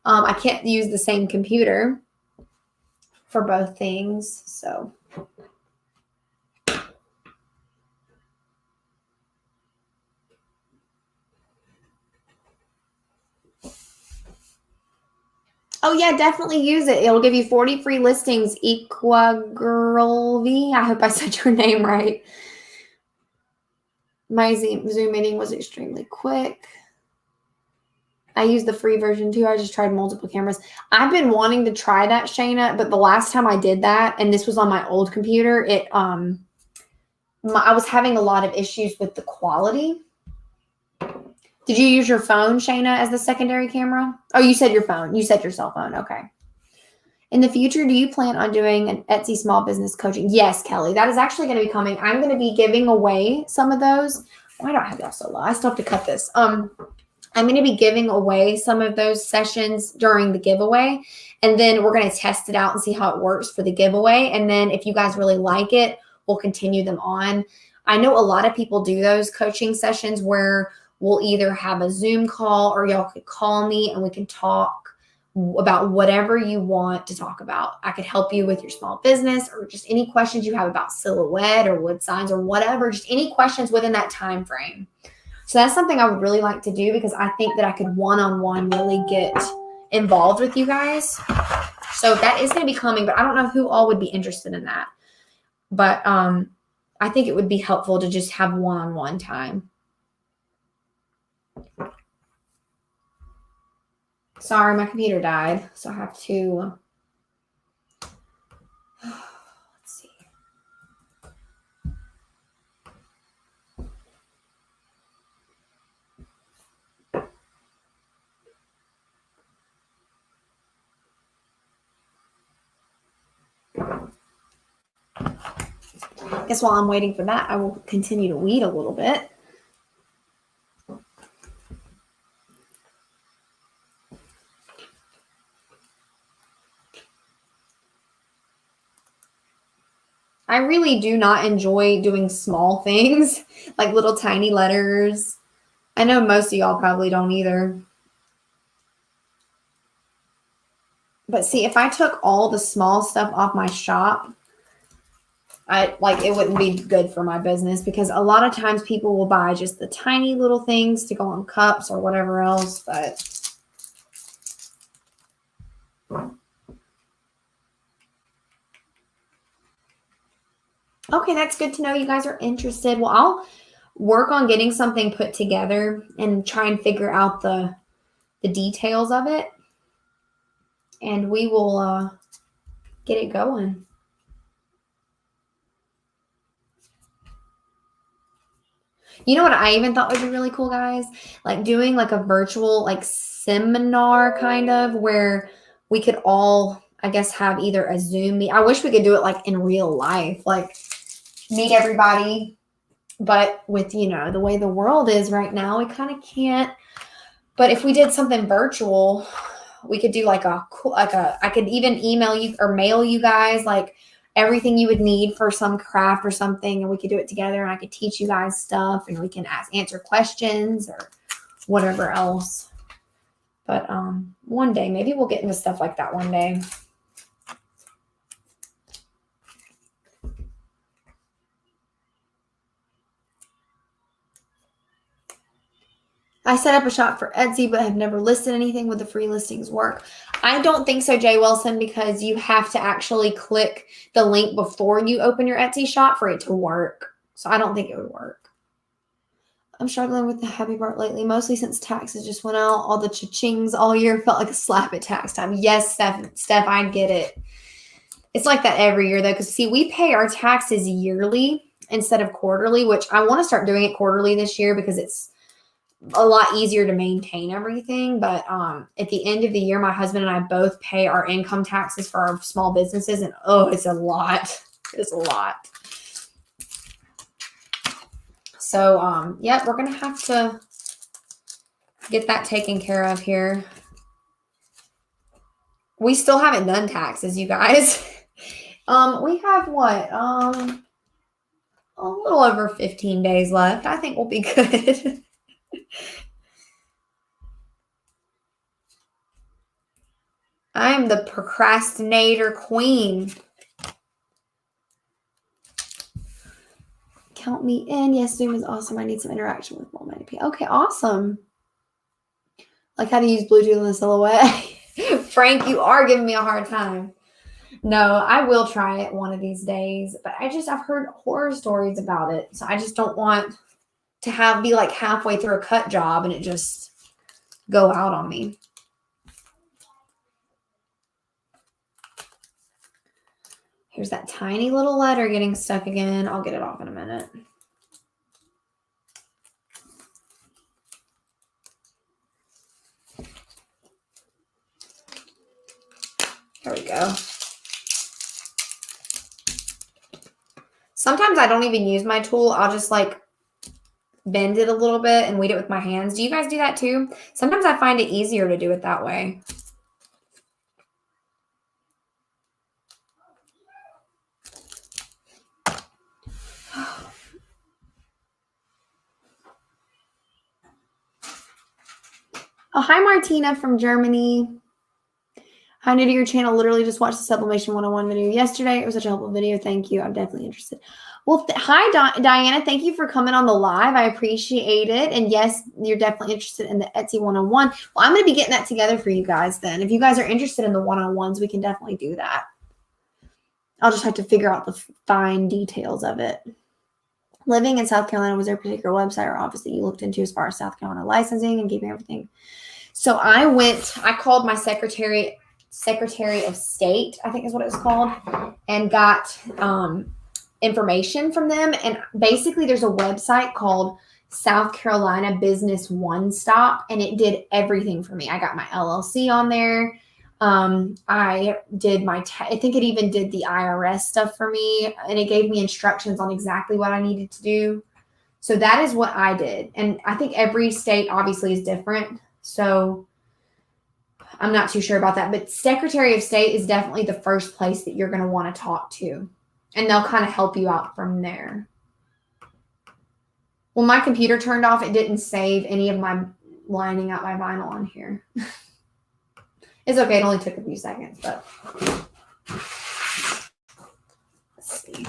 I can't use the same computer for both things. So. Oh, yeah, definitely use it. It'll give you 40 free listings. Equagirlv. I hope I said your name right. My Zoom meeting was extremely quick. I used the free version too. I just tried multiple cameras. I've been wanting to try that, Shayna, but the last time I did that, and this was on my old computer, I was having a lot of issues with the quality. Did you use your phone, Shayna, as the secondary camera? Oh, you said your phone. You said your cell phone. Okay. In the future, do you plan on doing an Etsy small business coaching? Yes, Kelly. That is actually going to be coming. I'm going to be giving away some of those. Why do I have y'all so low? I still have to cut this. I'm going to be giving away some of those sessions during the giveaway. And then we're going to test it out and see how it works for the giveaway. And then if you guys really like it, we'll continue them on. I know a lot of people do those coaching sessions where we'll either have a Zoom call or y'all could call me and we can talk about whatever you want to talk about. I could help you with your small business or just any questions you have about silhouette or wood signs or whatever, just any questions within that time frame. So that's something I would really like to do because I think that I could one-on-one really get involved with you guys. So that is going to be coming, but I don't know who all would be interested in that. But I think it would be helpful to just have one-on-one time. Sorry, my computer died, so I have to, let's see. I guess while I'm waiting for that, I will continue to weed a little bit. I really do not enjoy doing small things, like little tiny letters. I know most of y'all probably don't either. But see, if I took all the small stuff off my shop, it wouldn't be good for my business because a lot of times people will buy just the tiny little things to go on cups or whatever else, but okay, that's good to know you guys are interested. Well, I'll work on getting something put together and try and figure out the details of it. And we will get it going. You know what I even thought would be really cool, guys? Like doing like a virtual like seminar kind of where we could all, I guess, have either a Zoom meet. I wish we could do it like in real life, like meet everybody. But with, the way the world is right now, we kind of can't. But if we did something virtual, we could do I could even email you or mail you guys like everything you would need for some craft or something, and we could do it together, and I could teach you guys stuff, and we can answer questions or whatever else. But one day, maybe we'll get into stuff like that one day. I set up a shop for Etsy, but have never listed anything. Would the free listings work? I don't think so, Jay Wilson, because you have to actually click the link before you open your Etsy shop for it to work. So I don't think it would work. I'm struggling with the happy part lately, mostly since taxes just went out. All the cha-chings all year felt like a slap at tax time. Yes, Steph, I get it. It's like that every year, though, because, see, we pay our taxes yearly instead of quarterly, which I want to start doing it quarterly this year because it's a lot easier to maintain everything. But at the end of the year, my husband and I both pay our income taxes for our small businesses, and it's a lot. It's a lot. So yeah, we're gonna have to get that taken care of here. We still haven't done taxes, you guys. We have what? A little over 15 days left. I think we'll be good. I am the procrastinator queen. Count me in. Yes, Zoom is awesome. I need some interaction with mom. Okay, awesome. Like how to use Bluetooth in the silhouette. Frank, you are giving me a hard time. No, I will try it one of these days, but I've heard horror stories about it. So I just don't want to be like halfway through a cut job and it just go out on me. Here's that tiny little letter getting stuck again. I'll get it off in a minute. There we go. Sometimes I don't even use my tool. I'll just like bend it a little bit and weed it with my hands. Do you guys do that too? Sometimes I find it easier to do it that way. Oh, hi, Martina from Germany. Hi, new to your channel. Literally just watched the Sublimation 101 video yesterday. It was such a helpful video. Thank you. I'm definitely interested. Well, hi, Diana. Thank you for coming on the live. I appreciate it. And yes, you're definitely interested in the Etsy 101. Well, I'm going to be getting that together for you guys then. If you guys are interested in the 101s, we can definitely do that. I'll just have to figure out the fine details of it. Living in South Carolina, was there a particular website or office that you looked into as far as South Carolina licensing and gave me everything? So I called my Secretary of State, I think is what it was called, and got information from them. And basically there's a website called South Carolina Business One Stop, and it did everything for me. I got my LLC on there. I did I think it even did the IRS stuff for me, and it gave me instructions on exactly what I needed to do. So that is what I did. And I think every state obviously is different. So I'm not too sure about that, but Secretary of State is definitely the first place that you're going to want to talk to, and they'll kind of help you out from there. When my computer turned off, it didn't save any of my lining up my vinyl on here. It's okay. It only took a few seconds, but let's see.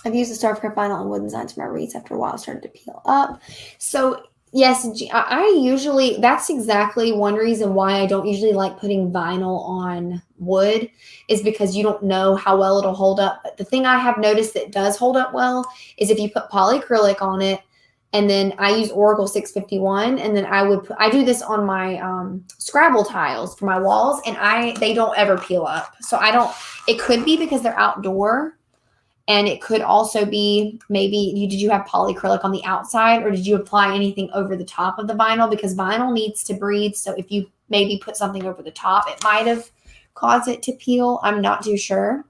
I've used the Starfcraft vinyl on wooden sides for my wreaths. After a while, it started to peel up. So yes, that's exactly one reason why I don't usually like putting vinyl on wood, is because you don't know how well it'll hold up. But the thing I have noticed that does hold up well is if you put polyacrylic on it, and then I use Oracle 651, and then I do this on my Scrabble tiles for my walls, and they don't ever peel up. So it could be because they're outdoor. And it could also be maybe did you have polyacrylic on the outside, or did you apply anything over the top of the vinyl? Because vinyl needs to breathe. So if you maybe put something over the top, it might have caused it to peel. I'm not too sure.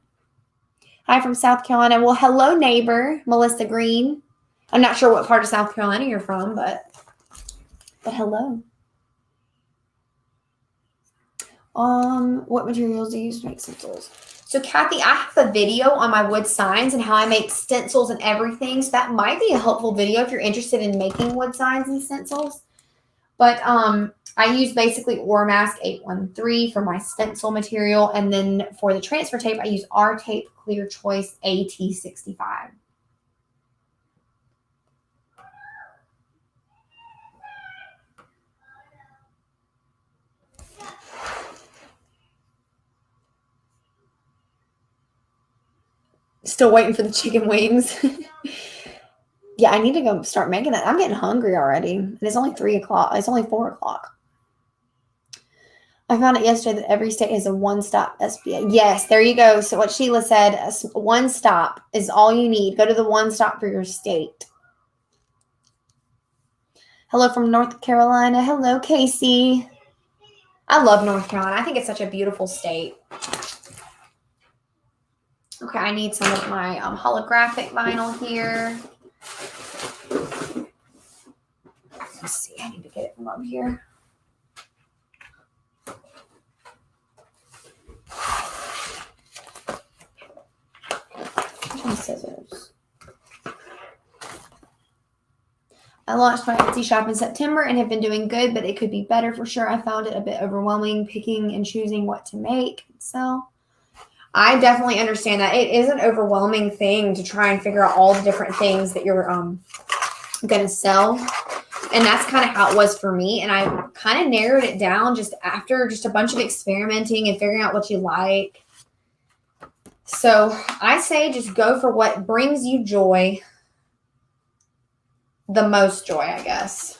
Hi from South Carolina. Well, hello, neighbor, Melissa Green. I'm not sure what part of South Carolina you're from, but hello. What materials do you use to make stencils? So Kathy, I have a video on my wood signs and how I make stencils and everything. So that might be a helpful video if you're interested in making wood signs and stencils. But I use basically Oramask 813 for my stencil material. And then for the transfer tape, I use R Tape Clear Choice AT65. Still waiting for the chicken wings. Yeah, I need to go start making that. I'm getting hungry already. And it's only 3 o'clock. It's only 4 o'clock. I found out yesterday that every state has a one-stop SBA. Yes, there you go. So what Sheila said, one stop is all you need. Go to the one stop for your state. Hello from North Carolina. Hello, Casey. I love North Carolina. I think it's such a beautiful state. Okay, I need some of my holographic vinyl here. Let's see. I need to get it from up here. scissors. I launched my Etsy shop in September and have been doing good, but it could be better for sure. I found it a bit overwhelming picking and choosing what to make and sell. I definitely understand that. It is an overwhelming thing to try and figure out all the different things that you're going to sell. And that's kind of how it was for me. And I kind of narrowed it down just after just a bunch of experimenting and figuring out what you like. So I say just go for what brings you joy. The most joy, I guess.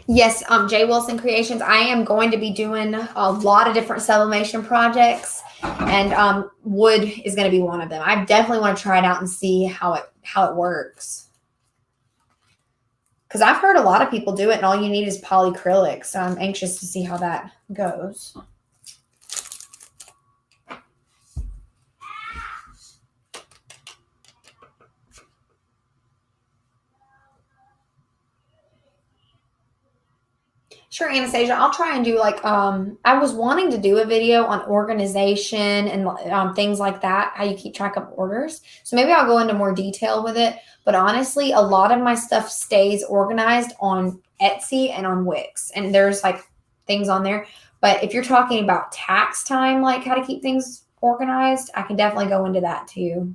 Yes, Jay Wilson Creations. I am going to be doing a lot of different sublimation projects, and wood is going to be one of them. I definitely want to try it out and see how it works. Because I've heard a lot of people do it, and all you need is polyacrylic. So I'm anxious to see how that goes. Sure, Anastasia. I'll try and do like, I was wanting to do a video on organization and things like that, how you keep track of orders. So maybe I'll go into more detail with it. But honestly, a lot of my stuff stays organized on Etsy and on Wix. And there's like things on there. But if you're talking about tax time, like how to keep things organized, I can definitely go into that too.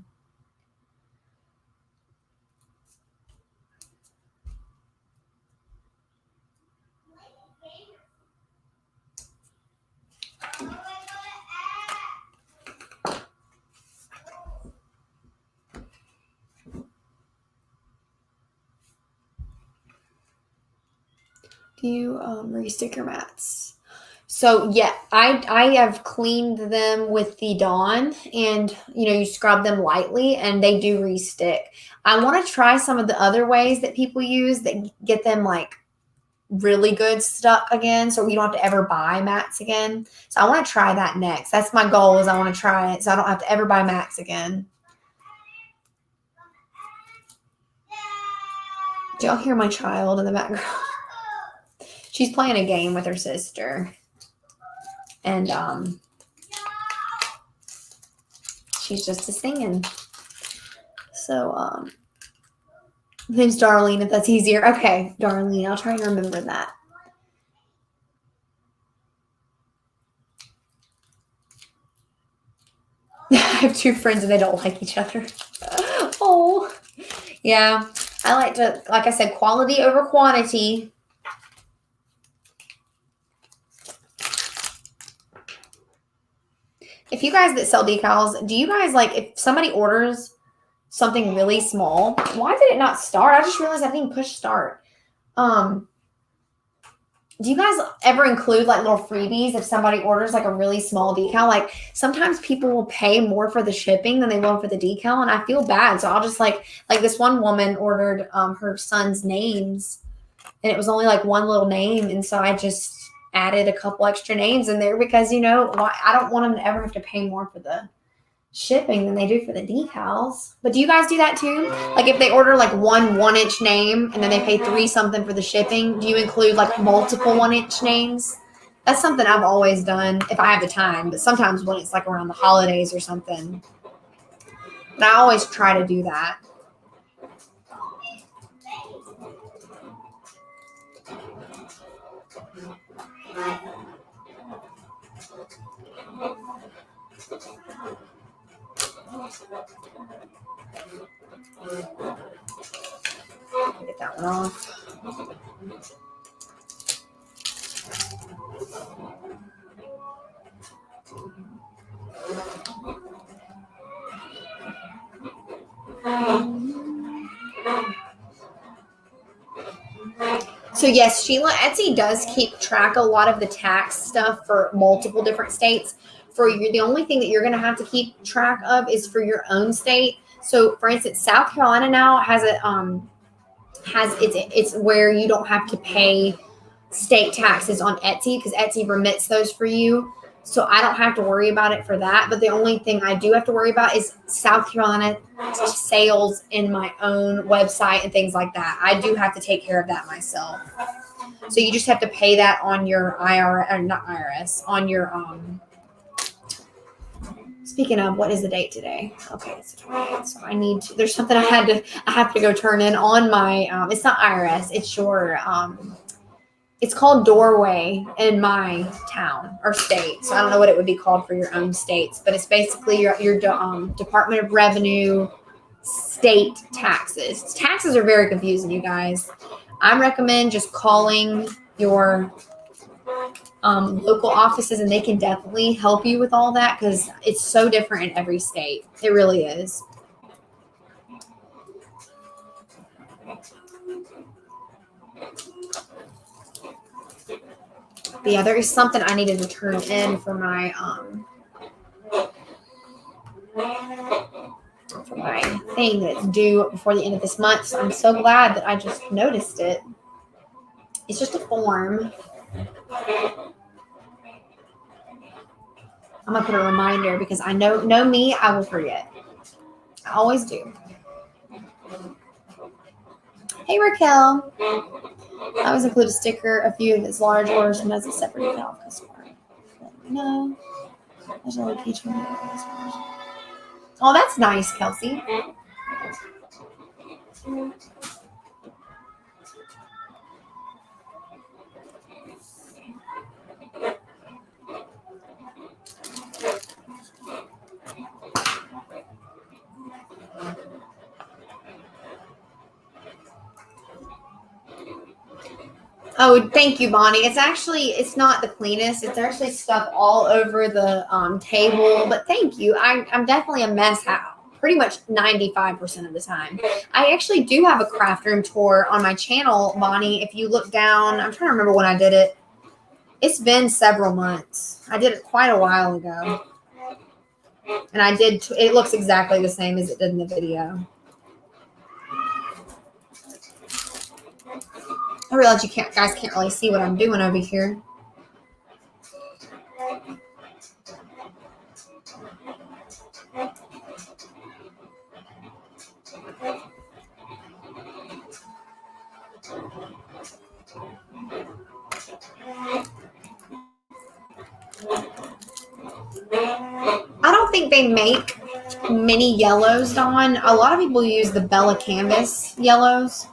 Do you re-stick your mats? So yeah, I have cleaned them with the Dawn, and you scrub them lightly and they do re-stick. I want to try some of the other ways that people use that get them like really good stuck again, so you don't have to ever buy mats again. So I want to try that next. That's my goal, is I want to try it so I don't have to ever buy mats again. Do y'all hear my child in the background? She's playing a game with her sister. And she's just singing. So her name's Darlene, if that's easier. Okay, Darlene, I'll try and remember that. I have two friends and they don't like each other. Oh, yeah. I like to, like I said, quality over quantity. If you guys that sell decals, do you guys like, if somebody orders something really small, why did it not start? I just realized I didn't push start. Do you guys ever include like little freebies if somebody orders like a really small decal? Like sometimes people will pay more for the shipping than they will for the decal, and I feel bad. So I'll just like this one woman ordered her son's names, and it was only like one little name, and so I just added a couple extra names in there because I don't want them to ever have to pay more for the shipping than they do for the decals. But do you guys do that too? Like if they order like one 1-inch name and then they pay $3 something for the shipping, do you include like multiple 1-inch names? That's something I've always done if I have the time, but sometimes when it's like around the holidays or something. But I always try to do that. Get that one off. So yes, Sheila, Etsy does keep track a lot of the tax stuff for multiple different states. The only thing that you're going to have to keep track of is for your own state. So for instance, South Carolina now has it's where you don't have to pay state taxes on Etsy because Etsy remits those for you. So I don't have to worry about it for that. But the only thing I do have to worry about is South Carolina sales in my own website and things like that. I do have to take care of that myself. So you just have to pay that on your IRS, or not IRS, on your Speaking of, what is the date today? Okay, it's the 28th. So I need to. There's something I have to go turn in on my. It's not IRS. It's your. It's called Doorway in my town or state. So I don't know what it would be called for your own states, but it's basically your Department of Revenue state taxes. Taxes are very confusing, you guys. I recommend just calling your local offices, and they can definitely help you with all that because it's so different in every state. It really is. But yeah, there is something I needed to turn in for my thing that's due before the end of this month. So I'm so glad that I just noticed it. It's just a form. I'm gonna put a reminder because I know me, I will forget. I always do. Hey Raquel. I always include a sticker, a few of its large orders, and as a separate decal customer. Let me know. There's a location. Oh, that's nice, Kelsey. Oh, thank you, Bonnie. It's not the cleanest. It's actually stuff all over the table. But thank you. I'm definitely a mess pretty much 95% of the time. I actually do have a craft room tour on my channel, Bonnie. If you look down, I'm trying to remember when I did it. It's been several months. I did it quite a while ago. And it looks exactly the same as it did in the video. I realize you guys can't really see what I'm doing over here. I don't think they make mini yellows, Dawn. A lot of people use the Bella Canvas yellows.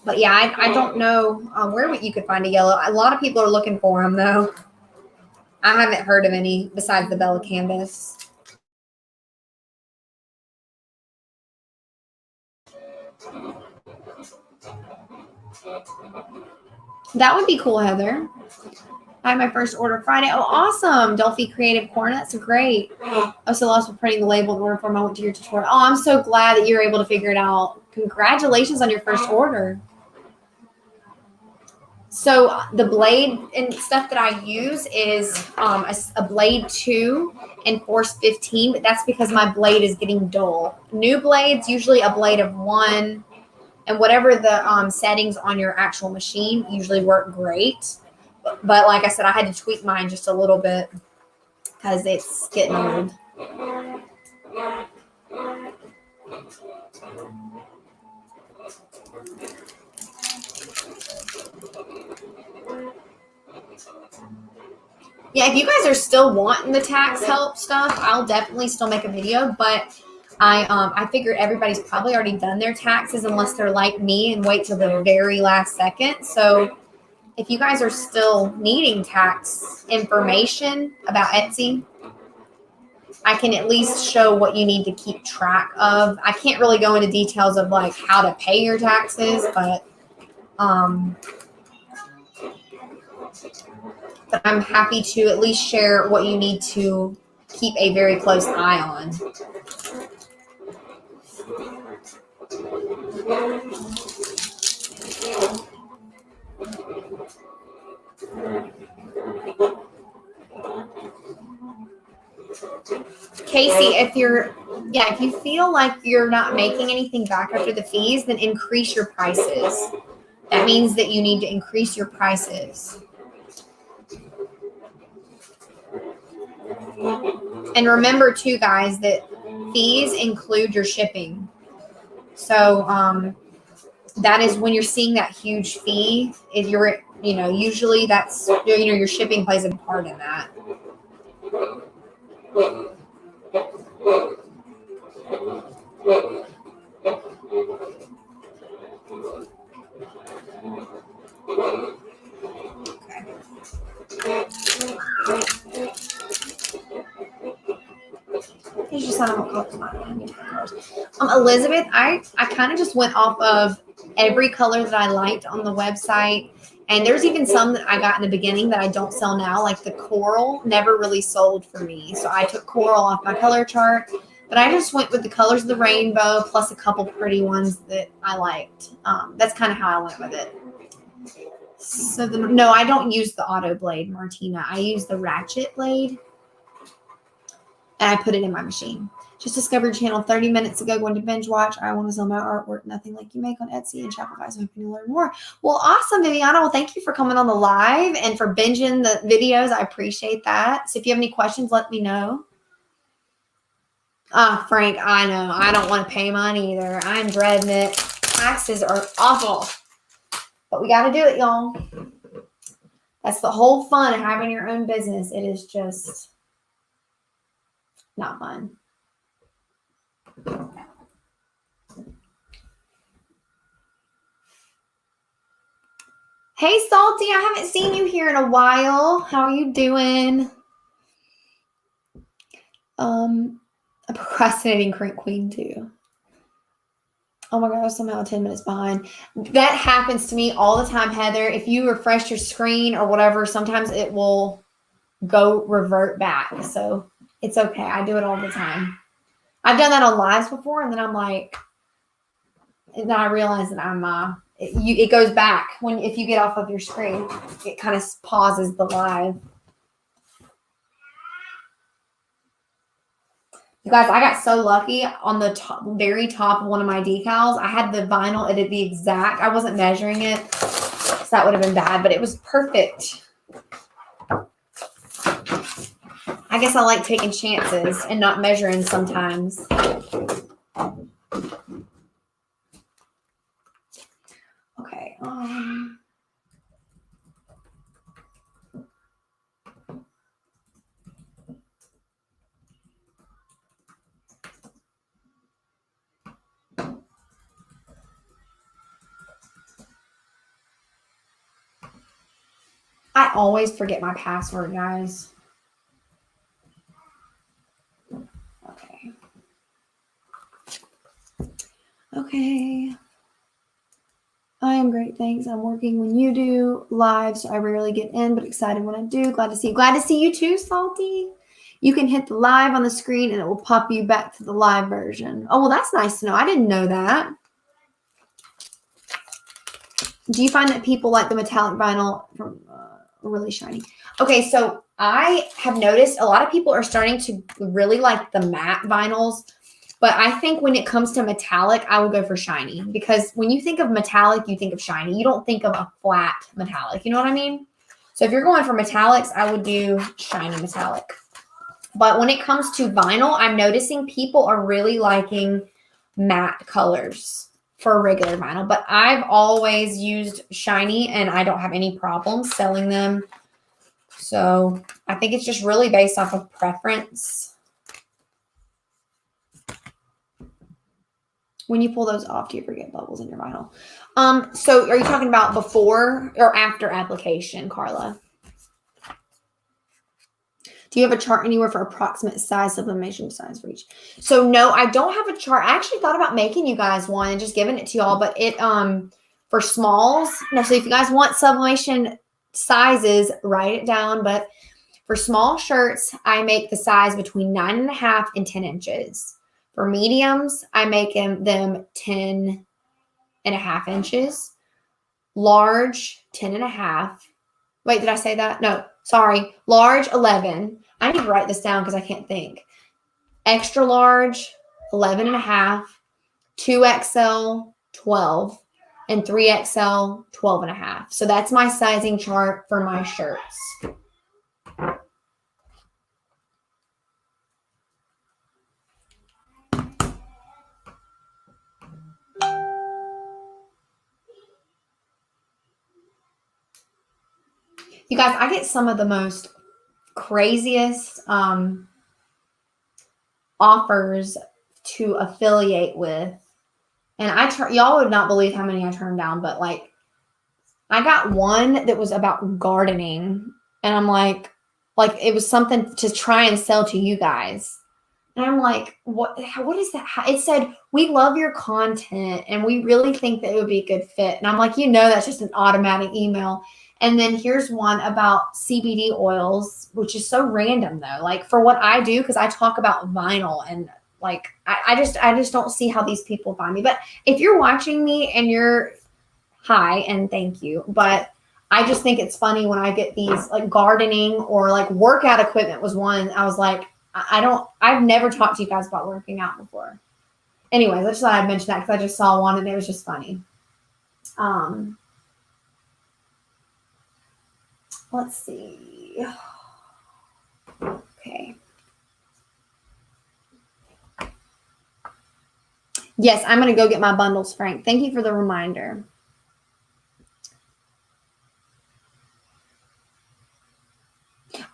But yeah, I don't know where you could find a yellow. A lot of people are looking for them, though. I haven't heard of any besides the Bella Canvas. That would be cool, Heather. I had my first order Friday. Oh, awesome. Delphi Creative Corner. That's great. I was so lost with printing the label in order form. I went to your tutorial. Oh, I'm so glad that you're able to figure it out. Congratulations on your first order. So the blade and stuff that I use is a blade 2 and force 15, but that's because my blade is getting dull. New blades, usually a blade of 1, and whatever the settings on your actual machine usually work great. But like I said, I had to tweak mine just a little bit because it's getting old. Yeah, if you guys are still wanting the tax help stuff, I'll definitely still make a video. But I figured everybody's probably already done their taxes unless they're like me and wait till the very last second. So if you guys are still needing tax information about Etsy, I can at least show what you need to keep track of. I can't really go into details of like how to pay your taxes, but I'm happy to at least share what you need to keep a very close eye on. Casey, if you're Yeah, if you feel like you're not making anything back after the fees, then increase your prices. That means that you need to increase your prices. And remember too, guys, that fees include your shipping. So that is when you're seeing that huge fee, if you're, usually that's, your shipping plays a part in that. It's just not a Elizabeth, I kind of just went off of every color that I liked on the website. And there's even some that I got in the beginning that I don't sell now, like the coral never really sold for me. So I took coral off my color chart, but I just went with the colors of the rainbow plus a couple pretty ones that I liked. That's kind of how I went with it. So no, I don't use the auto blade, Martina. I use the ratchet blade. And I put it in my machine. Just discovered your channel 30 minutes ago, going to binge watch. I want to sell my artwork, nothing like you make on Etsy and Shopify. So hoping you learn more. Well, awesome, Viviana. Well, thank you for coming on the live and for binging the videos. I appreciate that. So if you have any questions, let me know. Frank, I know. I don't want to pay mine either. I'm dreading it. Taxes are awful. But we got to do it, y'all. That's the whole fun of having your own business. It is just not fun. Hey, Salty, I haven't seen you here in a while. How are you doing? A procrastinating crank queen too. Oh my gosh, somehow 10 minutes behind. That happens to me all the time, Heather. If you refresh your screen or whatever, sometimes it will revert back. So it's okay. I do it all the time. I've done that on lives before, and then I'm like, and then I realize that I'm it goes back if you get off of your screen. It kind of pauses the live. You guys, I got so lucky on the very top of one of my decals. I had the vinyl at the exact. I wasn't measuring it, so that would have been bad, but it was perfect. I guess I like taking chances and not measuring sometimes. Okay. I always forget my password, guys. Okay. Okay. I am great, thanks. I'm working when you do live, so I rarely get in, but excited when I do. Glad to see you. Glad to see you too, Salty. You can hit the live on the screen and it will pop you back to the live version. Oh, well, that's nice to know. I didn't know that. Do you find that people like the metallic vinyl from really shiny? Okay, so I have noticed a lot of people are starting to really like the matte vinyls. But I think when it comes to metallic, I would go for shiny. Because when you think of metallic, you think of shiny. You don't think of a flat metallic. You know what I mean? So if you're going for metallics, I would do shiny metallic. But when it comes to vinyl, I'm noticing people are really liking matte colors for regular vinyl. But I've always used shiny, and I don't have any problems selling them. So I think it's just really based off of preference. When you pull those off, do you ever get bubbles in your vinyl? So are you talking about before or after application, Carla? Do you have a chart anywhere for approximate size, sublimation size for each? So no, I don't have a chart. I actually thought about making you guys one and just giving it to y'all, but it for smalls. No, so if you guys want sublimation sizes, write it down. But for small shirts, I make the size between 9.5 and 10 inches. For mediums, I make them 10.5 inches. Large, 10.5. Wait, did I say that? No, sorry. Large, 11. I need to write this down because I can't think. Extra large, 11.5, 2XL, 12, and 3XL, 12.5. So that's my sizing chart for my shirts. You guys, I get some of the most craziest offers to affiliate with. And y'all would not believe how many I turned down, but like I got one that was about gardening, and I'm like it was something to try and sell to you guys. And I'm like, what is that? It said, we love your content and we really think that it would be a good fit. And I'm like, that's just an automatic email. And then here's one about CBD oils, which is so random though. Like for what I do, because I talk about vinyl and like, I just don't see how these people find me. But if you're watching me and you're hi and thank you, but I just think it's funny when I get these like gardening or like workout equipment was one. I was like, I've never talked to you guys about working out before. Anyways, I just thought I'd mention that because I just saw one and it was just funny. Let's see. Okay. Yes, I'm going to go get my bundles, Frank. Thank you for the reminder.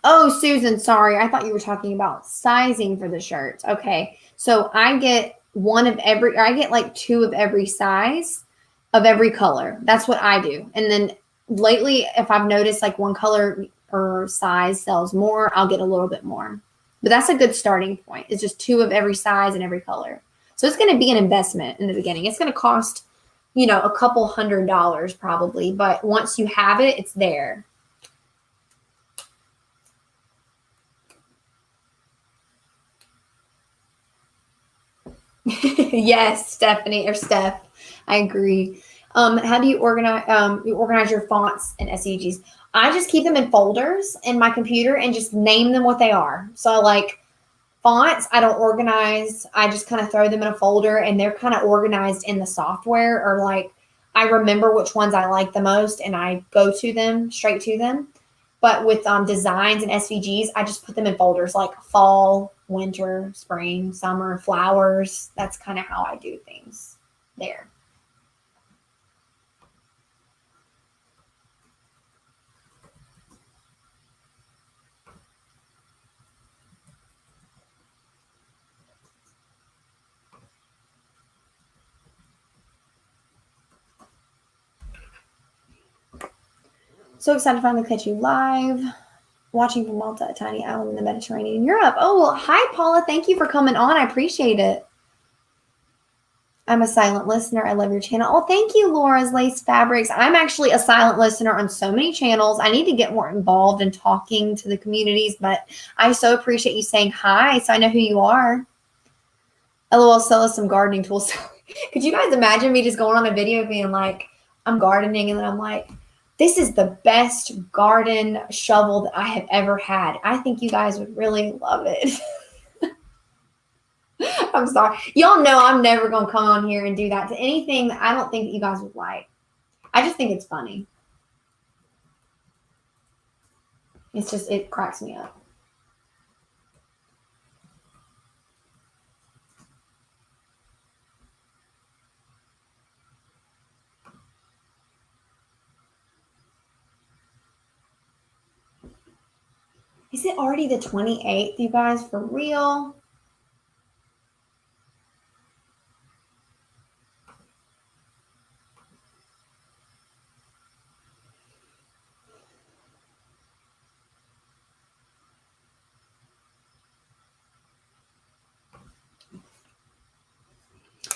Oh, Susan, sorry. I thought you were talking about sizing for the shirts. Okay. So I get like 2 of every size of every color. That's what I do. And then lately, if I've noticed like one color or size sells more, I'll get a little bit more. But that's a good starting point. It's just 2 of every size and every color. So it's going to be an investment in the beginning. It's going to cost, a couple $100 probably. But once you have it, it's there. Yes, Stephanie or Steph. I agree. How do you organize your fonts and SVGs? I just keep them in folders in my computer and just name them what they are. So like fonts, I don't organize. I just kind of throw them in a folder and they're kind of organized in the software, or like I remember which ones I like the most and I go to them, straight to them. But with designs and SVGs, I just put them in folders like fall, winter, spring, summer, flowers. That's kind of how I do things there. So excited to finally catch you live. Watching from Malta, a tiny island in the Mediterranean, Europe. Oh, well, hi, Paula. Thank you for coming on. I appreciate it. I'm a silent listener. I love your channel. Oh, thank you, Laura's Lace Fabrics. I'm actually a silent listener on so many channels. I need to get more involved in talking to the communities, but I so appreciate you saying hi, so I know who you are. LOL, sell us some gardening tools. Could you guys imagine me just going on a video being like, I'm gardening, and then I'm like, this is the best garden shovel that I have ever had. I think you guys would really love it. I'm sorry. Y'all know I'm never going to come on here and do that to anything that I don't think that you guys would like. I just think it's funny. It cracks me up. Is it already the 28th, you guys? For real?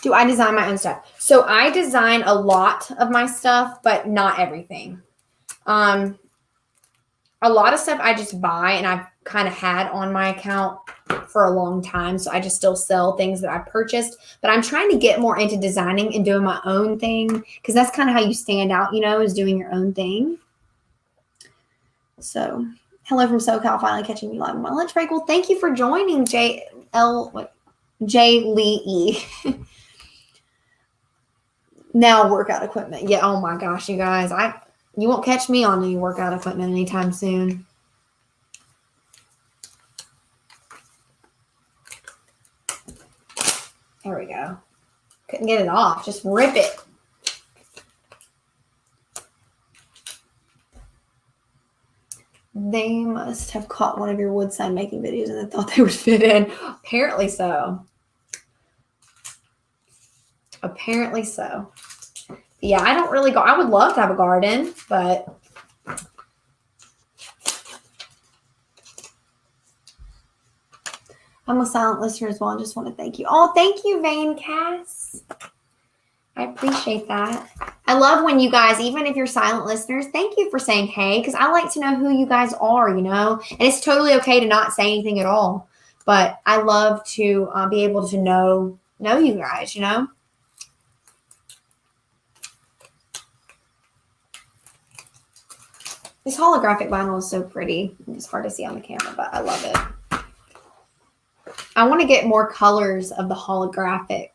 Do I design my own stuff? So I design a lot of my stuff, but not everything. A lot of stuff I just buy and I've kind of had on my account for a long time. So I just still sell things that I purchased, but I'm trying to get more into designing and doing my own thing, because that's kind of how you stand out, is doing your own thing. So hello from SoCal, finally catching me live on my lunch break. Well, thank you for joining, JL. J. Lee E. Now workout equipment. Yeah, oh my gosh, you guys. You won't catch me on any workout equipment anytime soon. There we go. Couldn't get it off. Just rip it. They must have caught one of your wood sign making videos and they thought they would fit in. Apparently so. Apparently so. Yeah, I don't really go. I would love to have a garden, but I'm a silent listener as well. I just want to thank you. Oh, thank you, Vane Cass. I appreciate that. I love when you guys, even if you're silent listeners, thank you for saying hey, because I like to know who you guys are, you know, and it's totally okay to not say anything at all. But I love to be able to know you guys, you know. This holographic vinyl is so pretty. It's hard to see on the camera, but I love it. I want to get more colors of the holographic.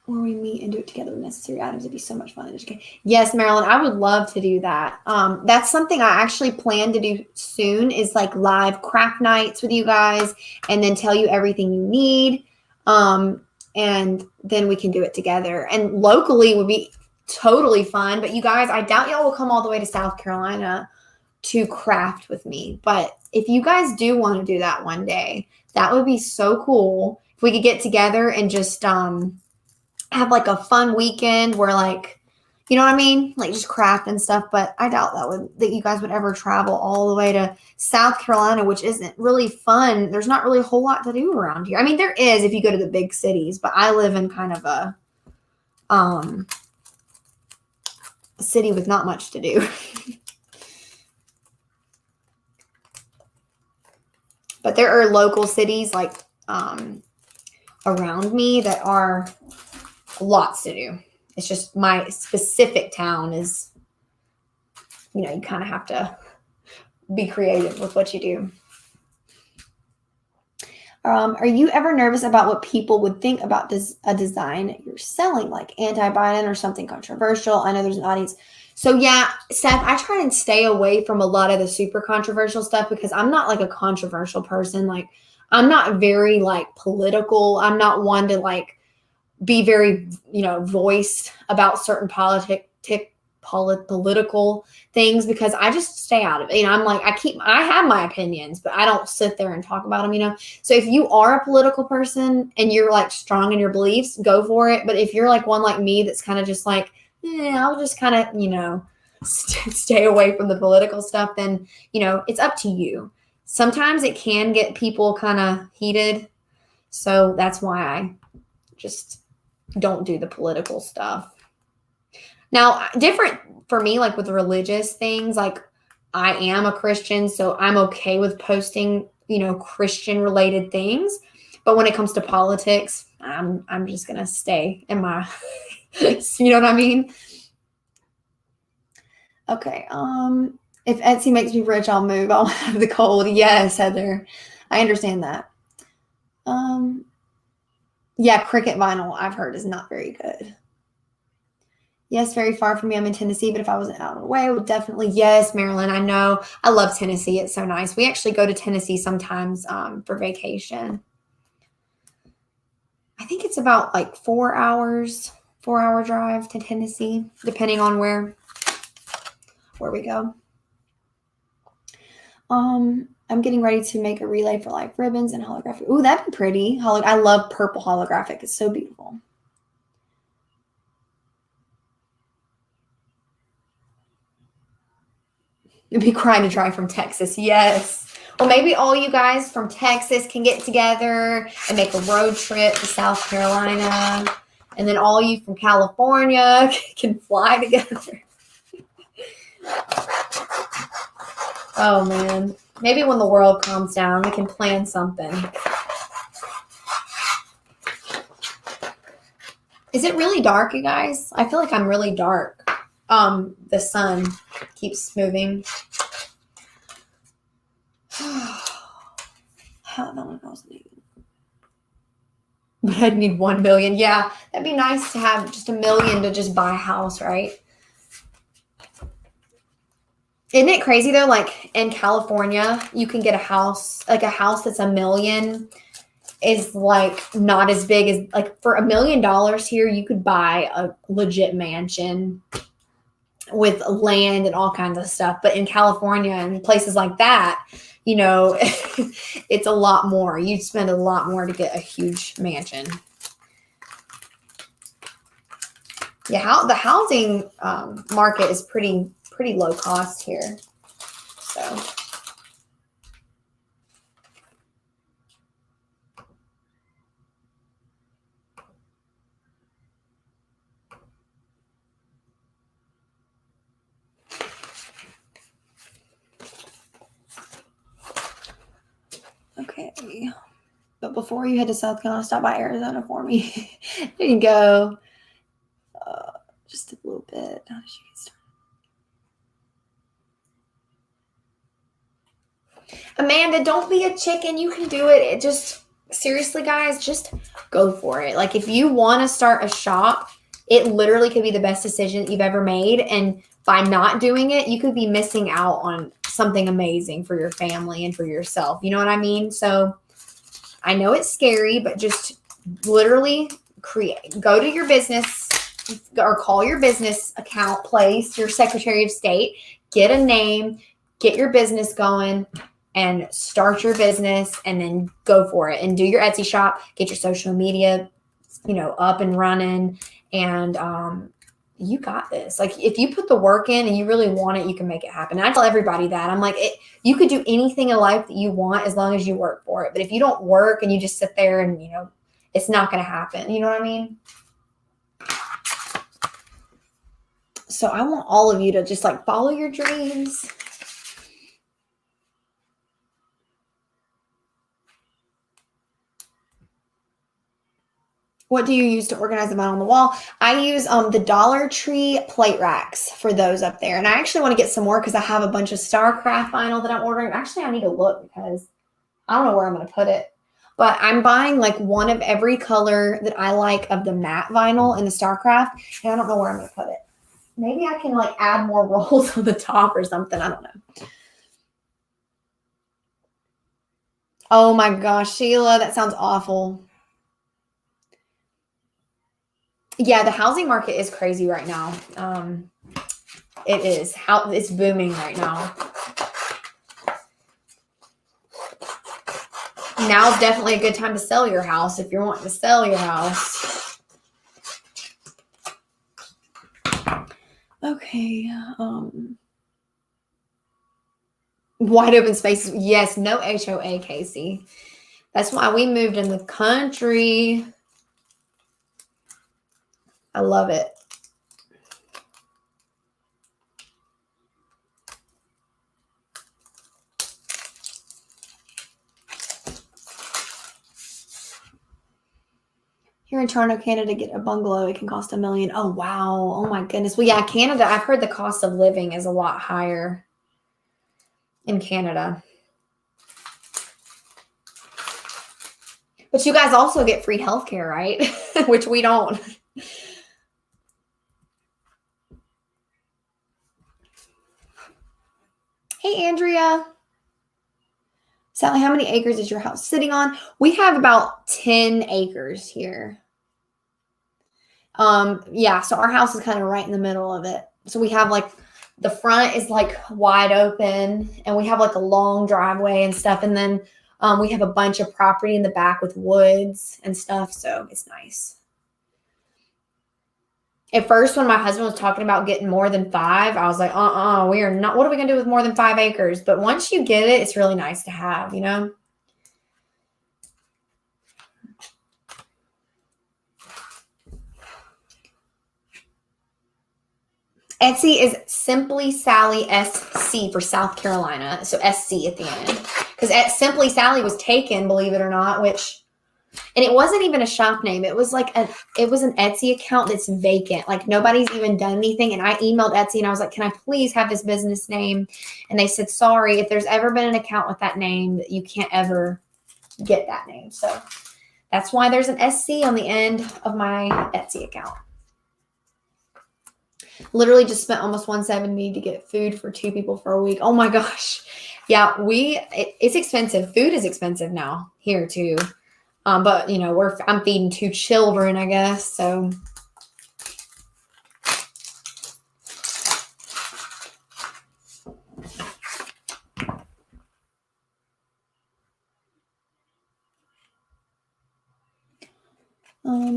Where we meet and do it together with necessary items. It'd be so much fun. Yes, Marilyn, I would love to do that. That's something I actually plan to do soon, is like live craft nights with you guys and then tell you everything you need. And then we can do it together. And locally would be totally fun. But you guys, I doubt y'all will come all the way to South Carolina to craft with me. But if you guys do want to do that one day, that would be so cool. If we could get together and just have like a fun weekend where, like, you know what I mean? Like just craft and stuff. But I doubt that you guys would ever travel all the way to South Carolina, which isn't really fun. There's not really a whole lot to do around here. I mean, there is if you go to the big cities, but I live in kind of a city with not much to do. But there are local cities like around me that are lots to do. It's just my specific town is, you know, you kind of have to be creative with what you do. Are you ever nervous about what people would think about a design you're selling, like anti-Biden or something controversial? I know there's an audience. So yeah, Steph, I try and stay away from a lot of the super controversial stuff because I'm not like a controversial person. Like I'm not very like political. I'm not one to like be very, you know, voiced about certain political things because I just stay out of it. You know, I'm like, I have my opinions, but I don't sit there and talk about them, you know? So if you are a political person and you're like strong in your beliefs, go for it. But if you're like one like me, that's kind of just like, I'll just kind of, you know, stay away from the political stuff, then, you know, it's up to you. Sometimes it can get people kind of heated. So that's why I just don't do the political stuff. Now, different for me, like with religious things, like I am a Christian, so I'm okay with posting, you know, Christian related things. But when it comes to politics, I'm just going to stay in my, you know what I mean? Okay. If Etsy makes me rich, I'll move. I'll have the cold. Yes, Heather. I understand that. Yeah, Cricut vinyl, I've heard, is not very good. Yes, very far from me. I'm in Tennessee, but if I wasn't out of the way, I would definitely. Yes, Maryland, I know. I love Tennessee. It's so nice. We actually go to Tennessee sometimes for vacation. I think it's about like 4 hours, 4-hour drive to Tennessee, depending on where we go. I'm getting ready to make a relay for life ribbons and holographic. Ooh, that'd be pretty. I love purple holographic. It's so beautiful. It'd be crying to dry from Texas. Yes. Well, maybe all you guys from Texas can get together and make a road trip to South Carolina. And then all you from California can fly together. Oh, man. Maybe when the world calms down, we can plan something. Is it really dark, you guys? I feel like I'm really dark. The sun keeps moving. How no knows me. But I'd need 1 million. Yeah, that'd be nice to have just $1 million to just buy a house, right? Isn't it crazy though? Like in California, you can get a house, like a house that's $1 million is like not as big as like for $1 million here, you could buy a legit mansion with land and all kinds of stuff. But in California and places like that, you know, it's a lot more. You'd spend a lot more to get a huge mansion. Yeah, the housing market is pretty low cost here. So. Okay. But before you head to South Carolina, stop by Arizona for me. There you go. Just a little bit. How did you get started? Amanda, don't be a chicken. You can do it. Seriously, guys, just go for it. Like if you want to start a shop, it literally could be the best decision you've ever made. And by not doing it, you could be missing out on something amazing for your family and for yourself. You know what I mean? So I know it's scary, but just literally go to your business or call your business account place, your Secretary of State, get a name, get your business going and start your business and then go for it and do your Etsy shop, get your social media, up and running. And you got this. Like if you put the work in and you really want it, you can make it happen. And I tell everybody that. I'm like, you could do anything in life that you want as long as you work for it. But if you don't work and you just sit there and, it's not going to happen. You know what I mean? So I want all of you to just like follow your dreams. What do you use to organize them out on the wall? I use the Dollar Tree plate racks for those up there. And I actually want to get some more because I have a bunch of StarCraft vinyl that I'm ordering. Actually, I need to look because I don't know where I'm going to put it. But I'm buying like one of every color that I like of the matte vinyl in the StarCraft. And I don't know where I'm going to put it. Maybe I can like add more rolls on the top or something. I don't know. Oh my gosh, Sheila, that sounds awful. Yeah, the housing market is crazy right now. It is. It's booming right now. Now's definitely a good time to sell your house if you're wanting to sell your house. Okay. Wide open spaces. Yes, no HOA, Casey. That's why we moved in the country. I love it. Here in Toronto, Canada, get a bungalow, it can cost $1 million. Oh, wow. Oh, my goodness. Well, yeah, Canada, I've heard the cost of living is a lot higher in Canada. But you guys also get free healthcare, right? Which we don't. Hey, Andrea. Sally, how many acres is your house sitting on? We have about 10 acres here. Yeah, so our house is kind of right in the middle of it. So we have like the front is like wide open and we have like a long driveway and stuff. And then we have a bunch of property in the back with woods and stuff. So it's nice. At first, when my husband was talking about getting more than 5, I was like, we are not. What are we going to do with more than 5 acres? But once you get it, it's really nice to have, Etsy is Simply Sally SC for South Carolina. So SC at the end. Because Simply Sally was taken, believe it or not, which And it wasn't even a shop name. It was like it was an Etsy account that's vacant. Like nobody's even done anything. And I emailed Etsy and I was like, can I please have this business name? And they said, sorry, if there's ever been an account with that name, you can't ever get that name. So that's why there's an SC on the end of my Etsy account. Literally just spent almost $170 to get food for 2 people for a week. Oh my gosh. Yeah, it's expensive. Food is expensive now here too. But you know, I'm feeding 2 children, I guess. So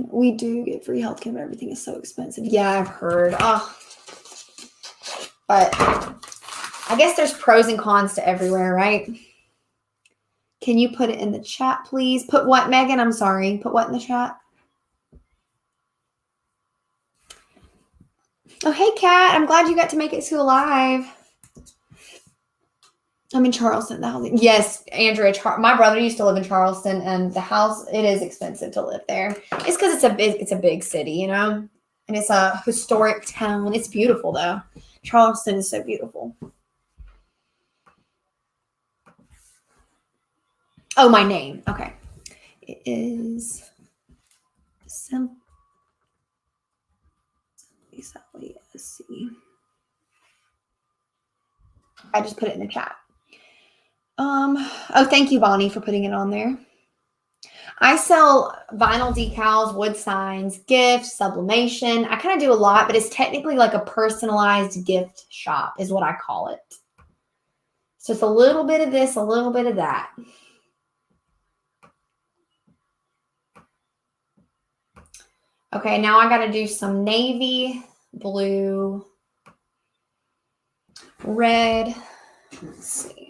we do get free healthcare, but everything is so expensive. Yeah, I've heard. But I guess there's pros and cons to everywhere, right? Can you put it in the chat, please? Put what, Megan? I'm sorry. Put what in the chat? Oh, hey, Kat. I'm glad you got to make it to live. I'm in Charleston, the housing. Yes, Andrea. My brother used to live in Charleston, and the house, it is expensive to live there. It's because it's a big city, you know, and it's a historic town. It's beautiful though. Charleston is so beautiful. Oh, my name. Okay, it is Sally. Let's see. I just put it in the chat. Oh, thank you, Bonnie, for putting it on there. I sell vinyl decals, wood signs, gifts, sublimation. I kind of do a lot, but it's technically like a personalized gift shop is what I call it. So it's a little bit of this, a little bit of that. Okay, now I got to do some navy, blue, red. Let's see.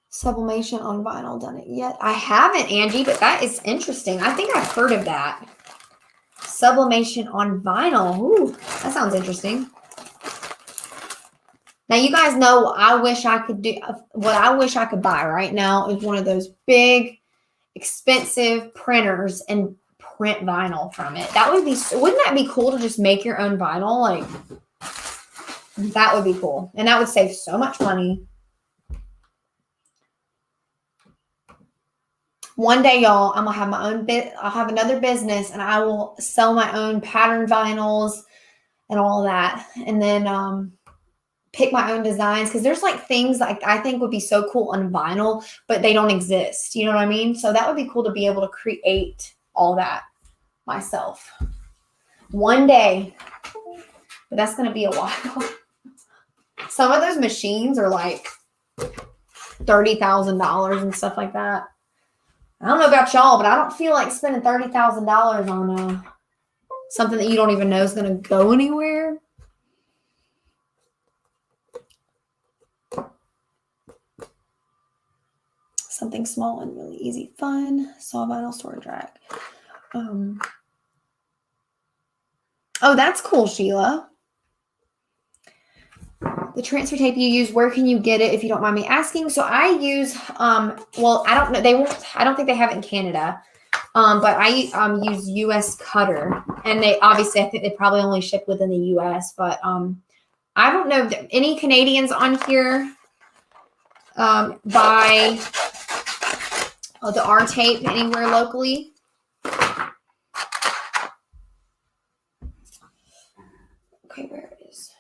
Sublimation on vinyl, done it yet? I haven't, Angie, but that is interesting. I think I've heard of that. Sublimation on vinyl. Ooh, that sounds interesting. Now, you guys know what I wish I could do. What I wish I could buy right now is one of those big, expensive printers and print vinyl from it. That would be, wouldn't that be cool to just make your own vinyl? Like, that would be cool. And that would save so much money. One day, y'all, I'm going to have my own I'll have another business and I will sell my own pattern vinyls and all that. And then pick my own designs. Because there's like things like I think would be so cool on vinyl, but they don't exist. You know what I mean? So that would be cool to be able to create all that myself. One day. But that's going to be a while. Some of those machines are like $30,000 and stuff like that. I don't know about y'all, but I don't feel like spending $30,000 on something that you don't even know is going to go anywhere. Something small and really easy, fun. Saw vinyl storage rack. Oh, that's cool, Sheila. The transfer tape you use, where can you get it if you don't mind me asking? So I use, well, I don't know. I don't think they have it in Canada. But I use US Cutter. And they obviously, I think they probably only ship within the US. But I don't know if any Canadians on here buy the R tape anywhere locally. Okay, where it is.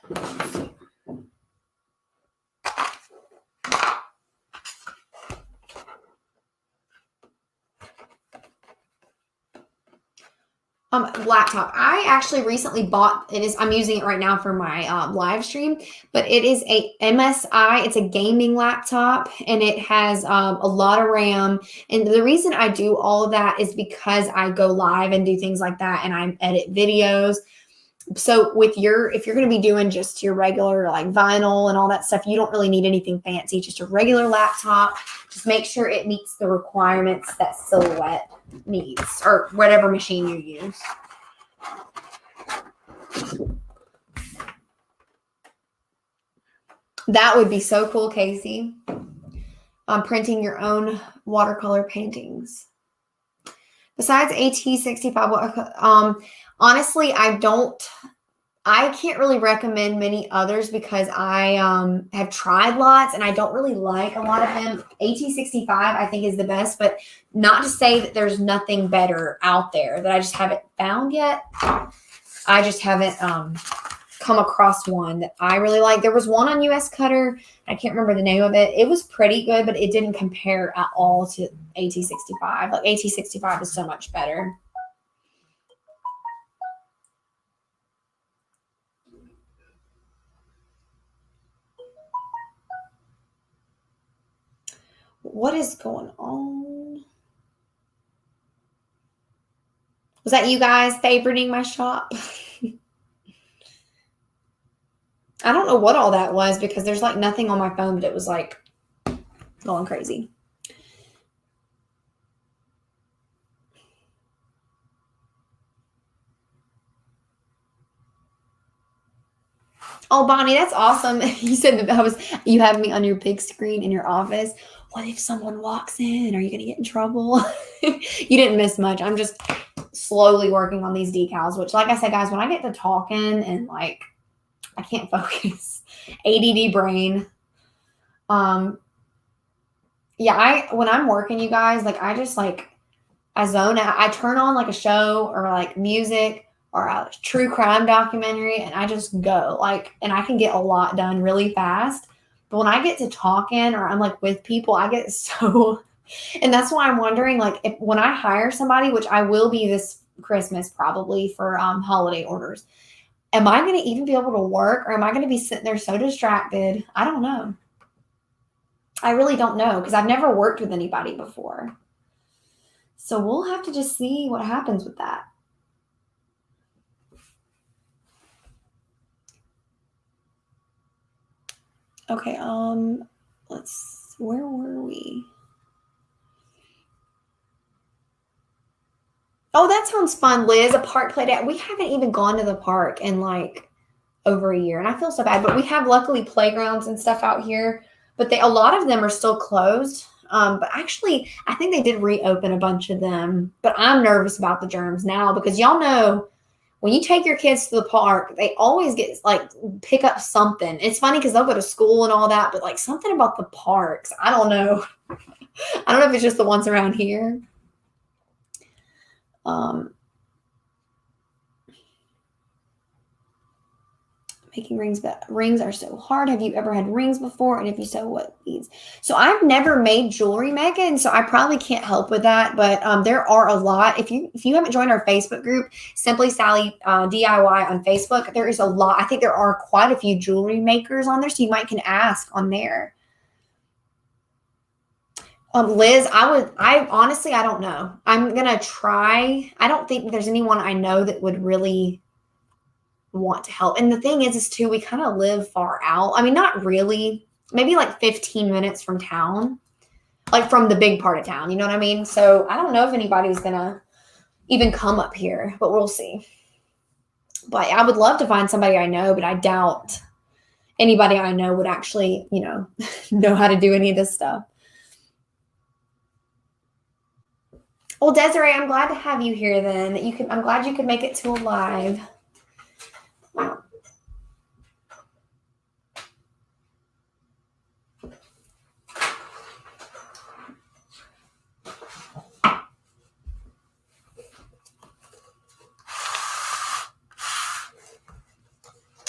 Laptop. I actually recently bought it. I'm using it right now for my live stream, but it is a MSI. It's a gaming laptop and it has a lot of RAM. And the reason I do all of that is because I go live and do things like that and I edit videos. So if you're going to be doing just your regular like vinyl and all that stuff, you don't really need anything fancy, just a regular laptop. Just make sure it meets the requirements that Silhouette needs or whatever machine you use. That would be so cool, Casey. printing your own watercolor paintings. Besides AT65, honestly, I can't really recommend many others because I have tried lots and I don't really like a lot of them. AT65 I think is the best, but not to say that there's nothing better out there that I just haven't found yet. I just haven't come across one that I really like. There was one on US Cutter. I can't remember the name of it. It was pretty good, but it didn't compare at all to AT65. Like AT65 is so much better. What is going on? Was that you guys favoriting my shop? I don't know what all that was because there's like nothing on my phone, but it was like going crazy. Oh, Bonnie, that's awesome. You said that you have me on your big screen in your office. What if someone walks in? Are you going to get in trouble? You didn't miss much. I'm just slowly working on these decals, which, like I said, guys, when I get to talking and like I can't focus, ADD brain. Yeah, when I'm working, you guys, like I just like I zone out. I turn on like a show or like music or a true crime documentary and I just go like, and I can get a lot done really fast. But when I get to talking or I'm like with people, I get so, and that's why I'm wondering like if when I hire somebody, which I will be this Christmas probably for holiday orders, am I going to even be able to work or am I going to be sitting there so distracted? I don't know. I really don't know because I've never worked with anybody before. So we'll have to just see what happens with that. Okay, where were we? Oh, that sounds fun, Liz. A park play date. We haven't even gone to the park in like over a year, and I feel so bad. But we have luckily playgrounds and stuff out here, but a lot of them are still closed. But actually, I think they did reopen a bunch of them. But I'm nervous about the germs now because y'all know when you take your kids to the park, they always get like pick up something. It's funny because they'll go to school and all that, but like something about the parks, I don't know. I don't know if it's just the ones around here. Making rings, but rings are so hard. Have you ever had rings before? And if you so, what beads? So I've never made jewelry, Megan, so I probably can't help with that. But there are a lot. If you haven't joined our Facebook group, Simply Sally DIY on Facebook, there is a lot. I think there are quite a few jewelry makers on there, so you can ask on there. Liz, I honestly, I don't know. I'm gonna try. I don't think there's anyone I know that would really want to help. And the thing is too, we kind of live far out. I mean, not really, maybe like 15 minutes from town, like from the big part of town, you know what I mean? So I don't know if anybody's gonna even come up here, but we'll see. But I would love to find somebody I know, but I doubt anybody I know would actually, know how to do any of this stuff. Well, Desiree, I'm glad to have you here then. I'm glad you could make it to a live.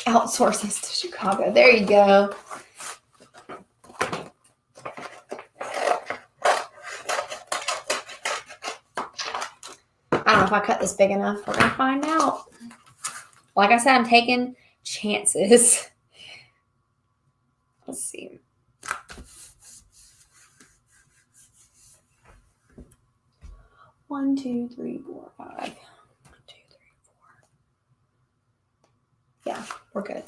Outsource this to Chicago. There you go. I don't know if I cut this big enough. We're going to find out. Like I said, I'm taking chances. Let's see. One, two, three, four, five. 1, 2, 3, 4. Yeah, we're good.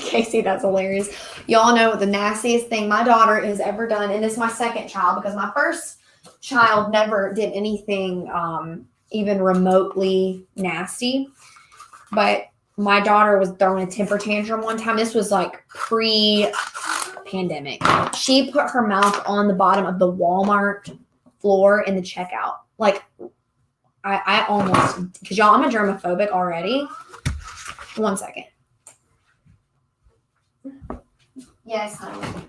Casey, that's hilarious. Y'all know the nastiest thing my daughter has ever done, and it's my second child because my first child never did anything even remotely nasty. But my daughter was throwing a temper tantrum one time. This was like pre-pandemic. She put her mouth on the bottom of the Walmart floor in the checkout. Like, I almost, because y'all, I'm a germophobic already. 1 second. Yes, honey.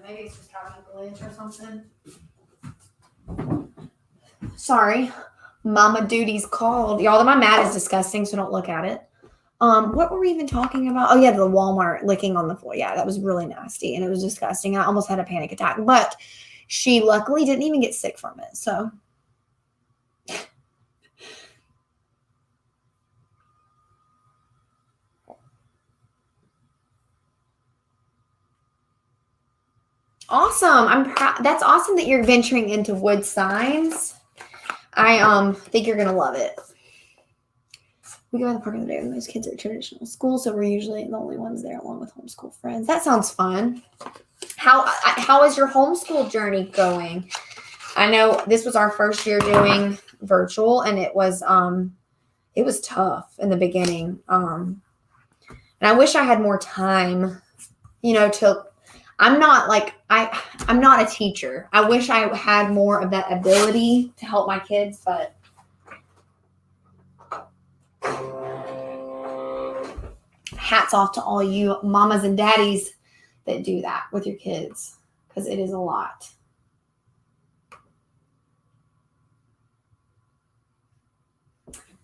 Maybe it's just having a glitch or something. Sorry. Mama Duty's called. Y'all, my mat is disgusting, so don't look at it. What were we even talking about? Oh, yeah, the Walmart licking on the floor. Yeah, that was really nasty, and it was disgusting. I almost had a panic attack, but she luckily didn't even get sick from it, so. Awesome. I'm proud. That's awesome that you're venturing into wood signs. I think you're gonna love it. We go in the park of the day when most kids are at traditional school, so we're usually the only ones there along with homeschool friends. That sounds fun. How is your homeschool journey going? I know this was our first year doing virtual, and it was tough in the beginning. And I wish I had more time, I'm not a teacher. I wish I had more of that ability to help my kids, but hats off to all you mamas and daddies that do that with your kids, because it is a lot.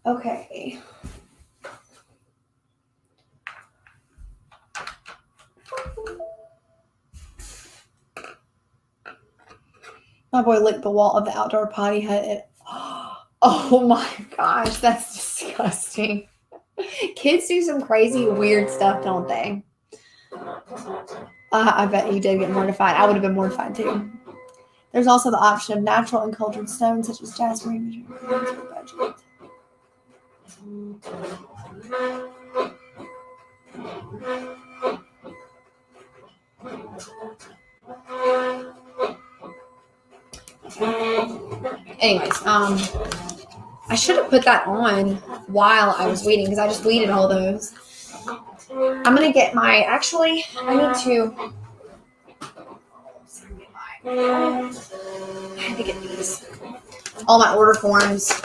Okay. My boy licked the wall of the outdoor potty hut. Oh my gosh, that's disgusting. Kids do some crazy, weird stuff, don't they? I bet you did get mortified. I would have been mortified too. There's also the option of natural and cultured stones such as jasmine. Anyways, I should have put that on while I was weeding, because I just weeded all those. I'm gonna get I need to. I had to get these, all my order forms,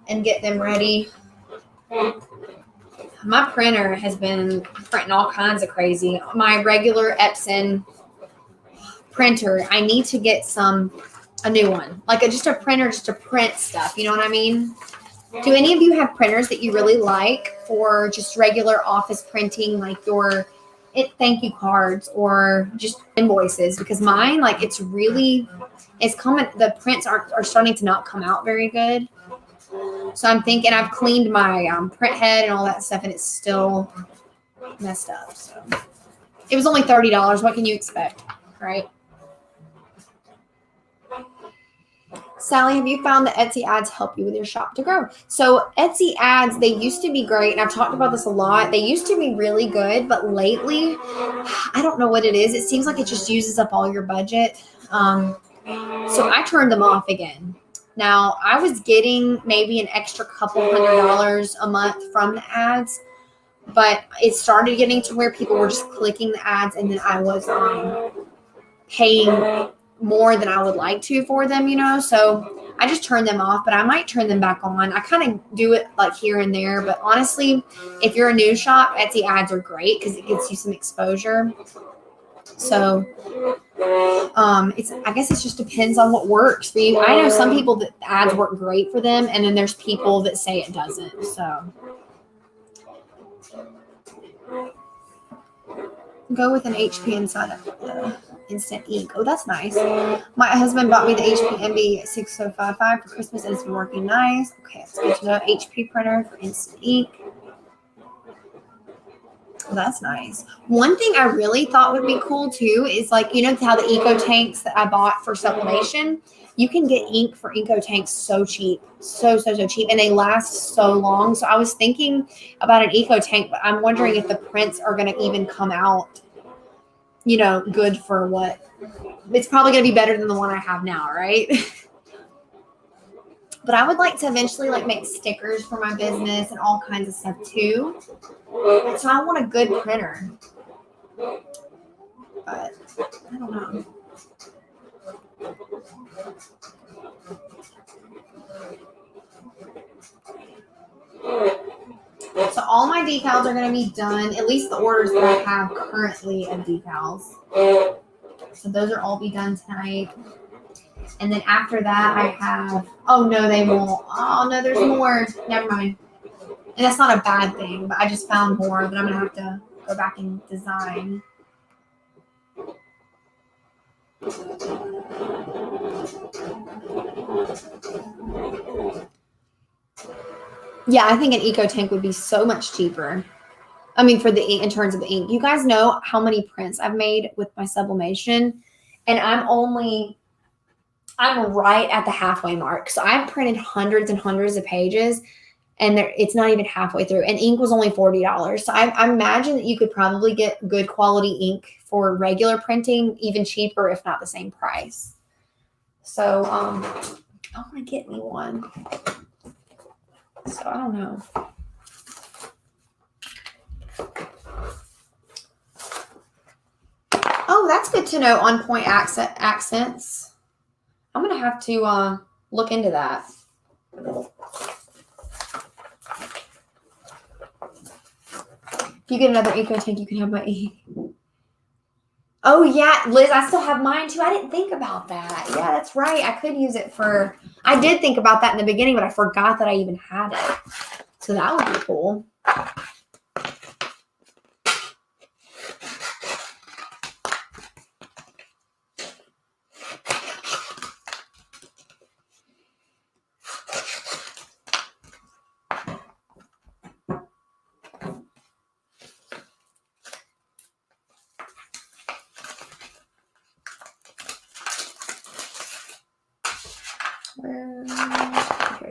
and get them ready. My printer has been printing all kinds of crazy. My regular Epson printer, I need to get a new one, like just a printer just to print stuff. You know what I mean? Do any of you have printers that you really like for just regular office printing, like your thank you cards or just invoices? Because mine, it's coming. The prints are starting to not come out very good. So I'm thinking, I've cleaned my print head and all that stuff, and it's still messed up. So it was only $30. What can you expect, right? Sally, have you found that Etsy ads help you with your shop to grow? So Etsy ads, they used to be great, and I've talked about this a lot. They used to be really good, but lately, I don't know what it is. It seems like it just uses up all your budget. So I turned them off again. Now, I was getting maybe an extra couple $100 a month from the ads, but it started getting to where people were just clicking the ads, and then I was paying more than I would like to for them, so I just turned them off, but I might turn them back on. I kind of do it here and there, but honestly, if you're a new shop, Etsy ads are great because it gets you some exposure. So I guess it just depends on what works for you. I know some people that ads work great for them, and then there's people that say it doesn't. So go with an HP inside of the instant ink. Oh, that's nice. My husband bought me the HP MB6055 for Christmas, and it's been working nice. Okay, that's good to know. HP printer for instant ink. Well, that's nice. One thing I really thought would be cool too is, like, you know how the eco tanks that I bought for sublimation, you can get ink for eco tanks so cheap, so cheap, and they last so long. So I was thinking about an eco tank, but I'm wondering if the prints are going to even come out, you know, good for what. It's probably going to be better than the one I have now, right? But I would like to eventually like make stickers for my business and all kinds of stuff too. So I want a good printer. But I don't know. So all my decals are going to be done, at least the orders that I have currently of decals. So those are all be done tonight. And then after that, I have, oh no, they won't. Oh no, there's more. Never mind. And that's not a bad thing, but I just found more that I'm going to have to go back and design. Yeah, I think an eco tank would be so much cheaper. I mean, for the ink, in terms of the ink, you guys know how many prints I've made with my sublimation, and I'm right at the halfway mark. So I've printed hundreds and hundreds of pages, and it's not even halfway through. And ink was only $40. So I imagine that you could probably get good quality ink for regular printing, even cheaper, if not the same price. So I want to get me one. So I don't know. Oh, that's good to know. On point accents. I'm gonna have to look into that. If you get another eco tank, you can have my ink. Oh yeah, Liz, I still have mine too. I didn't think about that. Yeah, that's right. I could use it for. I did think about that in the beginning, but I forgot that I even had it. So that would be cool. Here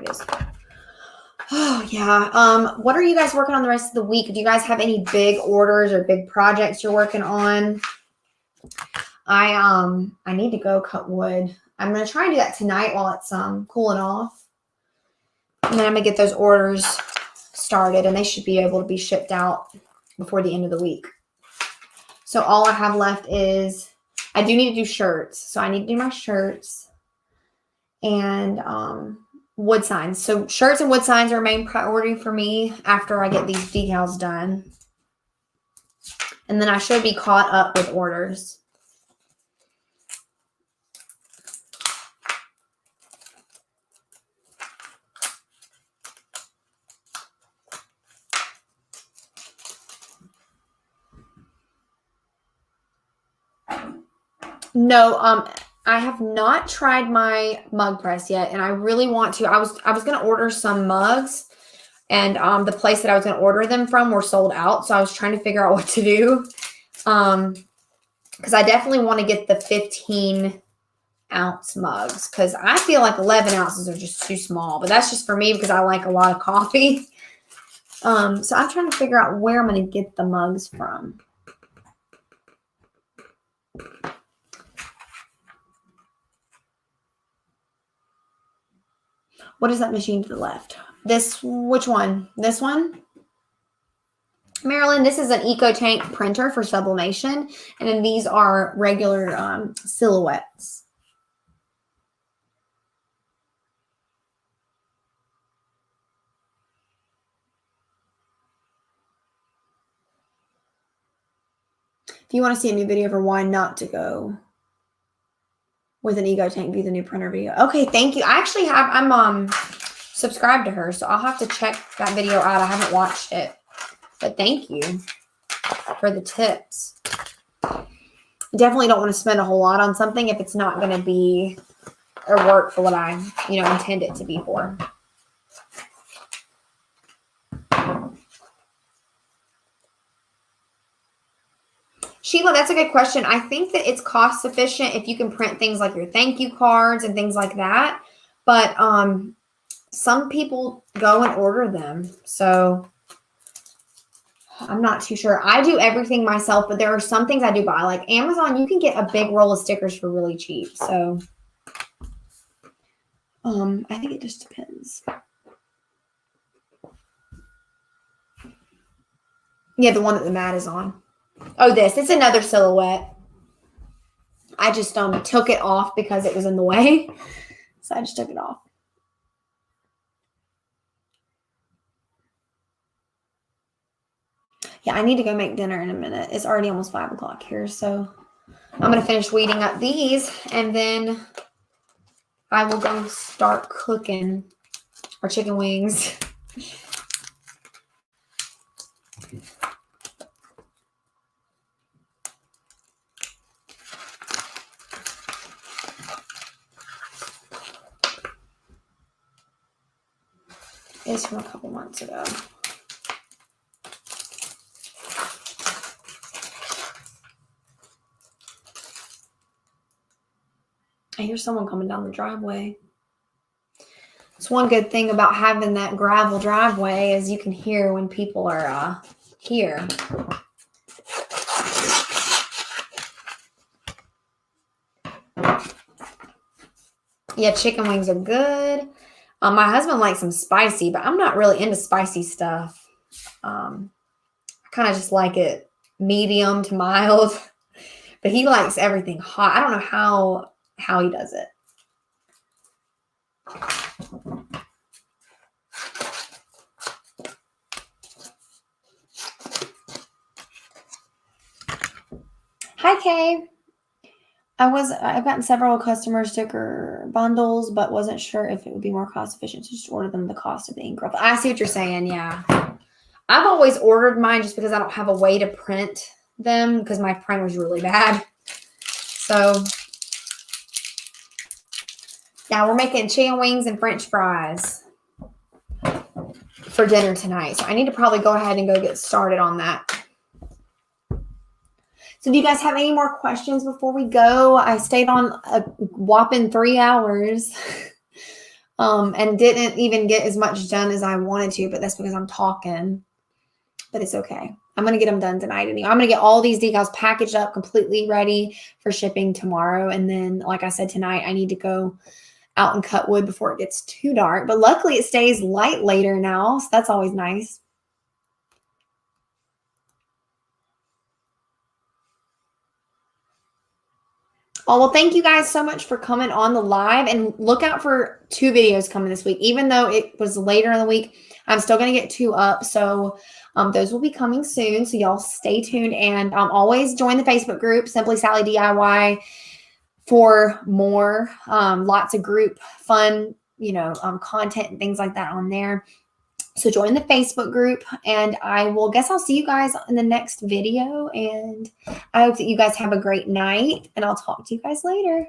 it is. Oh yeah. What are you guys working on the rest of the week? Do you guys have any big orders or big projects you're working on? I need to go cut wood. I'm gonna try and do that tonight while it's cooling off. And then I'm gonna get those orders started, and they should be able to be shipped out before the end of the week. So all I have left is I do need to do shirts. So I need to do my shirts and wood signs. So shirts and wood signs are a main priority for me after I get these decals done. And then I should be caught up with orders. No, I have not tried my mug press yet, and I really want to. I was going to order some mugs, and the place that I was going to order them from were sold out, so I was trying to figure out what to do. Because I definitely want to get the 15-ounce mugs, because I feel like 11 ounces are just too small, but that's just for me because I like a lot of coffee. So I'm trying to figure out where I'm going to get the mugs from. What is that machine to the left? Which one? This one? Marilyn, this is an Eco Tank printer for sublimation. And then these are regular silhouettes. If you want to see a new video for why not to go with an ego tank, view the new printer video. Okay, thank you. I actually have, I'm subscribed to her, so I'll have to check that video out. I haven't watched it. But thank you for the tips. Definitely don't want to spend a whole lot on something if it's not going to be or work for what I, intend it to be for. Sheila, that's a good question. I think that it's cost efficient if you can print things like your thank you cards and things like that. But some people go and order them. So I'm not too sure. I do everything myself, but there are some things I do buy. Like Amazon, you can get a big roll of stickers for really cheap. So I think it just depends. Yeah, the one that the mat is on. Oh, it's another silhouette. I just took it off because it was in the way. So I just took it off. Yeah, I need to go make dinner in a minute. It's already almost 5 o'clock here. So I'm going to finish weeding up these and then I will go start cooking our chicken wings. It's from a couple months ago. I hear someone coming down the driveway. It's one good thing about having that gravel driveway is you can hear when people are here. Yeah, chicken wings are good. My husband likes them spicy, but I'm not really into spicy stuff. I kind of just like it medium to mild, but he likes everything hot. I don't know how he does it. Hi, Kay. I've gotten several customer sticker bundles, but wasn't sure if it would be more cost efficient to just order them the cost of the ink. I see what you're saying. Yeah. I've always ordered mine just because I don't have a way to print them because my printer's really bad. So yeah, we're making chicken wings and French fries for dinner tonight. So I need to probably go ahead and go get started on that. So do you guys have any more questions before we go? I stayed on a whopping 3 hours and didn't even get as much done as I wanted to, but that's because I'm talking. But it's okay. I'm going to get them done tonight. Anyway. I'm going to get all these decals packaged up, completely ready for shipping tomorrow. And then, like I said, tonight I need to go out and cut wood before it gets too dark. But luckily it stays light later now, so that's always nice. Oh, well, thank you guys so much for coming on the live, and look out for 2 videos coming this week. Even though it was later in the week, I'm still going to get 2 up. So those will be coming soon. So y'all stay tuned, and always join the Facebook group, Simply Sally DIY, for more lots of group fun, content and things like that on there. So join the Facebook group, and I'll see you guys in the next video. And I hope that you guys have a great night, and I'll talk to you guys later.